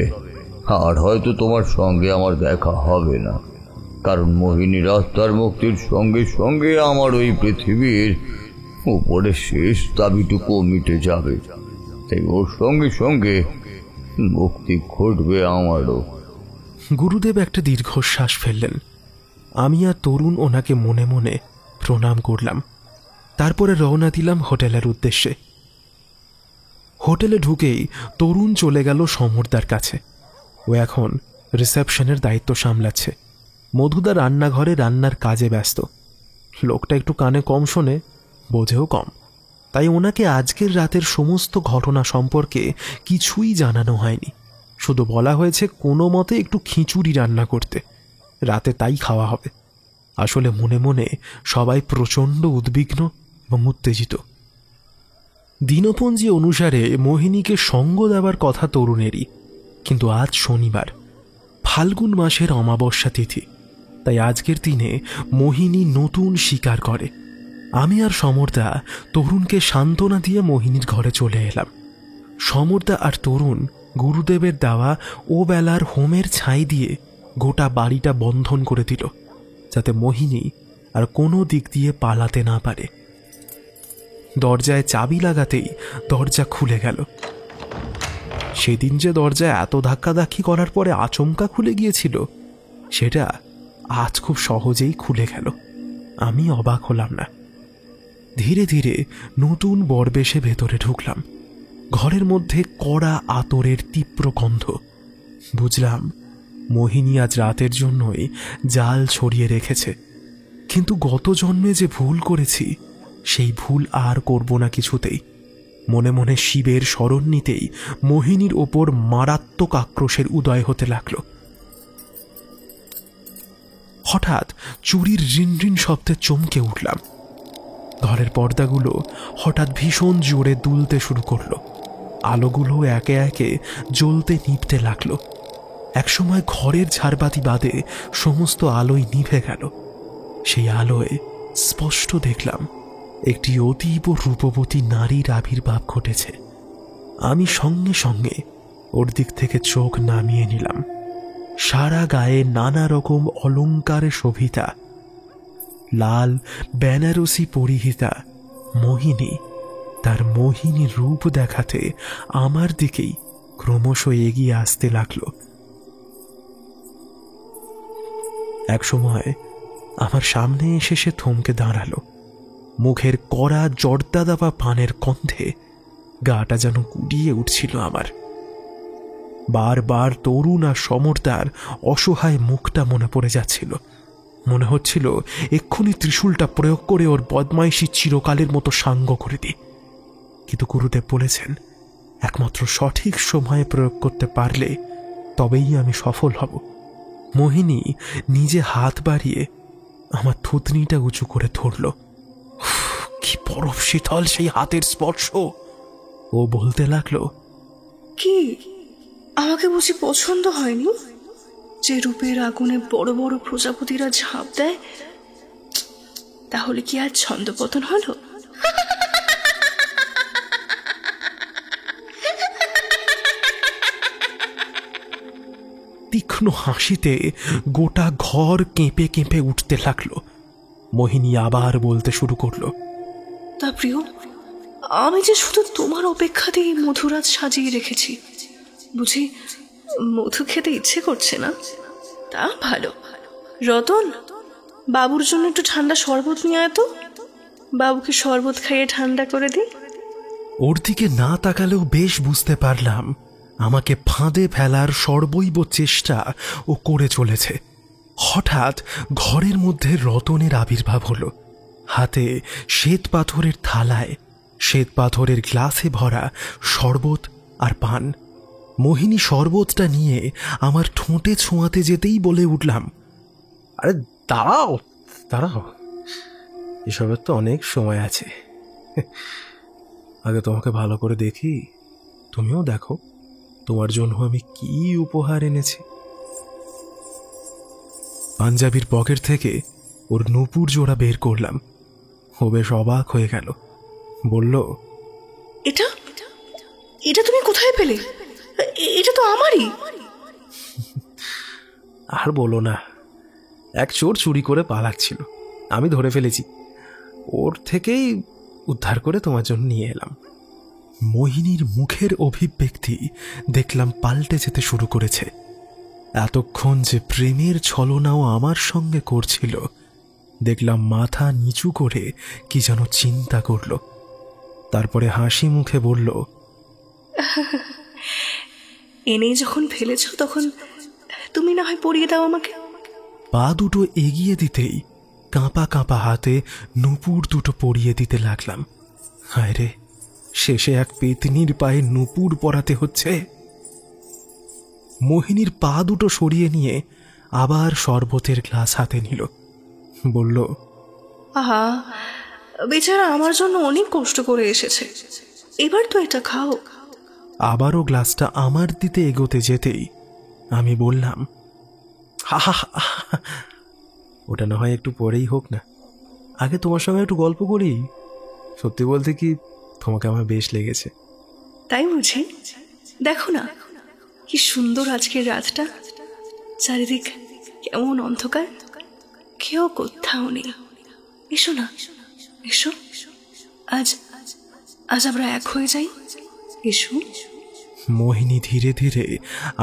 আর হয়তো তোমার সঙ্গে আমার দেখা হবে না, কারণ মোহিনীর আত্মার মুক্তির সঙ্গে সঙ্গে আমার ওই পৃথিবীর উপরে শেষ দাবিটুকু মিটে যাবে। তাই ওর সঙ্গে সঙ্গে মুক্তি ঘটবে আমারও। গুরুদেব একটা দীর্ঘশ্বাস ফেললেন। আমি আর তরুণ ওনাকে মনে মনে প্রণাম করলাম। তারপরে রওনা দিলাম হোটেলের উদ্দেশ্যে। হোটেলে ঢুকেই তরুণ চলে গেল সমরদার কাছে। ও এখন রিসেপশনের দায়িত্ব সামলাচ্ছে। মধুদা রান্নাঘরে রান্নার কাজে ব্যস্ত। লোকটা একটু কানে কম শোনে, বোঝেও কম, তাই ওনাকে আজকের রাতের সমস্ত ঘটনা সম্পর্কে কিছুই জানানো হয়নি। শুধু বলা হয়েছে কোনো মতে একটু খিচুড়ি রান্না করতে, রাতে তাই খাওয়া হবে। আসলে মনে মনে সবাই প্রচণ্ড উদ্বিগ্ন এবং উত্তেজিত। দিনপঞ্জি অনুসারে মোহিনীকে সঙ্গ দেওয়ার কথা তরুণেরই, কিন্তু আজ শনিবার, ফাল্গুন মাসের অমাবস্যা তিথি। তাই আজকের দিনে মোহিনী নতুন শিকার করে। আমি আর সমরদা তরুণকে সান্ত্বনা দিয়ে মোহিনীর ঘরে চলে এলাম। সমরদা আর তরুণ গুরুদেবের দেওয়া ও বেলার হোমের ছাই দিয়ে গোটা বাড়িটা বন্ধন করে দিল, যাতে মোহিনী আর কোনো দিক দিয়ে পালাতে না পারে। দরজায় চাবি লাগাতেই দরজা খুলে গেল। সেদিন যে দরজায় এত ধাক্কাধাক্কি করার পরে আচমকা খুলে গিয়েছিল, সেটা আজ খুব সহজেই খুলে গেল। আমি অবাক হলাম না। ধীরে ধীরে নতুন বরবেশে ভেতরে ঢুকলাম। ঘরের মধ্যে কড়া আতরের তীব্র গন্ধ। বুঝলাম মোহিনী আজ রাতের জন্যই জাল ছড়িয়ে রেখেছে। কিন্তু গত জন্মে যে ভুল করেছি, সেই ভুল আর করব না কিছুতেই। মনে মনে শিবের স্মরণ নিতেই মোহিনীর ওপর মারাত্মক আক্রোশের উদয় হতে লাগল। হঠাৎ চুরির রিনরিন শব্দে চমকে উঠলাম। ঘরের পর্দাগুলো হঠাৎ ভীষণ জোরে দুলতে শুরু করলো। আলোগুলো একে একে জ্বলতে নিভতে লাগলো। একসময় ঘরের ঝাড়বাতি বাদে সমস্ত আলোই নিভে গেল। সেই আলোয় স্পষ্ট দেখলাম একটি অতীব রূপবতী নারীর আবির্ভাব ঘটেছে। আমি সঙ্গে সঙ্গে ওর দিক থেকে চোখ নামিয়ে নিলাম। সারা গায়ে নানা রকম অলঙ্কারে শোভিতা, লাল বেনারসি পরিহিতা মোহিনী তার মোহিনী রূপ দেখাতে আমার দিকেই ক্রমশ এগিয়ে আসতে লাগলো। একসময় আমার সামনে এসে সে থমকে দাঁড়ালো। মুখের কড়া জর্দা দাবা পানের গন্ধে গাটা যেন গুড়িয়ে উঠছিল আমার। বারবার তরুণ আর সমরদার অসহায় মুখটা মনে পড়ে যাচ্ছিল। মনে হচ্ছিল এক্ষুনি ত্রিশূলটা প্রয়োগ করে ওর বদমাইশি চিরকালের মতো সাঙ্গ করে দিই। কিন্তু গুরুদেব বলেছেন, একমাত্র সঠিক সময়ে প্রয়োগ করতে পারলে তবেই আমি সফল হব। মোহিনী নিজে হাত বাড়িয়ে আমার থুতনিটা উঁচু করে ধরল। কি বরফ শীতল সেই হাতের স্পর্শ। ও বলতে লাগলো, কি আমাকে বুঝি পছন্দ হয়নি? যে রূপের আগুনে বড় বড় প্রজাপতিরা ঝাঁপ দেয়, তাহলে কি আর ছন্দপতন হলো? তীক্ষ্ণ হাসিতে গোটা ঘর কেঁপে কেঁপে উঠতে লাগলো। মোহিনী আবার বলতে শুরু করলো, তা প্রিয়, আমি যে শুধু তোমার অপেক্ষাতেই মধুরাত সাজিয়ে রেখেছি। বুঝি মধু খেতে ইচ্ছে করছে না? তা ভালো। রতন, বাবুর জন্য একটু ঠান্ডা শরবত নিয়ে আয় তো। বাবুকে শরবত খাইয়ে ঠান্ডা করে দিই। ওর দিকে না তাকালেও বেশ বুঝতে পারলাম আমাকে ফাঁদে ফেলার সর্বৈব চেষ্টা ও করে চলেছে। হঠাৎ ঘরের মধ্যে রতনের আবির্ভাব হলো। হাতে শ্বেত পাথরের থালায় শ্বেত পাথরের গ্লাসে ভরা শরবত আর পান। মোহিনী শরবতটা নিয়ে আমার ঠোঁটে ছোঁয়াতে যেতেই বলে উঠলাম, আরে দাঁড়াও দাঁড়াও, এসবের তো অনেক সময় আছে। আগে তোমাকে ভালো করে দেখি, তুমিও দেখো তোমার জন্য আমি কি উপহার এনেছি। পাঞ্জাবির পকেট থেকে ওর নূপুর জোড়া বের করলাম। ও বেশ অবাক হয়ে গেল, বলল, এটা এটা তুমি কোথায় পেলে? এটা তো আমারই। আর বলো না, এক চোর চুরি করে পালাচ্ছিল, আমি ধরে ফেলেছি, ওর থেকেই উদ্ধার করে তোমার জন্য নিয়ে এলাম। মোহিনীর মুখের অভিব্যক্তি দেখলাম পাল্টে যেতে শুরু করেছে। এতক্ষণ যে প্রেমের ছলনাও আমার সঙ্গে করছিল, দেখলাম মাথা নিচু করে কি যেন চিন্তা করল। তারপরে হাসি মুখে বলল, এনেই যখন ফেলেছ, তখন তুমি না হয় পরিয়ে দাও আমাকে। পা দুটো এগিয়ে দিতেই কাঁপা কাঁপা হাতে নূপুর দুটো পরিয়ে দিতে লাগলাম। হায় রে, শেষে এক পেতনির পায়ে নূপুর পরাতে হচ্ছে। মোহিনীর পা দুটো সরিয়ে নিয়ে আবার শরবতের গ্লাস হাতে নিল, বলল, আহা, বেচারা আমার জন্য অনেক কষ্ট করে এসেছে, এবার তো এটা খাও। আবারও গ্লাসটা আমার দিতে এগোতে যেতেই আমি বললাম, হা, ওটা না হয় একটু পরেই হোক না, আগে তোমার সঙ্গে একটু গল্প করি। সত্যি বলতে কি, তোমাকে আমার বেশ লেগেছে। তাই বুঝি? দেখো না কি সুন্দর আজকের রাতটা, চারিদিক কেমন অন্ধকার, কেউ কোথাও নেই। এসো না, এসো, আজ আজ আমরা এক হয়ে যাই, এসো। মোহিনী ধীরে ধীরে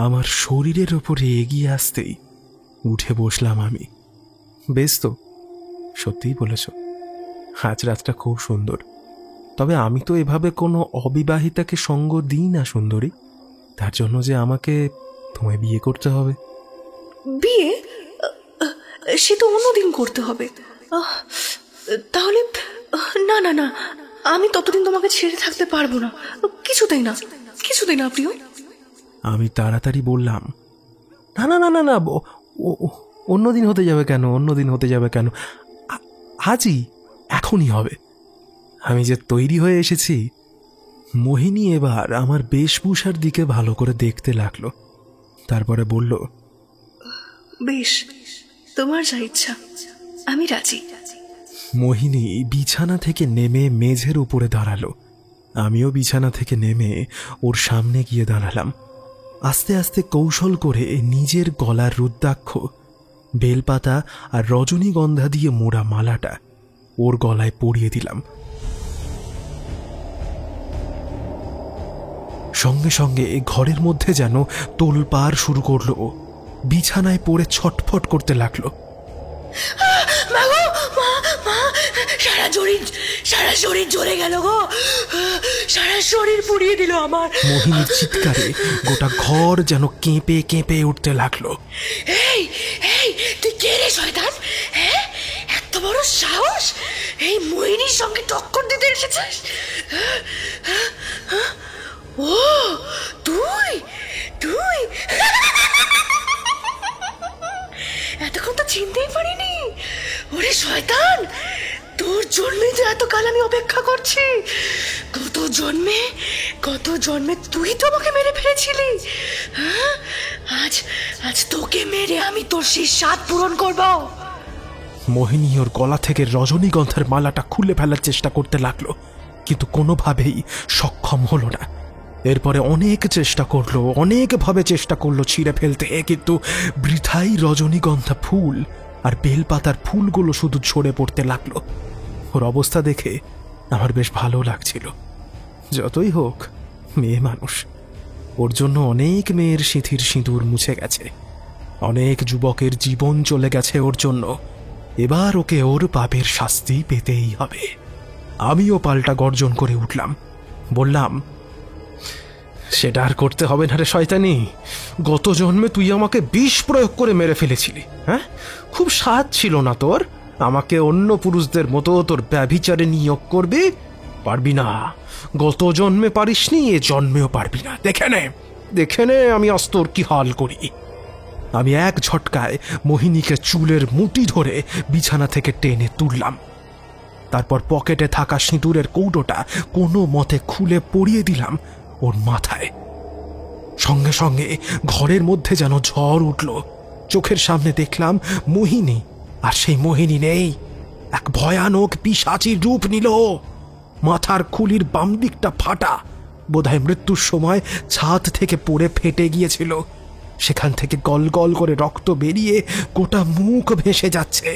আমার শরীরের ওপরে এগিয়ে আসতেই উঠে বসলাম আমি। বেশ তো, সত্যিই বলেছ, আজ রাতটা খুব সুন্দর। তবে আমি তো এভাবে কোনো অবিবাহিতাকে সঙ্গ দিই না সুন্দরী, তার জন্য যে আমাকে তোমায় বিয়ে করতে হবে। বিয়ে? সে তো অন্যদিন করতে হবে। তাহলে না না না, আমি ততদিন তোমাকে ছেড়ে থাকতে পারবো না, কিছুতেই না, কিছুতেই না প্রিয়। আমি তাড়াতাড়ি বললাম, না না না না না, অন্যদিন হতে যাবে কেন, অন্যদিন হতে যাবে কেন, আজই, এখনই হবে। আমি যে তৈরি হয়ে এসেছি। মোহিনী এবার আমার বেশভূষার দিকে ভালো করে দেখতে লাগলো, তারপরে বলল, বেশ, তোমার যা ইচ্ছা, আমি রাজি। মোহিনী বিছানা থেকে নেমে মেঝের উপরে দাঁড়ালো। আমিও বিছানা থেকে নেমে ওর সামনে গিয়ে দাঁড়ালাম। আস্তে আস্তে কৌশল করে নিজের গলার রুদ্রাক্ষ, বেলপাতা আর রজনীগন্ধা দিয়ে মোড়া মালাটা ওর গলায় পরিয়ে দিলাম। সঙ্গে সঙ্গে ঘরের মধ্যে যেন তোলপাড় শুরু করলো। বিছানায় পড়ে ছটফট করতে লাগলো। সারা শরীর জ্বলে গেল গো, সারা শরীর পুড়িয়ে দিল আমার। মোহিনীর চিৎকারে গোটা ঘর যেন কেঁপে কেঁপে উঠতে লাগলো। এই এই, তুই কে রে শয়তান? হ্যাঁ, এত বড় সাহস, এই মোহিনীর সঙ্গে টক্কর দিতে এসেছিস? ও তুই তুই কতকাল আমি অপেক্ষা করছি, কত জন্মে তুই তো আমাকে মেরে ফেলেছিলি। হ্যাঁ, আজ তোকে মেরে আমি তোর সেই স্বাদ পূরণ করব। মোহিনী ওর গলা থেকে রজনীগন্ধার মালাটা খুলে ফেলার চেষ্টা করতে লাগলো, কিন্তু কোনোভাবেই সক্ষম হলো না। এরপরে অনেকভাবে চেষ্টা করলো ছিঁড়ে ফেলতে, কিন্তু বৃথাই রজনীগন্ধা ফুল আর বেলপাতার ফুলগুলো শুধু ঝরে পড়তে লাগলো। ওর অবস্থা দেখে আমার বেশ ভালো লাগছিল। যতই হোক, মেয়ে মানুষ, ওর জন্য অনেক মেয়ের সিঁথির সিঁদুর মুছে গেছে, অনেক যুবকের জীবন চলে গেছে ওর জন্য। এবার ওকে ওর পাপের শাস্তি পেতেই হবে। আমিও পাল্টা গর্জন করে উঠলাম, বললাম, সেটা আর করতে হবে না রে শয়তানি। গত জন্মে তুই আমাকে বিষ প্রয়োগ করে মেরে ফেলেছিলি। হ্যাঁ, খুব স্বাদ ছিল না তোর আমাকে অন্য পুরুষদের মতো তোর ব্যভিচারে নিয়োগ করবি? পারবি না। গত জন্মে পারিসনি, এ জন্মেও পারবি না। দেখে নে আমি আজ তোর কি হাল করি। আমি এক ঝটকায় মোহিনীকে চুলের মুঠি ধরে বিছানা থেকে টেনে তুললাম। তারপর পকেটে থাকা সিঁদুরের কৌটোটা কোনো মতে খুলে পরিয়ে দিলাম ওর মাথায়। সঙ্গে সঙ্গে ঘরের মধ্যে যেন ঝড় উঠল। চোখের সামনে দেখলাম মোহিনী, আর সেই মোহিনী নেই, এক ভয়ানক পিশাচীর রূপ নিল। মাথার খুলির বাম দিকটা ফাটা, বোধহয় মৃত্যুর সময় ছাদ থেকে পড়ে ফেটে গিয়েছিল। সেখান থেকে গল গল করে রক্ত বেরিয়ে গোটা মুখ ভেসে যাচ্ছে,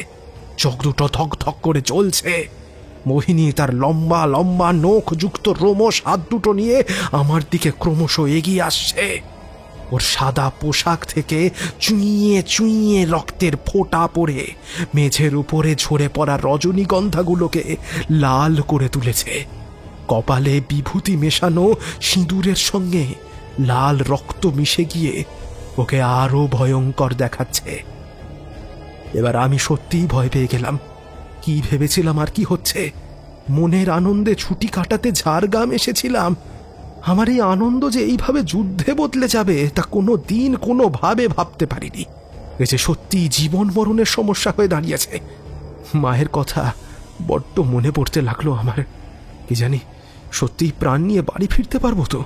চোখ দুটো ধক ধক করে জ্বলছে। মোহিনী তার লম্বা লম্বা নখ যুক্ত রোমশ হাত দুটো নিয়ে আমার দিকে ক্রমশ এগিয়ে আসছে। ওর সাদা পোশাক থেকে চুইয়ে চুইয়ে রক্তের ফোঁটা পড়ে মেঝের উপরে ঝরে পড়া রজনীগন্ধাগুলোকে লাল করে তুলেছে। কপালে বিভূতি মেশানো সিঁদুরের সঙ্গে লাল রক্ত মিশে গিয়ে ওকে আরো ভয়ঙ্কর দেখাচ্ছে। এবার আমি সত্যিই ভয় পেয়ে গেলাম। কি ভেবেছিলাম আর কি হচ্ছে? মনের আনন্দে ছুটি কাটাতে ঝাড়গ্রাম এসেছিলাম। আমার এই আনন্দ যে এইভাবে যুদ্ধে বদলে যাবে তা কোনো দিন কোনোভাবে ভাবতে পারিনি। এ যে সত্যি জীবন মরণের সমস্যা হয়ে দাঁড়িয়েছে। মায়ের কথা বড্ড মনে পড়তে লাগলো আমার। কি জানি সত্যিই প্রাণ নিয়ে বাড়ি ফিরতে পারবো তো?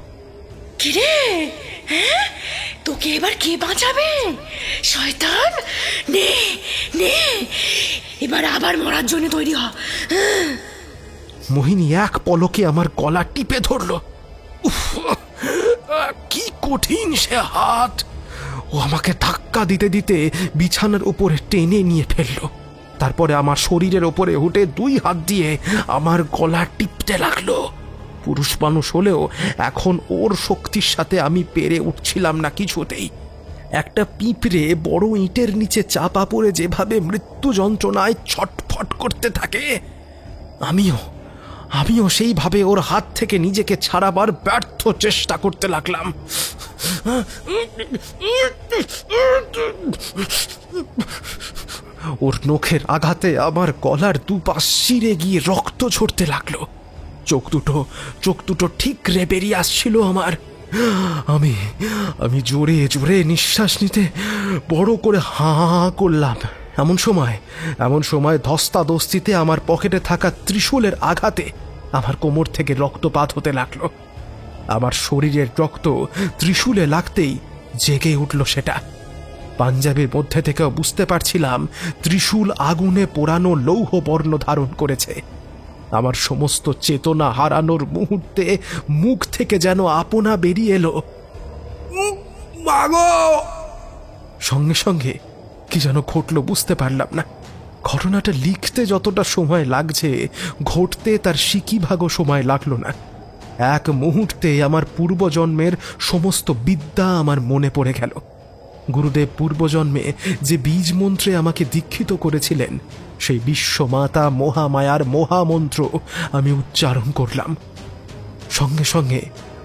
কিরে, হ্যাঁ, তোকে এবার কে বাঁচাবে? শয়তান, নে নে, এবার আবার মরার জন্য তৈরি হ। মোহিনী এক পলকে আমার গলা টিপে ধরলো। উফ, কি কঠিন সে হাত! ও আমাকে ধাক্কা দিতে দিতে বিছানার উপরে টেনে নিয়ে ফেললো। তারপরে আমার শরীরের ওপরে উঠে দুই হাত দিয়ে আমার গলা টিপতে লাগলো। পুরুষ মানুষ হলেও এখন ওর শক্তির সাথে আমি পেরে উঠছিলাম না কিছুতেই। একটা পিঁপড়ে বড় ইটের নিচে চাপা পড়ে যেভাবে মৃত্যু যন্ত্রণায় ছটফট করতে থাকে, আমিও সেইভাবে ওর হাত থেকে নিজেকে ছাড়াবার ব্যর্থ চেষ্টা করতে লাগলাম। ওর নখের আঘাতে আমার গলার দুপাশ ছিঁড়ে গিয়ে রক্ত ঝরতে লাগলো। চোখ দুটো ঠিকরে বেরিয়ে আসছিল আমার। আমি জোরে জোরে নিঃশ্বাস নিতে বড় করে হাঁ করলাম। এমন সময় ধস্তাধস্তিতে আমার পকেটে থাকা ত্রিশূলের আঘাতে আমার কোমর থেকে রক্তপাত হতে লাগলো। আমার শরীরের রক্ত ত্রিশূলে লাগতেই জেগে উঠল সেটা। পাঞ্জাবের মধ্যে থেকেও বুঝতে পারছিলাম ত্রিশূল আগুনে পোড়ানো লৌহ বর্ণ ধারণ করেছে। আমার সমস্ত চেতনা হারানোর মুহূর্তে মুখ থেকে যেন আপনা বেরিয়ে এলো, মাগো! সঙ্গে সঙ্গে কি যেন ঘটল বুঝতে পারলাম না। ঘটনাটা লিখতে যতটা সময় লাগছে, ঘটতে তার সিকিভাগও সময় লাগলো না। এক মুহূর্তে আমার পূর্বজন্মের সমস্ত বিদ্যা আমার মনে পড়ে গেল। গুরুদেব পূর্বজন্মে যে বীজ মন্ত্রে আমাকে দীক্ষিত করেছিলেন, সেই বিশ্বমাতা মহামায়ার মহামন্ত্র আমি উচ্চারণ করলাম। সঙ্গে সঙ্গে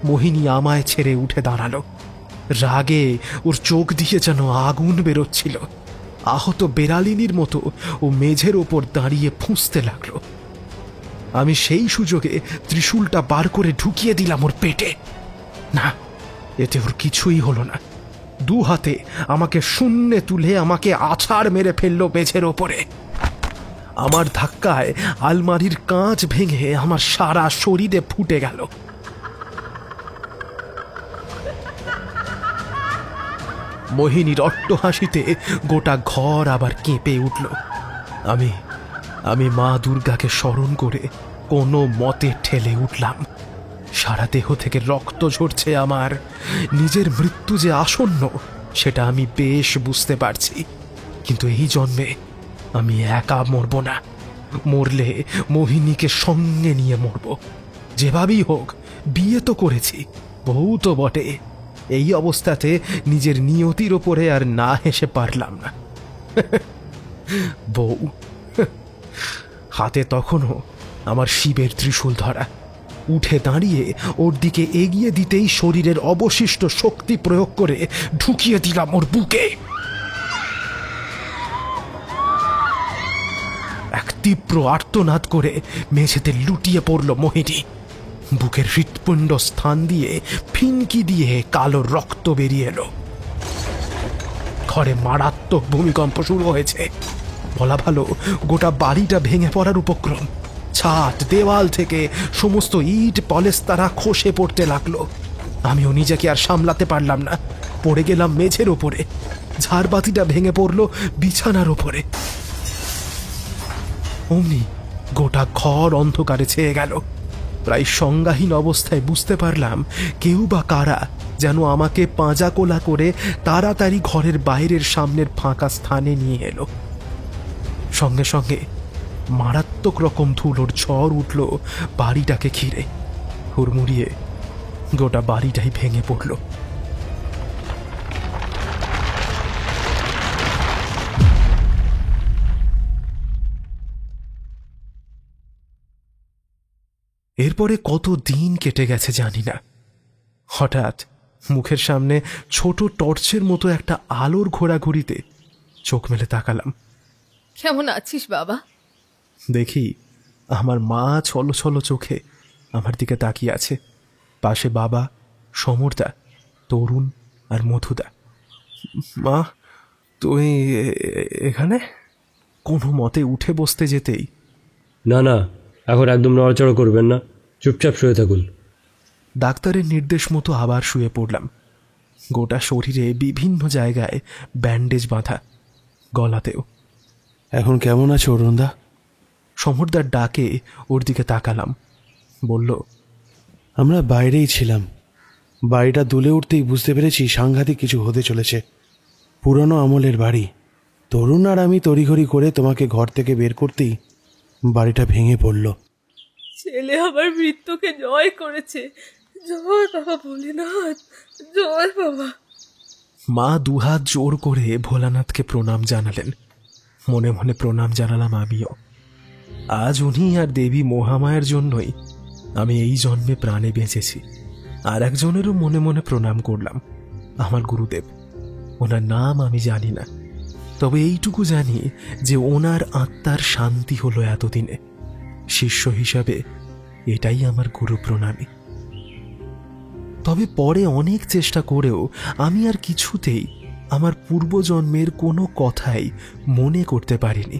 মোহিনী আমায় ছেড়ে উঠে দাঁড়ালো। রাগে ওর চোখ দিয়ে যেন আগুন বেরোচ্ছিল। আহত বেড়ালিনীর মতো ও মেঝের ওপর দাঁড়িয়ে ফুঁসতে লাগলো। আমি সেই সুযোগে ত্রিশূলটা বার করে ঢুকিয়ে দিলাম ওর পেটে। না, এতে ওর কিছুই হলো না। দু হাতে আমাকে শূন্যে তুলে আমাকে আছাড় মেরে ফেললো মেঝের ওপরে। আমার ধাক্কায় আলমারির কাঁচ ভেঙে আমার সারা শরীরে ফুটে গেল। মোহিনীর অট্টহাসিতে গোটা ঘর আবার কেঁপে উঠল। আমি মা দুর্গাকে স্মরণ করে কোনো মতে ঠেলে উঠলাম। সারা দেহ থেকে রক্ত ঝরছে আমার। নিজের মৃত্যু যে আসন্ন সেটা আমি বেশ বুঝতে পারছি, কিন্তু এই জন্মে আমি একা মরব না। মরলে মোহিনীকে সঙ্গে নিয়ে মরব। যেভাবেই হোক, বিয়ে তো করেছি, বউ তো বটে। এই অবস্থাতে নিজের নিয়তির ওপরে আর না হেসে পারলাম না। বউ হাতে তখনও আমার শিবের ত্রিশূল ধরা। উঠে দাঁড়িয়ে ওর দিকে এগিয়ে দিতেই শরীরের অবশিষ্ট শক্তি প্রয়োগ করে ঢুকিয়ে দিলাম ওর বুকে। এক তীব্র আর্তনাদ করে মেঝেতে লুটিয়ে পড়ল মোহিনী। বুকের হৃৎপিণ্ড স্থান দিয়ে ফিনকি দিয়ে কালো রক্ত বেরিয়ে এলো। ঘরে মারাত্মক ভূমিকম্প শুরু হয়েছে। বলা ভালো, গোটা বাড়িটা ভেঙে পড়ার উপক্রম। ছাদ দেওয়াল থেকে সমস্ত ইট পলেস্তারা খসে পড়তে লাগলো। আমিও নিজেকে আর সামলাতে পারলাম না, পড়ে গেলাম মেঝের ওপরে। ঝাড়বাতিটা ভেঙে পড়লো বিছানার ওপরে। অমনি গোটা ঘর অন্ধকারে ছেয়ে গেল। প্রায় সংজ্ঞাহীন অবস্থায় বুঝতে পারলাম কেউ বা কারা যেন আমাকে পাঁজা কোলা করে তাড়াতাড়ি ঘরের বাইরের সামনের ফাঁকা স্থানে নিয়ে এলো। সঙ্গে সঙ্গে মারাত্মক রকম ধুলোর ঝড় উঠল বাড়িটাকে ঘিরে। হুড়মুড়িয়ে গোটা বাড়িটাই ভেঙে পড়ল। এরপরে কত দিন কেটে গেছে জানি না। হঠাৎ মুখের সামনে ছোট টর্চের মতো একটা আলোর ঘোরাঘুরিতে চোখ মেলে তাকালাম। কেমন আছিস বাবা? দেখি আমার মা ছলো ছলো চোখে আমার দিকে তাকিয়ে আছে। পাশে বাবা, সমরদা, তরুণ আর মধুদা। মা, তুই এখানে? কোনো মতে উঠে বসতে যেতেই, না না, এখন একদম নড়াচড়া করবেন না, চুপচাপ শুয়ে থাকুন। ডাক্তারের নির্দেশ মতো আবার শুয়ে পড়লাম। গোটা শরীরে বিভিন্ন জায়গায় ব্যান্ডেজ বাঁধা, গলাতেও। এখন কেমন আছো অরুণদা? সমরদার ডাকে ওর দিকে তাকালাম। বলল, আমরা বাইরেই ছিলাম। বাড়িটা দুলে উঠতেই বুঝতে পেরেছি সাংঘাতিক কিছু হতে চলেছে। পুরনো আমলের বাড়ি। তরুণ আর আমি তড়িঘড়ি করে তোমাকে ঘর থেকে বের করতেই বাড়িটা ভেঙে পড়ল। ছেলে আবার মৃত্যুকে জয় করেছে। জয় বাবা ভোলেনাথ, জয় বাবা। মা দুহাত জোর করে ভোলানাথকে প্রণাম জানালেন। মনে মনে প্রণাম জানালাম আমিও। আজ উনি আর দেবী মহামায়ার জন্যই আমি এই জন্মে প্রাণে বেঁচেছি। আর একজনেরও মনে মনে প্রণাম করলাম, আমার গুরুদেব। ওনার নাম আমি জানি না, তবে এইটুকু জানি যে ওনার আত্মার শান্তি হলো এতদিনে। শিষ্য হিসাবে এটাই আমার গুরু প্রণামী। তবে পরে অনেক চেষ্টা করেও আমি আর কিছুতেই আমার পূর্বজন্মের কোনো কথাই মনে করতে পারিনি।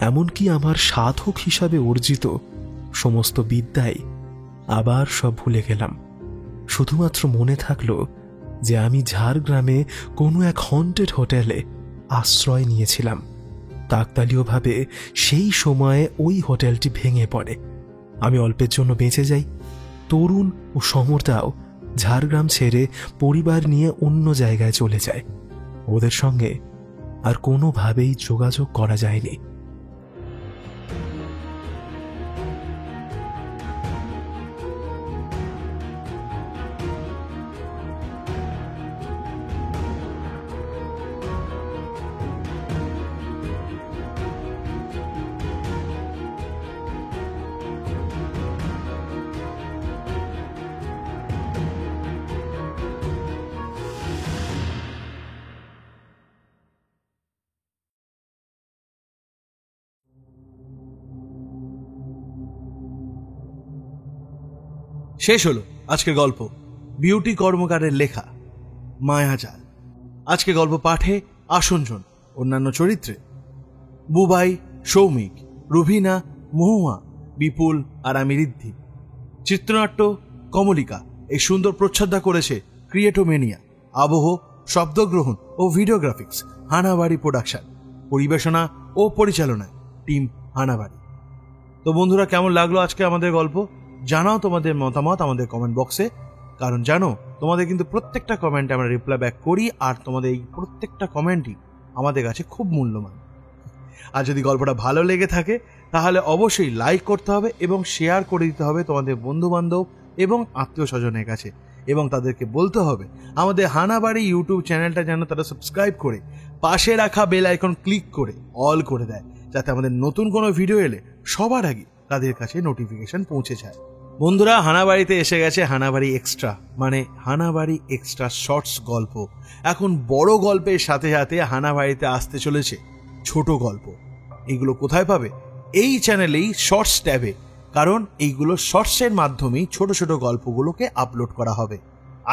এমনকি আমার সাধক হিসাবে অর্জিত সমস্ত বিদ্যাই আবার সব ভুলে গেলাম। শুধুমাত্র মনে থাকলো যে আমি ঝাড়গ্রামে কোনো এক হন্টেড হোটেলে আশ্রয় নিয়েছিলাম। কাকতালীয়ভাবে সেই সময়ে ওই হোটেলটি ভেঙে পড়ে। আমি অল্পের জন্য বেঁচে যাই। তরুণ ও সমরদাও ঝাড়গ্রাম ছেড়ে পরিবার নিয়ে অন্য জায়গায় চলে যায়। ওদের সঙ্গে আর কোনোভাবেই যোগাযোগ করা যায়নি। শেষ হলো আজকের গল্প, বিউটি কর্মকারের লেখা মায়াজাল। আজকে গল্প পাঠে আসঞ্জন, অন্যান্য চরিত্রে বুবাই, সৌমিক, রুভিনা, মহুয়া, বিপুল আর আমি ঋদ্ধি। চিত্রনাট্য কমলিকা। এই সুন্দর প্রচ্ছদা করেছে ক্রিয়েটোমেনিয়া। আবহ, শব্দগ্রহণ ও ভিডিওগ্রাফিক্স হানাবাড়ি প্রোডাকশন। পরিবেশনা ও পরিচালনায় টিম হানাবাড়ি। তো বন্ধুরা, কেমন লাগলো আজকে আমাদের গল্প? জানাও তোমাদের মতামত আমাদের কমেন্ট বক্সে, কারণ জানো তোমাদের কিন্তু প্রত্যেকটা কমেন্টে আমরা রিপ্লাই ব্যাক করি, আর তোমাদের এই প্রত্যেকটা কমেন্টই আমাদের কাছে খুব মূল্যবান। আর যদি গল্পটা ভালো লেগে থাকে তাহলে অবশ্যই লাইক করতে হবে এবং শেয়ার করে দিতে হবে তোমাদের বন্ধুবান্ধব এবং আত্মীয় স্বজনের কাছে, এবং তাদেরকে বলতে হবে আমাদের হানাবাড়ি ইউটিউব চ্যানেলটা যেন তারা সাবস্ক্রাইব করে পাশে রাখা বেল আইকন ক্লিক করে অল করে দেয়, যাতে আমাদের নতুন কোনো ভিডিও এলে সবার আগে তাদের কাছে নোটিফিকেশন পৌঁছে যায়। বন্ধুরা, হানাবাড়িতে এসে গেছে হানাবাড়ি এক্সট্রা, মানে হানাবাড়ি এক্সট্রা শর্টস গল্প। এখন বড় গল্পের সাথে সাথে হানাবাড়িতে আসতে চলেছে ছোট গল্প। এইগুলো কোথায় পাবে? এই চ্যানেলেই শর্টস ট্যাবে, কারণ এইগুলো শর্টসের মাধ্যমেই ছোট ছোট গল্পগুলোকে আপলোড করা হবে।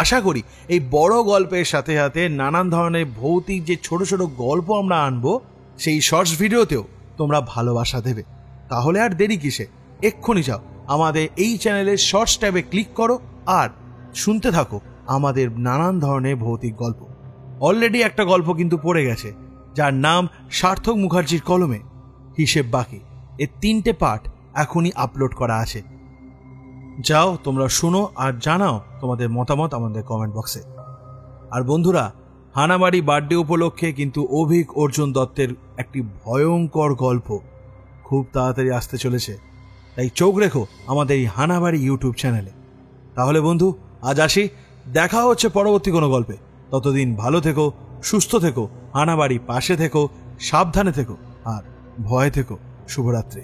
আশা করি এই বড় গল্পের সাথে সাথে নানান ধরনের ভৌতিক যে ছোট ছোট গল্প আমরা আনবো, সেই শর্টস ভিডিওতেও তোমরা ভালোবাসা দেবে। তাহলে আর দেরি কিসে? এক্ষুনি যাও আমাদের এই চ্যানেলের শর্টস ট্যাবে ক্লিক করো আর শুনতে থাকো আমাদের নানান ধরনের ভৌতিক গল্প। অলরেডি একটা গল্প কিন্তু পড়ে গেছে, যার নাম সার্থক মুখার্জির কলমে হিসেব বাকি। এর 3টে পার্ট এখনই আপলোড করা আছে। যাও তোমরা শোনো আর জানাও তোমাদের মতামত আমাদের কমেন্ট বক্সে। আর বন্ধুরা, হানাবাড়ি বার্থডে উপলক্ষে কিন্তু অভিক অর্জুন দত্তের একটি ভয়ঙ্কর গল্প খুব তাড়াতাড়ি আসতে চলেছে, তাই চোখ রেখো আমাদের এই হানাবাড়ি ইউটিউব চ্যানেলে। তাহলে বন্ধু, আজ আসি, দেখা হচ্ছে পরবর্তী কোনো গল্পে। ততদিন ভালো থেকো, সুস্থ থেকো, হানাবাড়ি পাশে থেকো, সাবধানে থেকো আর ভয়ে থেকো। শুভরাত্রি।